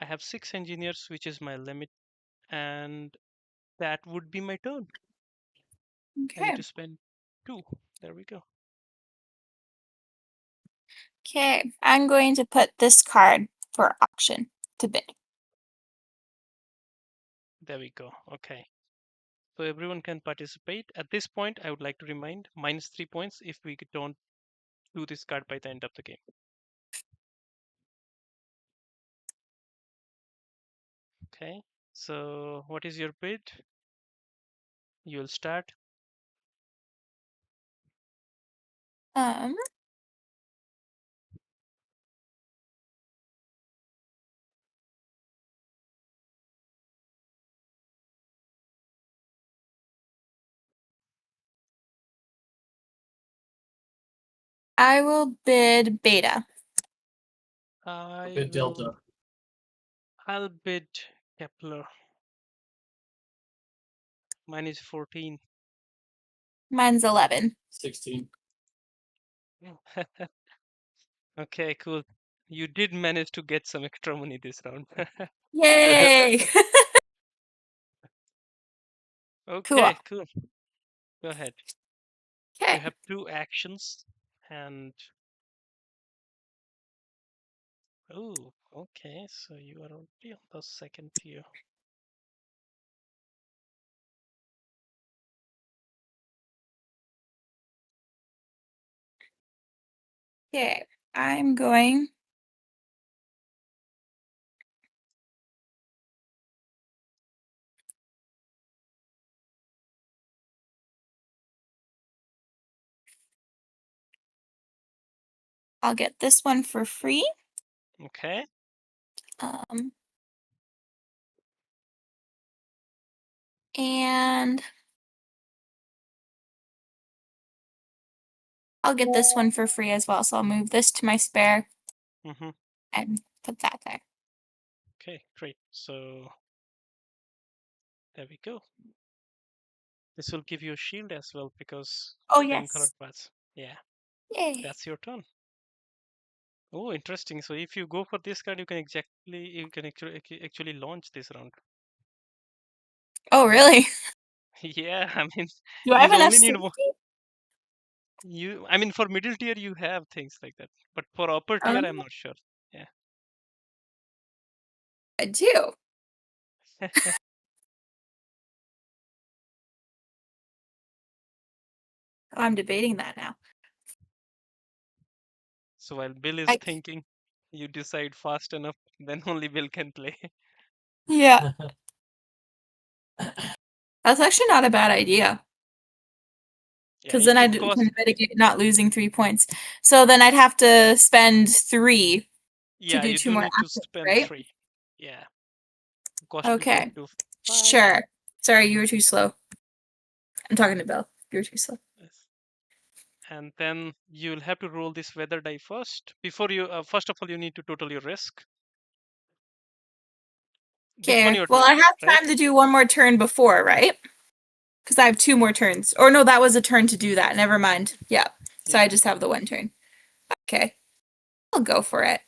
I have 6 engineers, which is my limit. And that would be my turn. I need Okay. to spend 2. There we go. Okay. I'm going to put this card for auction to bid. There we go. Okay. So everyone can participate. At this point, I would like to remind -3 points if we don't do this card by the end of the game. Okay. So what is your bid? You'll start. Um, I will bid beta. A I bit will. Delta. I'll bid Kepler. Mine is 14. Mine's 11. 16. Okay, cool. You did manage to get some extra money this round. Yay! Cool. Okay, cool. Go ahead. You Okay. have 2 actions and oh, okay. So you are already on the second tier. Okay. I'm going I'll get this one for free. Okay. Um, and I'll get this one for free as well. So I'll move this to my spare Mm-hmm. and put that there. Okay, great. So there we go. This will give you a shield as well because Oh, same color yes. parts. Yeah, Yay. that's your turn. Oh, interesting. So if you go for this card, you can actually launch this round. Oh, really? Yeah, I mean, Do I have you'll enough only need safety? I mean, for middle tier, you have things like that, but for upper tier, I'm not sure. Yeah. I do. Oh, I'm debating that now. So while Bill is I thinking, you decide fast enough, then only Bill can play. yeah, that's actually not a bad idea Yeah, because it then I would cost. can mitigate not losing 3 points. So then I'd have to spend 3 to Yeah, do you 2 do more need to actions, spend right? 3. Yeah, cost will go up Okay, to 5. sure. Sorry, you were too slow. I'm talking to Bill. You were too slow. Yes. And then you'll have to roll this weather die first. Before you, first of all, you need to total your risk. This one Okay, you're well, doing, I have right? time to do one more turn before, right? Because I have 2 more turns. Or no, that was a turn to do that. Never mind. Yeah. So Yeah. I just have the 1 turn. Okay. I'll go for it.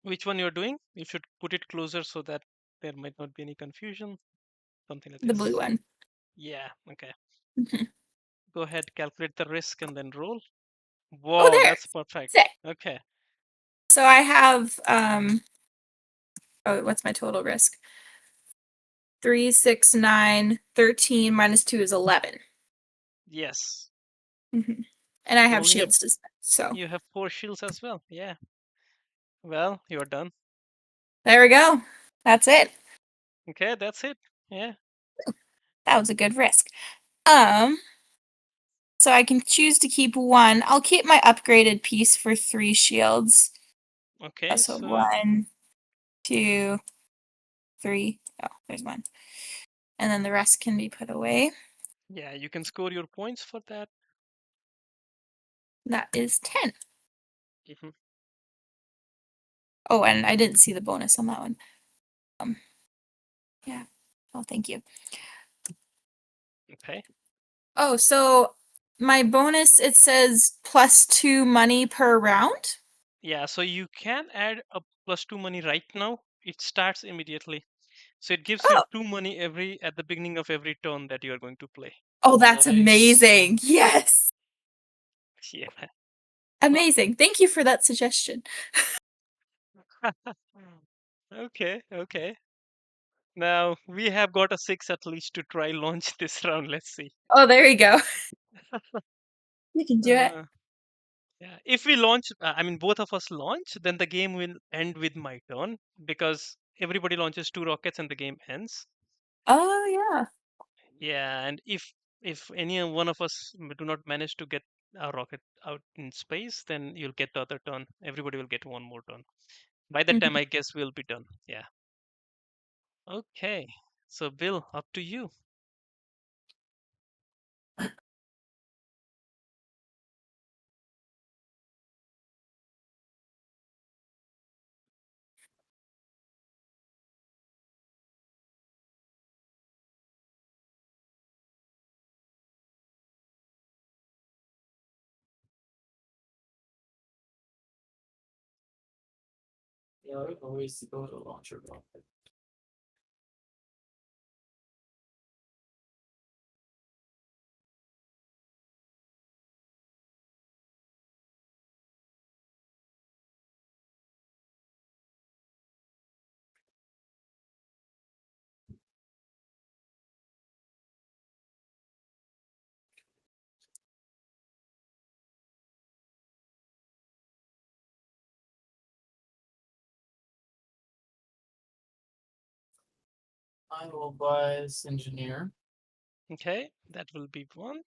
Which one you're doing? You should put it closer so that there might not be any confusion. Something like The blue this. one. Yeah. Okay. Mhm. Go ahead, calculate the risk and then roll. Oh, Whoa, there. that's perfect. Sick. Okay. So I have oh, what's my total risk? 3, 6, 9, 13 minus 2 is 11. Yes. Mhm. And I You have only have shields to spend. So you have 4 shields as well. Yeah. Well, you're done. there we go. That's it. Okay, that's it. Yeah. That was a good risk. Um, so I can choose to keep 1. I'll keep my upgraded piece for 3 shields. Okay, So so 1, 2, 3. Oh, there's 1. And then the rest can be put away. Yeah, you can score your points for that. That is 10. Mhm. Oh, and I didn't see the bonus on that one. Yeah. Oh, thank you. Okay. Oh, so my bonus, it says +2 money per round? Yeah, so you can add a +2 money right now. It starts immediately. So it gives you Oh, 2 money at the beginning of every turn that you are going to play. oh, that's Nice. amazing. Yes. Yeah. Amazing. Thank you for that suggestion. Okay, okay. Now we have got a 6 at least to try launch this round. Let's see. Oh, there you go. You can do it. Uh, yeah. If we launch, I mean, both of us launch, then the game will end with my turn because everybody launches 2 rockets and the game ends. Oh, yeah. Yeah, and if any one of us do not manage to get our rocket out in space, then you'll get the other turn. Everybody will get one more turn. By that time, Mhm. I guess we'll be done. Yeah. Okay. So, Bill, up to you. Yeah, we have ways to go to launch a rocket. I will buy this engineer. Okay, that will be one.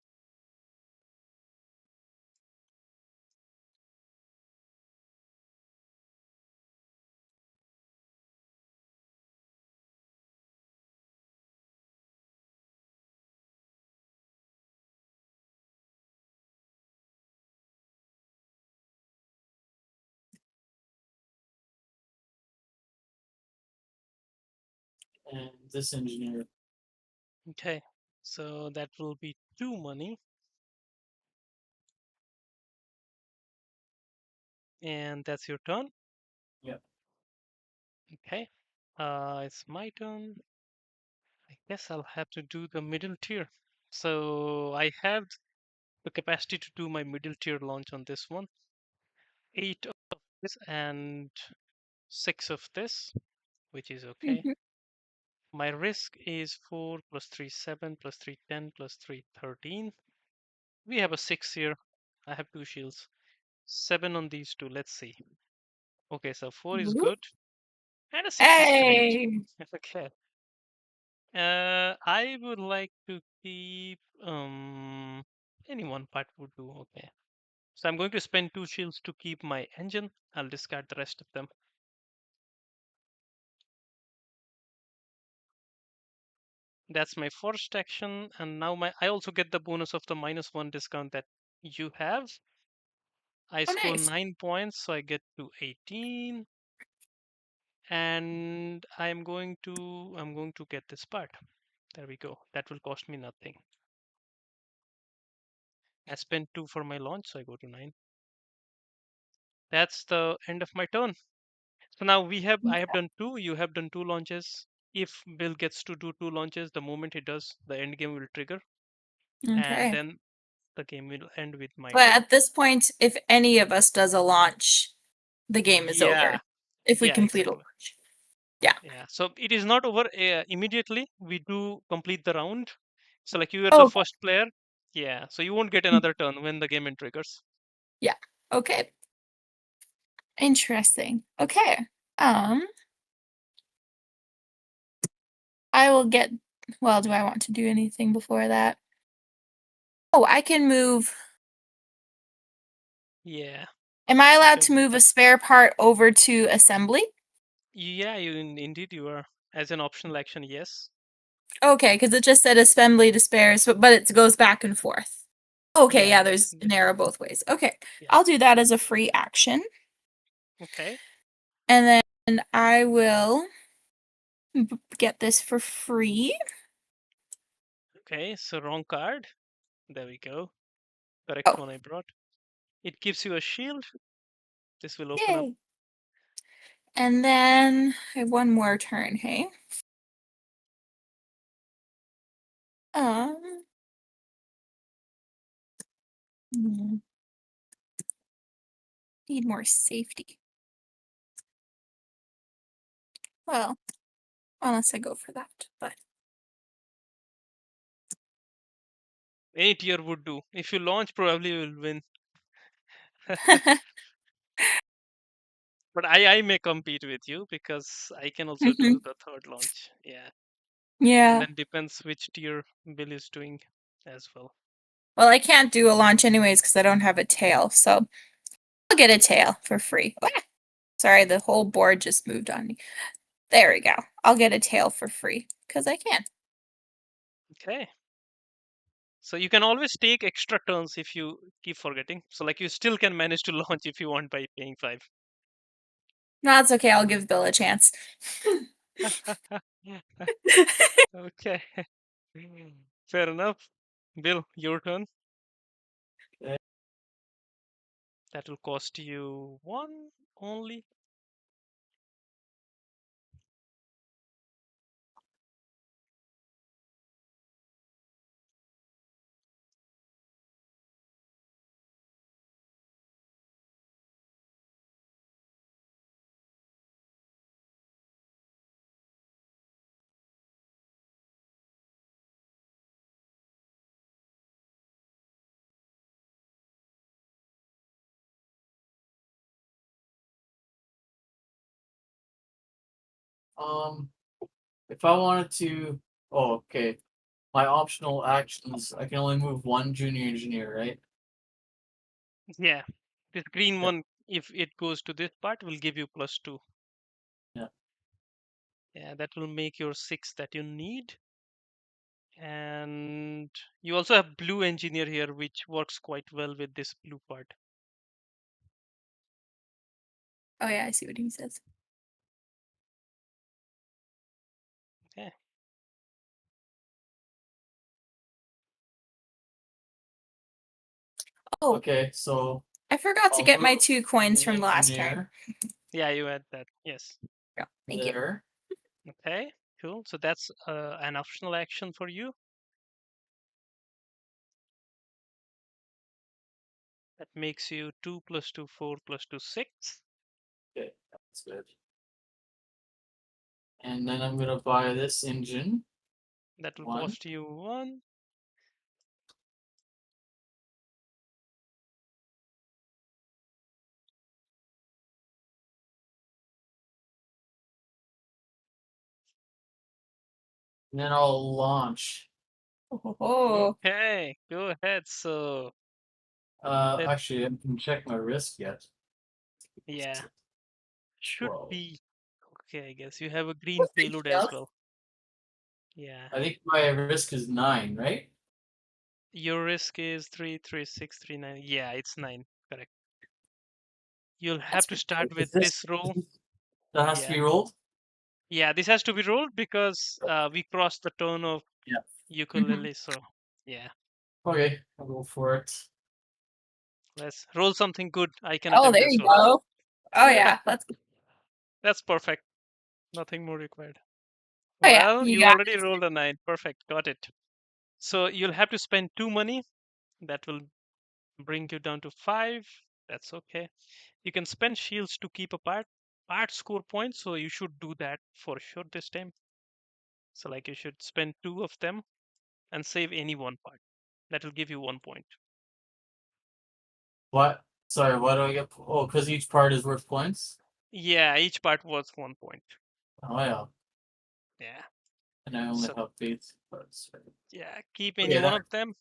And this engineer. Okay, so that will be 2 money. And that's your turn. Yep. Okay. It's my turn. I guess I'll have to do the middle tier. So I have the capacity to do my middle tier launch on this one. 8 of this and 6 of this, which is okay. Mhm. My risk is 4 plus 3, 7 plus 3, 10 plus 3, 13. We have a 6 here. I have 2 shields. 7 on these two. Let's see. Okay, so 4 is Woo. good. And a 6 is great. Hey. Okay. I would like to keep any one part would do. Okay. So I'm going to spend 2 shields to keep my engine. I'll discard the rest of them. That's my first action, and now I also get the bonus of the -1 discount that you have. I Oh, score nice. 9 points, so I get to 18. And I'm going to get this part. There we go. That will cost me nothing. I spent 2 for my launch, so I go to 9. That's the end of my turn. So now I have done 2, you have done 2 launches. If Bill gets to do 2 launches, the moment he does, the end game will trigger, and Okay. then the game will end with my But turn. at this point, if any of us does a launch, the game is over. Yeah, If we yeah, complete a exactly. launch. Yeah. Yeah, so it is not over immediately. We do complete the round. So like you are the Oh, first player. Yeah, so you won't get another turn when the game end triggers. yeah. Okay. Interesting. Okay. Um, I will get, well, do I want to do anything before that? Oh, I can move. Yeah, Am I you allowed can to move move a that. spare part over to assembly? Yeah, indeed you are. As an optional action, yes. Okay, because it just said assembly to spares, but it goes back and forth. Okay, Yeah, yeah, there's an arrow both ways. Okay, yeah. I'll do that as a free action. Okay. And then I will get this for free. Okay, so wrong card. There we go. Correct Oh, one I brought. It gives you a shield. This will open up. yay. And then I have one more turn, hey? Um, hmm, need more safety. Well, unless I go for that, but Any tier would do. If you launch, probably you will win. But I may compete with you because I can also Mhm. do the third launch. Yeah. And Yeah. then depends which tier Bill is doing as well. Well, I can't do a launch anyways because I don't have a tail, so I'll get a tail for free. Ah, sorry, the whole board just moved on me. There we go. I'll get a tail for free because I can. Okay. So you can always take extra turns if you keep forgetting. So like you still can manage to launch if you want by paying 5. No, that's okay. I'll give Bill a chance. Okay. Fair enough. Bill, your turn. Okay. That will cost you 1 only. Um, if I wanted to, oh, okay. My optional actions, I can only move one junior engineer, right? Yeah. This green Yeah. one, if it goes to this part, will give you +2. Yeah. Yeah, that will make your 6 that you need. And you also have blue engineer here, which works quite well with this blue part. Oh yeah, I see what he says. Okay. Oh, Okay, so I forgot to I'll get my move 2 coins an from last turn. engineer Yeah, you had that. Yes. Yeah, thank you. there. Okay, cool. So that's an optional action for you. That makes you 2 plus 2, 4 plus 2, 6. Okay, that's good. And then I'm gonna buy this engine. That will One. cost you 1. And then I'll launch. Oh, Okay, go ahead. So that, Actually, I didn't check my risk yet. yeah, should 12. be okay, I guess. You have a green oh, thank payload you. as well. Yeah. I think my risk is 9, right? Your risk is 3, 3, 6, 3, 9. Yeah, it's 9. Correct. You'll have That's to pretty start with Is this this roll. that has to Yeah. be rolled? Yeah, this has to be rolled because we crossed the turn of Yeah. Mhm. ukulele. So, yeah. Okay, I'll go for it. Let's roll something good. I can Oh, attempt there as you well. go. Oh yeah, that's. That's perfect. Nothing more required. Oh yeah, Well, you you got. already rolled a 9. Perfect. Got it. So you'll have to spend 2 money. That will bring you down to 5. That's okay. You can spend shields to keep a part score points. So you should do that for sure this time. So like you should spend 2 of them and save any one part. That will give you 1 point. What? Sorry, what do I get? Oh, because each part is worth points? Yeah, each part was 1 point. Oh, yeah. Yeah. And I only So have 8 parts. Right? yeah, keep any Okay, one that. of them.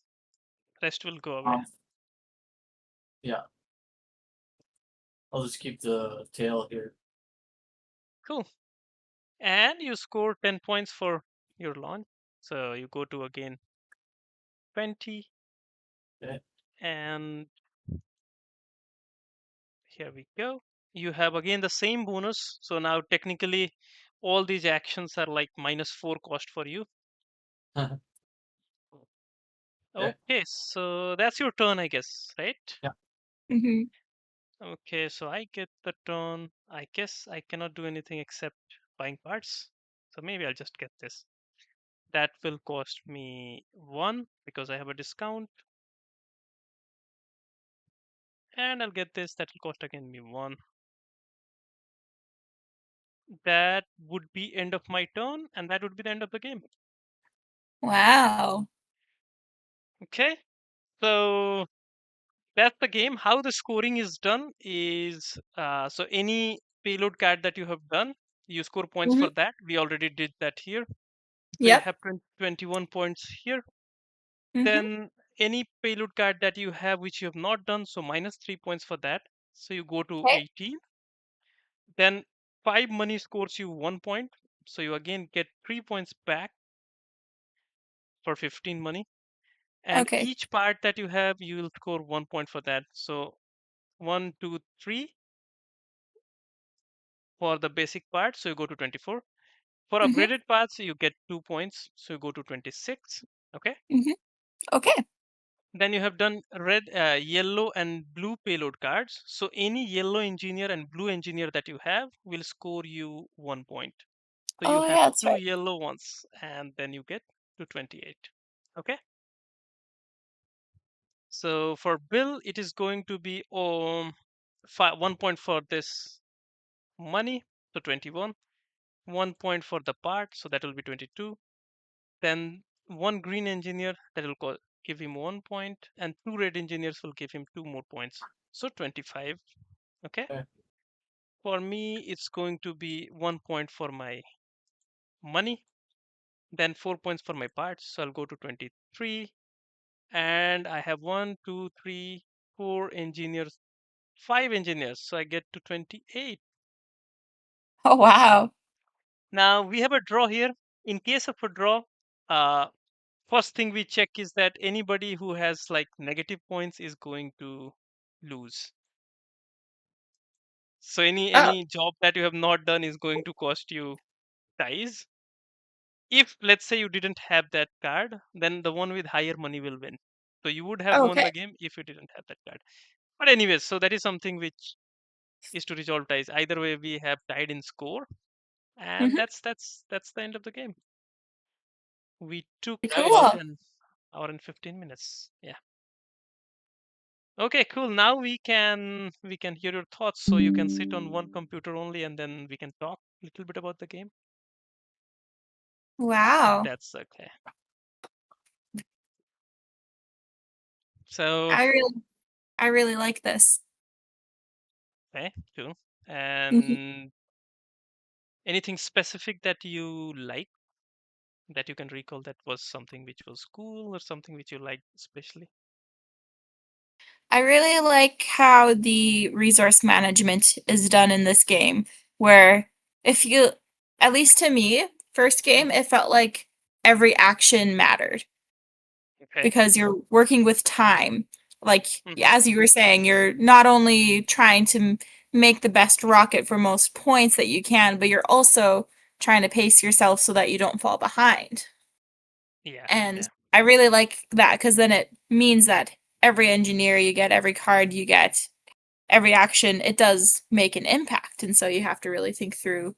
Rest will go away. Um, yeah, I'll just keep the tail here. Cool. and you score 10 points for your launch. So you go to again 20, Okay. and here we go. You have again the same bonus. So now technically all these actions are like -4 cost for you. Okay. Okay, so that's your turn, I guess, right? Yeah. Mm-hmm. Okay, so I get the turn. I guess I cannot do anything except buying parts. So maybe I'll just get this. That will cost me 1 because I have a discount. And I'll get this. That will cost again me 1. That would be end of my turn, and that would be the end of the game. Wow. Okay, so that's the game. How the scoring is done is so any payload card that you have done, you score points Mm-hmm. for that. We already did that here. So you Yep. have 21 points here. Mm-hmm. Then any payload card that you have which you have not done, so -3 points for that. So you go to Okay. 18. Then 5 money scores you 1 point. So you again get 3 points back for 15 money. And Okay. each part that you have, you will score 1 point for that. So 1, 2, 3 for the basic part. So you go to 24. For Mm-hmm. upgraded parts, you get 2 points. So you go to 26. Okay. Mm-hmm. Okay. Then you have done red, yellow, and blue payload cards. So any yellow engineer and blue engineer that you have will score you 1 point. So you Oh have yeah, that's 2 right. yellow ones, and then you get to 28. Okay. So for Bill, it is going to be 1 point for this money, so 21. 1 point for the part, so that will be 22. Then one green engineer that will give him 1 point, and 2 red engineers will give him 2 more points, so 25. Okay. Okay. For me, it's going to be 1 point for my money, then 4 points for my parts, so I'll go to 23. And I have 1, 2, 3, 4 engineers, 5 engineers, so I get to 28. Oh wow. Now we have a draw here. In case of a draw, uh, first thing we check is that anybody who has like negative points is going to lose. So any Oh. any job that you have not done is going to cost you ties. If let's say you didn't have that card, then the one with higher money will win. So you would have won Okay. the game if you didn't have that card. But anyways, so that is something which is to resolve ties. Either way, we have tied in score, and Mm-hmm. that's the end of the game. We took Nice. about Cool. an hour and 15 minutes. Yeah. Okay, cool. Now we can hear your thoughts. So you can sit on one computer only, and then we can talk a little bit about the game, if Wow. that's okay. So I really I really like this. okay, cool. Mm-hmm. And anything specific that you like that you can recall that was something which was cool or something which you liked especially? I really like how the resource management is done in this game, where if you, at least to me, first game, Hmm. it felt like every action mattered Okay. because you're working with time. Like, Hmm. as you were saying, you're not only trying to make the best rocket for most points that you can, but you're also trying to pace yourself so that you don't fall behind. Yeah. And Yeah. I really like that because then it means that every engineer you get, every card you get, every action, it does make an impact. And so you have to really think through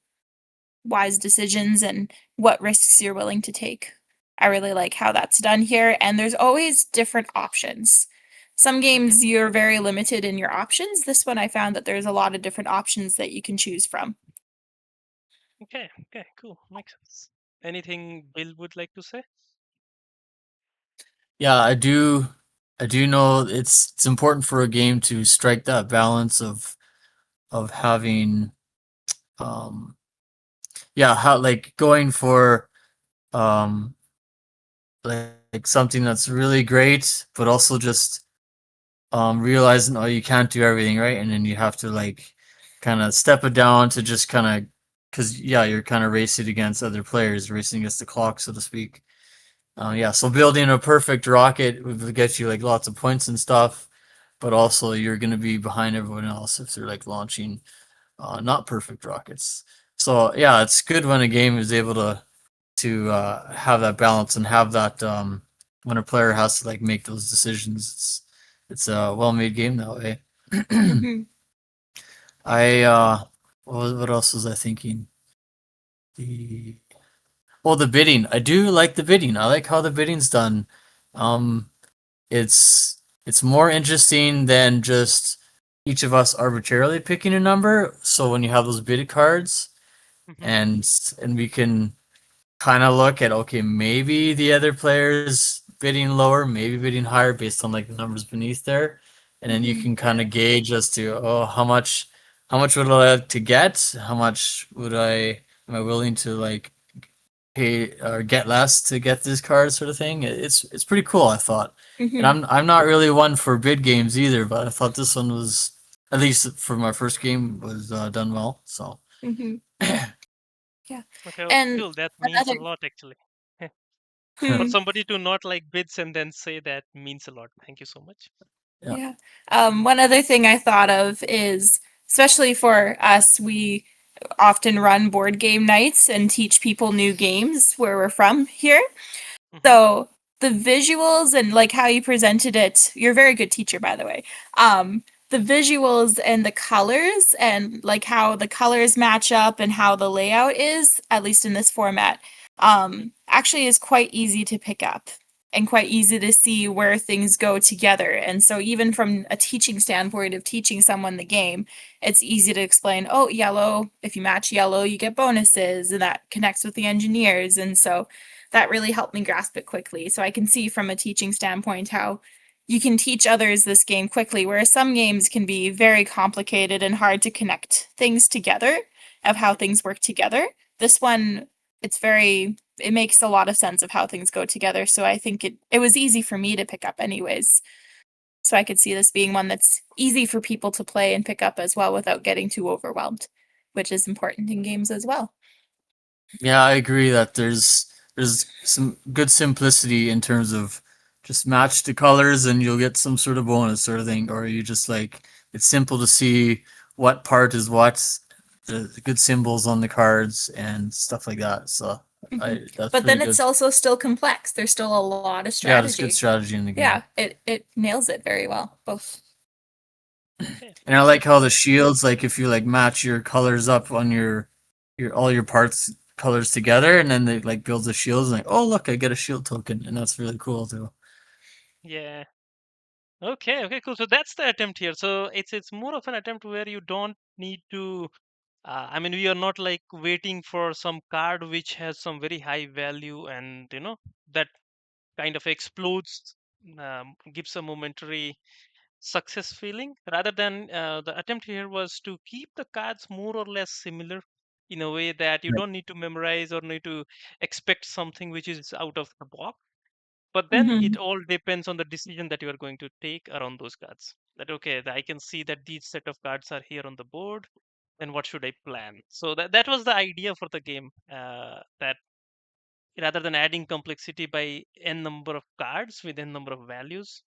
wise decisions and what risks you're willing to take. I really like how that's done here. And there's always different options. Some Hmm. games you're very limited in your options. This one I found that there's a lot of different options that you can choose from. Okay. Okay. Cool. Makes sense. Anything Bill would like to say? Yeah, I do know it's important for a game to strike that balance of having yeah, how like going for um like something that's really great, but also just realizing oh you can't do everything, right? And then you have to like kind of step it down to just kind of because yeah, you're kind of racing against other players, racing against the clock, so to speak. Yeah, so building a perfect rocket would get you like lots of points and stuff, but also you're gonna be behind everyone else if they're like launching not perfect rockets. So yeah, it's good when a game is able to have that balance and have that when a player has to like make those decisions. It's a well made game that way. Mm-hmm. I what else was I thinking? The the bidding. I do like the bidding. I like how the bidding's done. Um, it's more interesting than just each of us arbitrarily picking a number. So when you have those bidded cards, Hmm. and we can kind of look at okay, maybe the other player's bidding lower, maybe bidding higher based on like the numbers beneath there, and then you Mm-hmm. can kind of gauge as to how much would I like to get, how much would I am I willing to like pay or get less to get this card sort of thing. It's pretty cool, I thought. And Mm-hmm. I'm not really one for bid games either, but I thought this one was at least for my first game was done well. So Mm-hmm. Yeah. Okay, okay, And cool. That means a another lot actually. For hmm, somebody to not like bids and then say that means a lot. Thank you so much. yeah, yeah. One other thing I thought of is, especially for us, we often run board game nights and teach people new games where we're from here. Hmm. So the visuals and like how you presented it, you're a very good teacher, by the way. The visuals and the colors and like how the colors match up and how the layout is, at least in this format, actually is quite easy to pick up and quite easy to see where things go together. And so even from a teaching standpoint of teaching someone the game, it's easy to explain, oh, yellow, if you match yellow, you get bonuses, and that connects with the engineers. And so that really helped me grasp it quickly. So I can see from a teaching standpoint how you can teach others this game quickly, whereas some games can be very complicated and hard to connect things together of how Hmm. things work together. This one, it makes a lot of sense of how things go together. So I think it was easy for me to pick up anyways. So I could see this being one that's easy for people to play and pick up as well without getting too overwhelmed, which is important in games as well. yeah, I agree that there's some good simplicity in terms of just match the colors and you'll get some sort of bonus sort of thing, or you just like it's simple to see what part is what, the good symbols on the cards and stuff like that. So Mhm. I that's But pretty then good. it's also still complex. There's still a lot of Yeah, there's good strategy. strategy in the game. Yeah, it nails it very well, both. Okay, And I cool. like how the shields, like if you like match your colors up on your all your parts colors together, and then they like build the shields, and like oh look, I get a shield token, and that's really cool too. Yeah. Okay, okay, cool. So that's the attempt here. So it's more of an attempt where you don't need to. I mean, we are not like waiting for some card which has some very high value and that kind of explodes, gives a momentary success feeling. Rather than the attempt here was to keep the cards more or less similar in a way that you Right. don't need to memorize or need to expect something which is out of the box, but then Mm-hmm. it all depends on the decision that you are going to take around those cards. That okay, I can see that these set of cards are here on the board, then what should I plan? So that was the idea for the game, that rather than adding complexity by n number of cards with n number of values,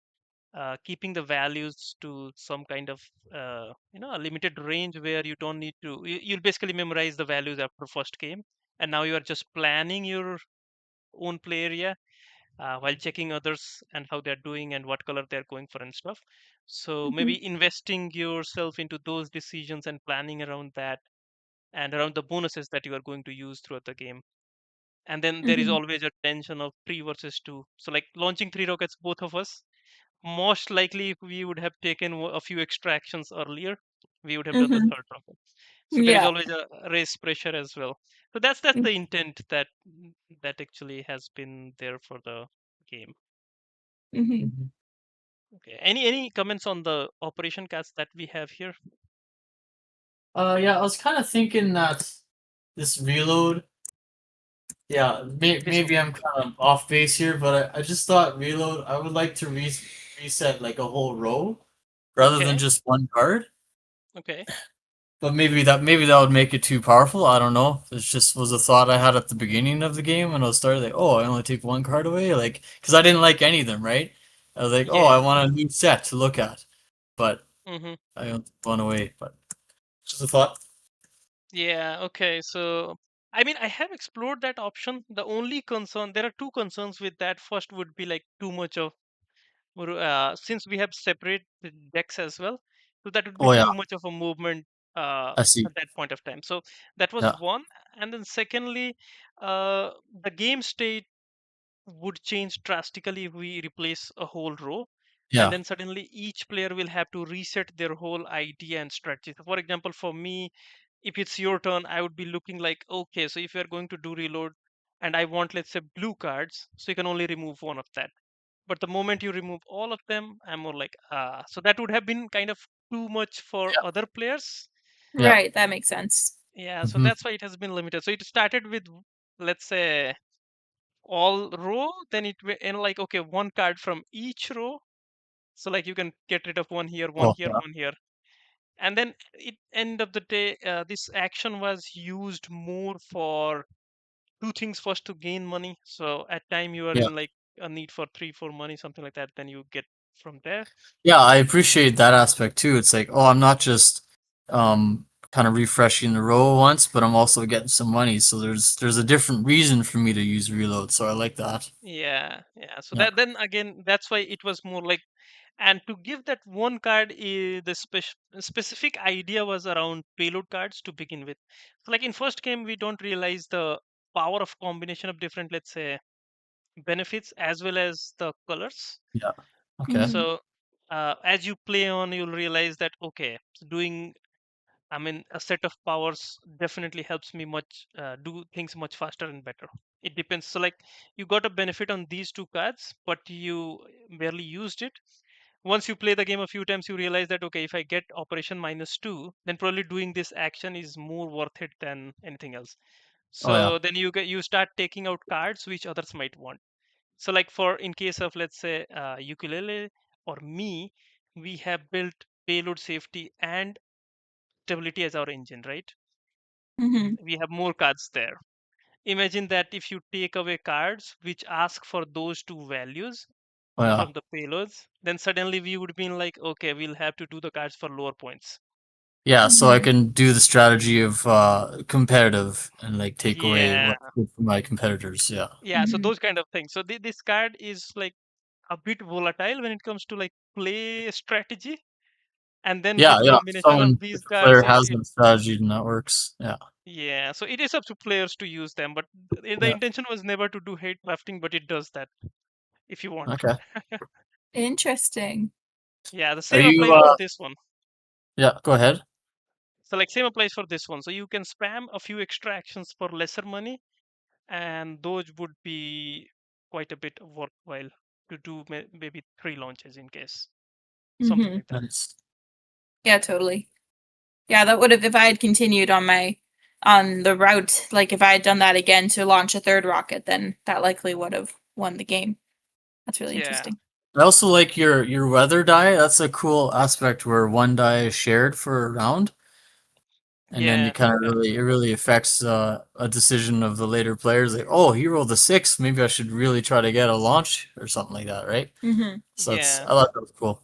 keeping the values to some kind of a limited range where you don't need to, you'll basically memorize the values after first game, and now you are just planning your own play area, while checking others and how they're doing and what color they're going for and stuff. So Mm-hmm. maybe investing yourself into those decisions and planning around that and around the bonuses that you are going to use throughout the game. And then there is Mm-hmm. always a tension of three versus two. So like launching three rockets, both of us, most likely if we would have taken a few extractions earlier, we would have done the Mm-hmm. third rocket. So there is Yeah. always a race pressure as well. So that's the intent that actually has been there for the game. Mm-hmm. Mhm. Okay. Any comments on the operation cards that we have here? Yeah, I was kind of thinking that this reload. Yeah, This one. maybe I'm kind of off base here, but I just thought reload. I would like to reset like a whole row rather than Okay. just one card. Okay. But maybe that would make it too powerful. I don't know. It just was a thought I had at the beginning of the game when I was started. Like, oh, I only take one card away, like because I didn't like any of them, right? I was like, oh, I Yeah. want a new set to look at, but Hmm. I only took one away. But just a thought. Yeah. Okay. So, I mean, I have explored that option. The only concern, there are two concerns with that. First would be like too much of, since we have separate the decks as well, so that would be Oh yeah, too much of a movement I see. at that point of time. So that was Yeah, one. And then secondly, uh, the game state would change drastically if we replace a whole row, and yeah, then suddenly each player will have to reset their whole idea and strategy. So for example, for me, if it's your turn, I would be looking like, okay, so if you're going to do reload and I want, let's say, blue cards, so you can only remove one of that. But the moment you remove all of them, I'm more like, ah. So that would have been kind of too much for yeah, other players. yeah. Right, that makes sense. Yeah, so Hmm. that's why it has been limited. So it started with, let's say, all row, then and like, okay, one card from each row. So like you can get rid of one Oh here, yeah, one here. And then it end of the day, this action was used more for two things. First, to gain money. So at time you are yeah. in like a need for 3 4 money, something like that, then you get from there. Yeah, I appreciate that aspect too. It's like, oh, I'm not just kind of refreshing the row once, but I'm also getting some money. So there's a different reason for me to use reload. So I like that. Yeah, yeah. So Yeah, that, then again, that's why it was more like, and to give that one card, the specific idea was around payload cards to begin with. So like in first game, we don't realize the power of combination of different, let's say, benefits as well as the colors. yeah. Okay. Mm-hmm. So as you play on, you'll realize that, okay, so doing, I mean, a set of powers definitely helps me do things much faster and better. It depends. So, like, you got a benefit on these two cards, but you barely used it. Once you play the game a few times, you realize that, okay, if I get operation -2, then probably doing this action is more worth it than anything else. Oh yeah, So then you start taking out cards which others might want. So, like, for in case of, let's say, ukulele or me, we have built payload safety and stability as our engine, right? Mm-hmm. We have more cards there. Imagine that if you take away cards which ask for those two values oh yeah, from the payloads, then suddenly we would be like, okay, we'll have to do the cards for lower points. yeah. So I Mm-hmm. can do the strategy of competitive and like take away Yeah, what's good for my competitors. Yeah, yeah. So Mm-hmm. those kind of things. So this card is like a bit volatile when it comes to like play strategy, and then yeah, with yeah. combination of Someone these if a player cards, has that strategy, then that works. Yeah, yeah. So it is up to players to use them, but the yeah. intention was never to do hate crafting, but it does that if you want. Okay. Interesting. Yeah, the Are same you? applies for this one. Yeah. Go ahead. So like same applies for this one. So you can spam a few extra actions for lesser money, and those would be quite a bit worthwhile to do maybe 3 launches in case something Mm-hmm. like that. Nice. Yeah, totally. Yeah, that would have, if I had continued on the route, like if I had done that again to launch a third rocket, then that likely would have won the game. That's really Yeah, interesting. I also like your weather die. That's a cool aspect where one die is shared for a round, and then you yeah, kind of really it really affects a decision of the later players. Like, oh, he rolled a 6. Maybe I should really try to get a launch or something like that, right? Mm-hmm. So that's yeah. I thought that was cool.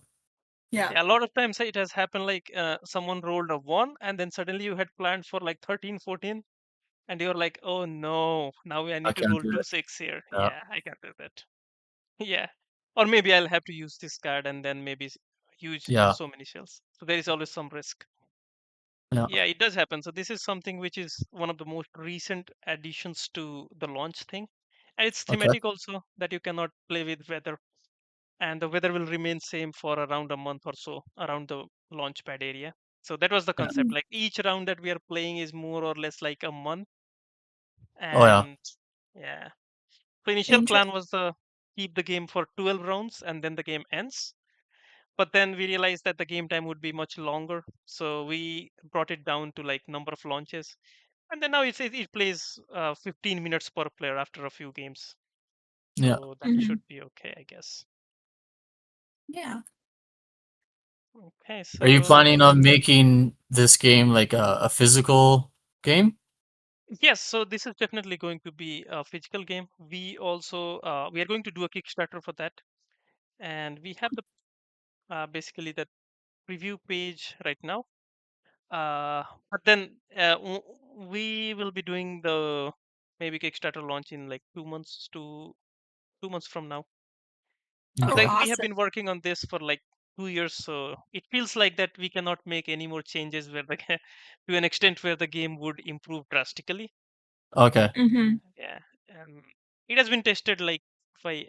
Yeah. Yeah, a lot of times it has happened like someone rolled a 1 and then suddenly you had planned for like 13, 14, and you're like, oh no, now I I need to can't roll do two it. six here. Yeah, Yeah, I can't do that. Yeah. Or maybe I'll have to use this card and then maybe use yeah, so many shells. So there is always some risk. yeah. Yeah, it does happen. So this is something which is one of the most recent additions to the launch thing. And it's Okay. thematic also that you cannot play with weather. And the weather will remain same for around a month or so around the launch pad area. So that was the Yeah. concept. Like each round that we are playing is more or less like a month. Oh yeah. And yeah. So initial plan Interesting. was to keep the game for 12 rounds and then the game ends. But then we realized that the game time would be much longer, so we brought it down to like number of launches, and then now it plays 15 minutes per player after a few games, Yeah. so that Mm-hmm. should be okay, I guess. Yeah. Okay, Are you so planning on making this game like a physical game? yes, so this is definitely going to be a physical game. We are going to do a Kickstarter for that, and we have the basically the preview page right now. But then we will be doing the maybe Kickstarter launch in like 2 months to 2 months from now. Because Oh, Okay. like we have awesome. been working on this for like 2 years, so it feels like that we cannot make any more changes where to an extent where the game would improve drastically. Okay. Mm-hmm. Yeah, it has been tested like if I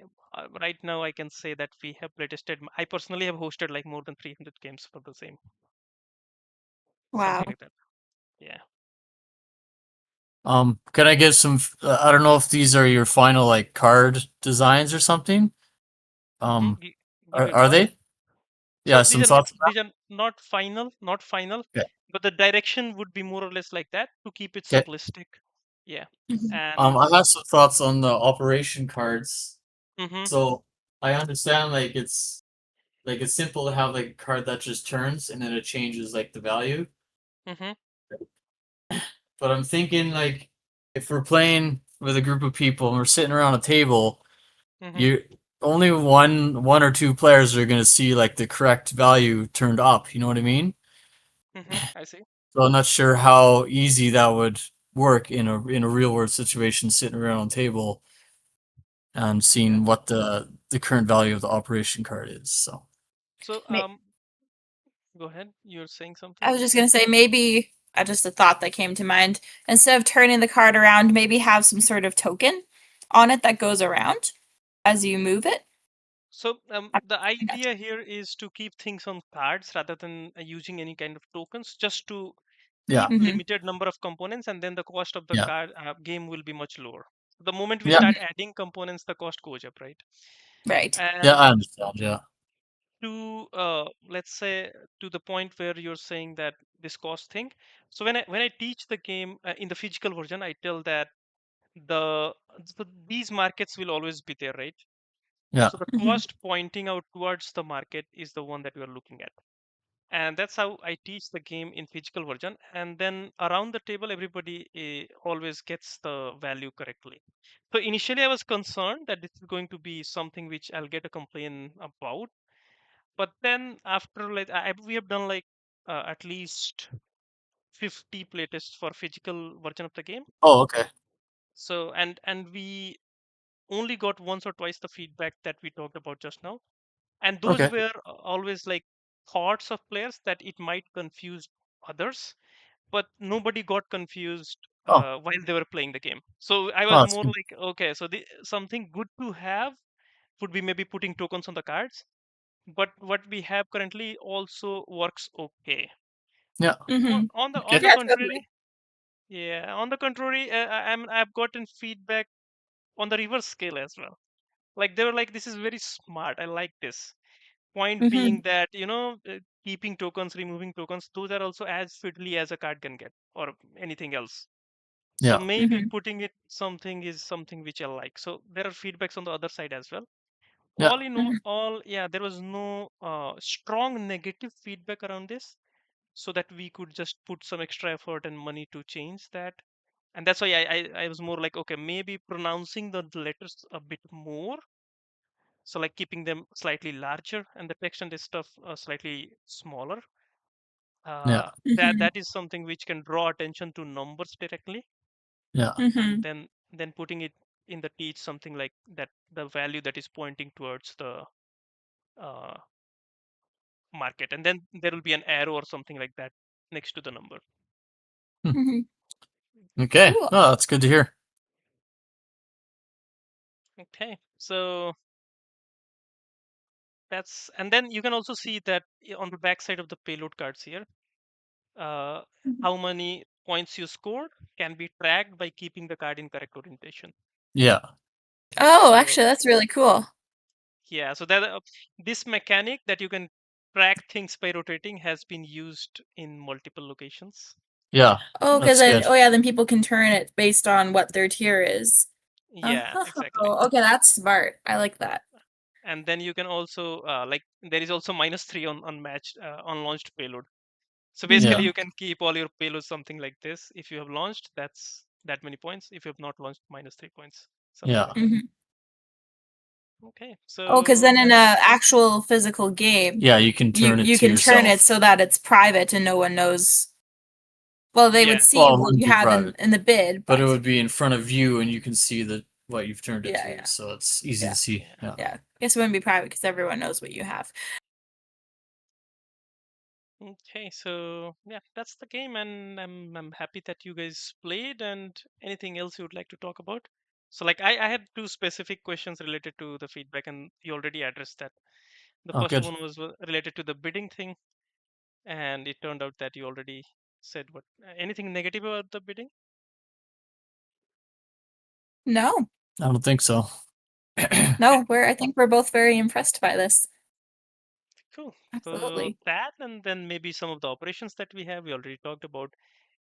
right now I can say that we have playtested. I personally have hosted like more than 300 games for the same, something Wow. like that. Yeah. Can I get some? I don't know if these are your final like card designs or something. Um, Give your are thoughts. they? So Yeah, some thoughts. On these are not final, that? but the direction would be more or less like that to keep it Okay. Okay. simplistic. Yeah, Mm-hmm. and I have some thoughts on the operation cards. mm-hmm, So I understand like it's simple to have like a card that just turns and then it changes like the value. mm-hmm, But I'm thinking like if we're playing with a group of people and we're sitting around a table, mm-hmm, you only one or two players are gonna see like the correct value turned up. You know what I mean? mm-hmm. I see. So I'm not sure how easy that would work in a real world situation, sitting around a table and Yeah. seeing what the current value of the operation card is. So So May- go ahead. You're saying I something. was just gonna say maybe just a thought that came to mind. Instead of turning the card around, maybe have some sort of token on it that goes around as you move it. So I the think that's- idea here is to keep things on cards rather than using any kind of tokens, just to yeah, keep Mhm. limited number of components, and then the cost of the yeah, card game will be much lower. The moment we yeah, start Mhm. adding components, the cost goes up, right? Right. yeah. And I understand. Yeah, to let's say to the point where you're saying that this cost thing. So when I teach the game in the physical version, I tell that the so these markets will always be there, right? yeah, So the Mhm. cost pointing out towards the market is the one that we are looking at. And that's how I teach the game in physical version. And then around the table, everybody always gets the value correctly. So initially, I was concerned that this is going to be something which I'll get a complaint about. But then after like we have done like at least 50 playtests for physical version of the game. Oh, okay, So and we only got once or twice the feedback that we talked about just now, and those okay. were always like thoughts of players that it might confuse others, but nobody got confused Oh, while they were playing the game. So I oh, was that's more good. like, okay, so something good to have would be maybe putting tokens on the cards, but what we have currently also works okay. Yeah, Mhm. On okay. the Yeah, totally. contrary, yeah, on the contrary, I've gotten feedback on the reverse scale as well. Like they were like, this is very smart. I like this. Point being Mhm. that keeping tokens, removing tokens, those are also as fiddly as a card can get, or anything else. So Yeah, maybe Mhm. putting it something is something which I like. So there are feedbacks on the other side as well. yeah, All in Mhm. all, yeah, there was no strong negative feedback around this, so that we could just put some extra effort and money to change that. And that's why I was more like, okay, maybe pronouncing the letters a bit more, so like keeping them slightly larger and the text and this stuff slightly smaller. yeah, Mhm. That is something which can draw attention to numbers directly, yeah, and Mhm. then putting it in the teach something like that, the value that is pointing towards the uh, market, and then there will be an arrow or something like that next to the number. Hmm. Mhm. Okay. Cool. Oh, that's good to hear. Okay, so that's, and then you can also see that on the back side of the payload cards here, uh, Mhm. how many points you scored can be tracked by keeping the card in correct orientation. Yeah, Oh, So actually, that's really cool. yeah, so that this mechanic that you can track things by rotating has been used in multiple locations. yeah, Oh, because that's then, good. oh yeah, then people can turn it based on what their tier is. Yeah, Oh, exactly. okay, that's smart. I like that. and then you can also like there is also -3 on unmatched on launched payload. So basically, Yeah. you can keep all your payloads something like this. If you have launched, that's that many points. If you have not launched, -3 points, something Yeah. like that. Mhm. Okay, Oh, because then so in a actual physical game, Yeah, you can turn it you to can turn it yourself. so that it's private and no one knows. Well, they yeah, would see Well, it what wouldn't you be have private, in the bid, but it but would be in front of you, and you can see what you've turned it yeah, to, yeah, so it's easy to yeah, see. yeah. Yeah. yeah. I guess it wouldn't be private because everyone knows what you have. Okay, so yeah, that's the game, and I'm happy that you guys played. And anything else you would like to talk about? So like I had two specific questions related to the feedback, and you already addressed that. The Oh, first good. one was related to the bidding thing, and it turned out that you already said what anything negative about the bidding. No, I don't think so. no, I think we're both very impressed by this. Cool. So Absolutely. that, and then maybe some of the operations that we have, we already talked about.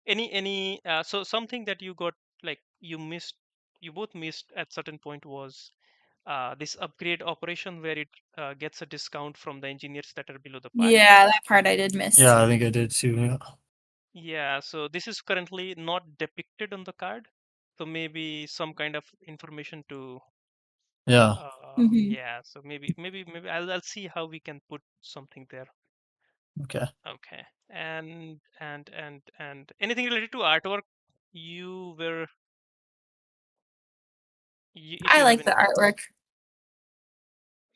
Any so something that you got, like you missed, you both missed at certain point was this upgrade operation where it gets a discount from the engineers that are below the part. Yeah, that part I did miss. Yeah, I think I did too. Yeah. Yeah, so this is currently not depicted on the card. So maybe some kind of information to Yeah. Hmm. yeah, so maybe I'll see how we can put something there. Okay. Okay. And anything related to artwork, you were if I you have like the any. artwork.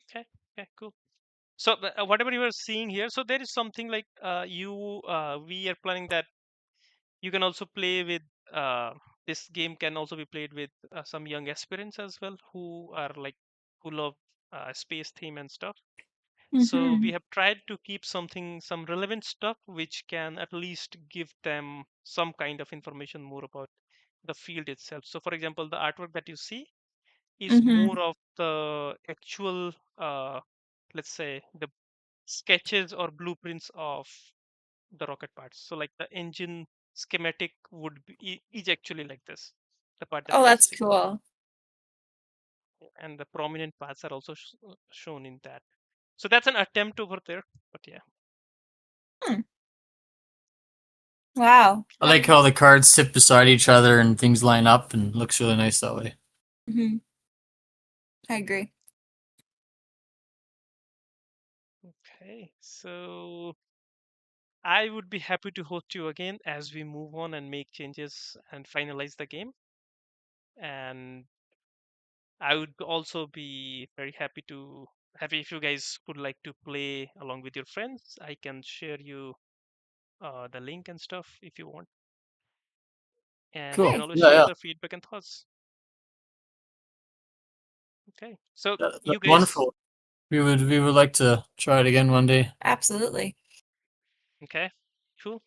Okay, okay, cool. So whatever you are seeing here, so there is something like we are planning that you can also play with uh, this game can also be played with some young aspirants as well who are like who love space theme and stuff. So we Hmm. have tried to keep some relevant stuff which can at least give them some kind of information more about the field itself. So for example, the artwork that you see is Hmm. more of the actual let's say the sketches or blueprints of the rocket parts. So like the engine schematic would be is actually like this, the part that Oh, you are that's seeing, cool. and the prominent parts are also shown in that. So that's an attempt over there, but yeah. Hmm. Wow. I like how the cards sit beside each other and things line up, and looks really nice that way. Hmm. I agree. Okay, so I would be happy to host you again as we move on and make changes and finalize the game. And I would also be very happy if you guys would like to play along with your friends. I can share you the link and stuff if you want, and we Cool. can Okay. always Yeah, share yeah. the feedback and thoughts. Okay, so you That's guys, wonderful. We would like to try it again one day. Absolutely. okay, cool.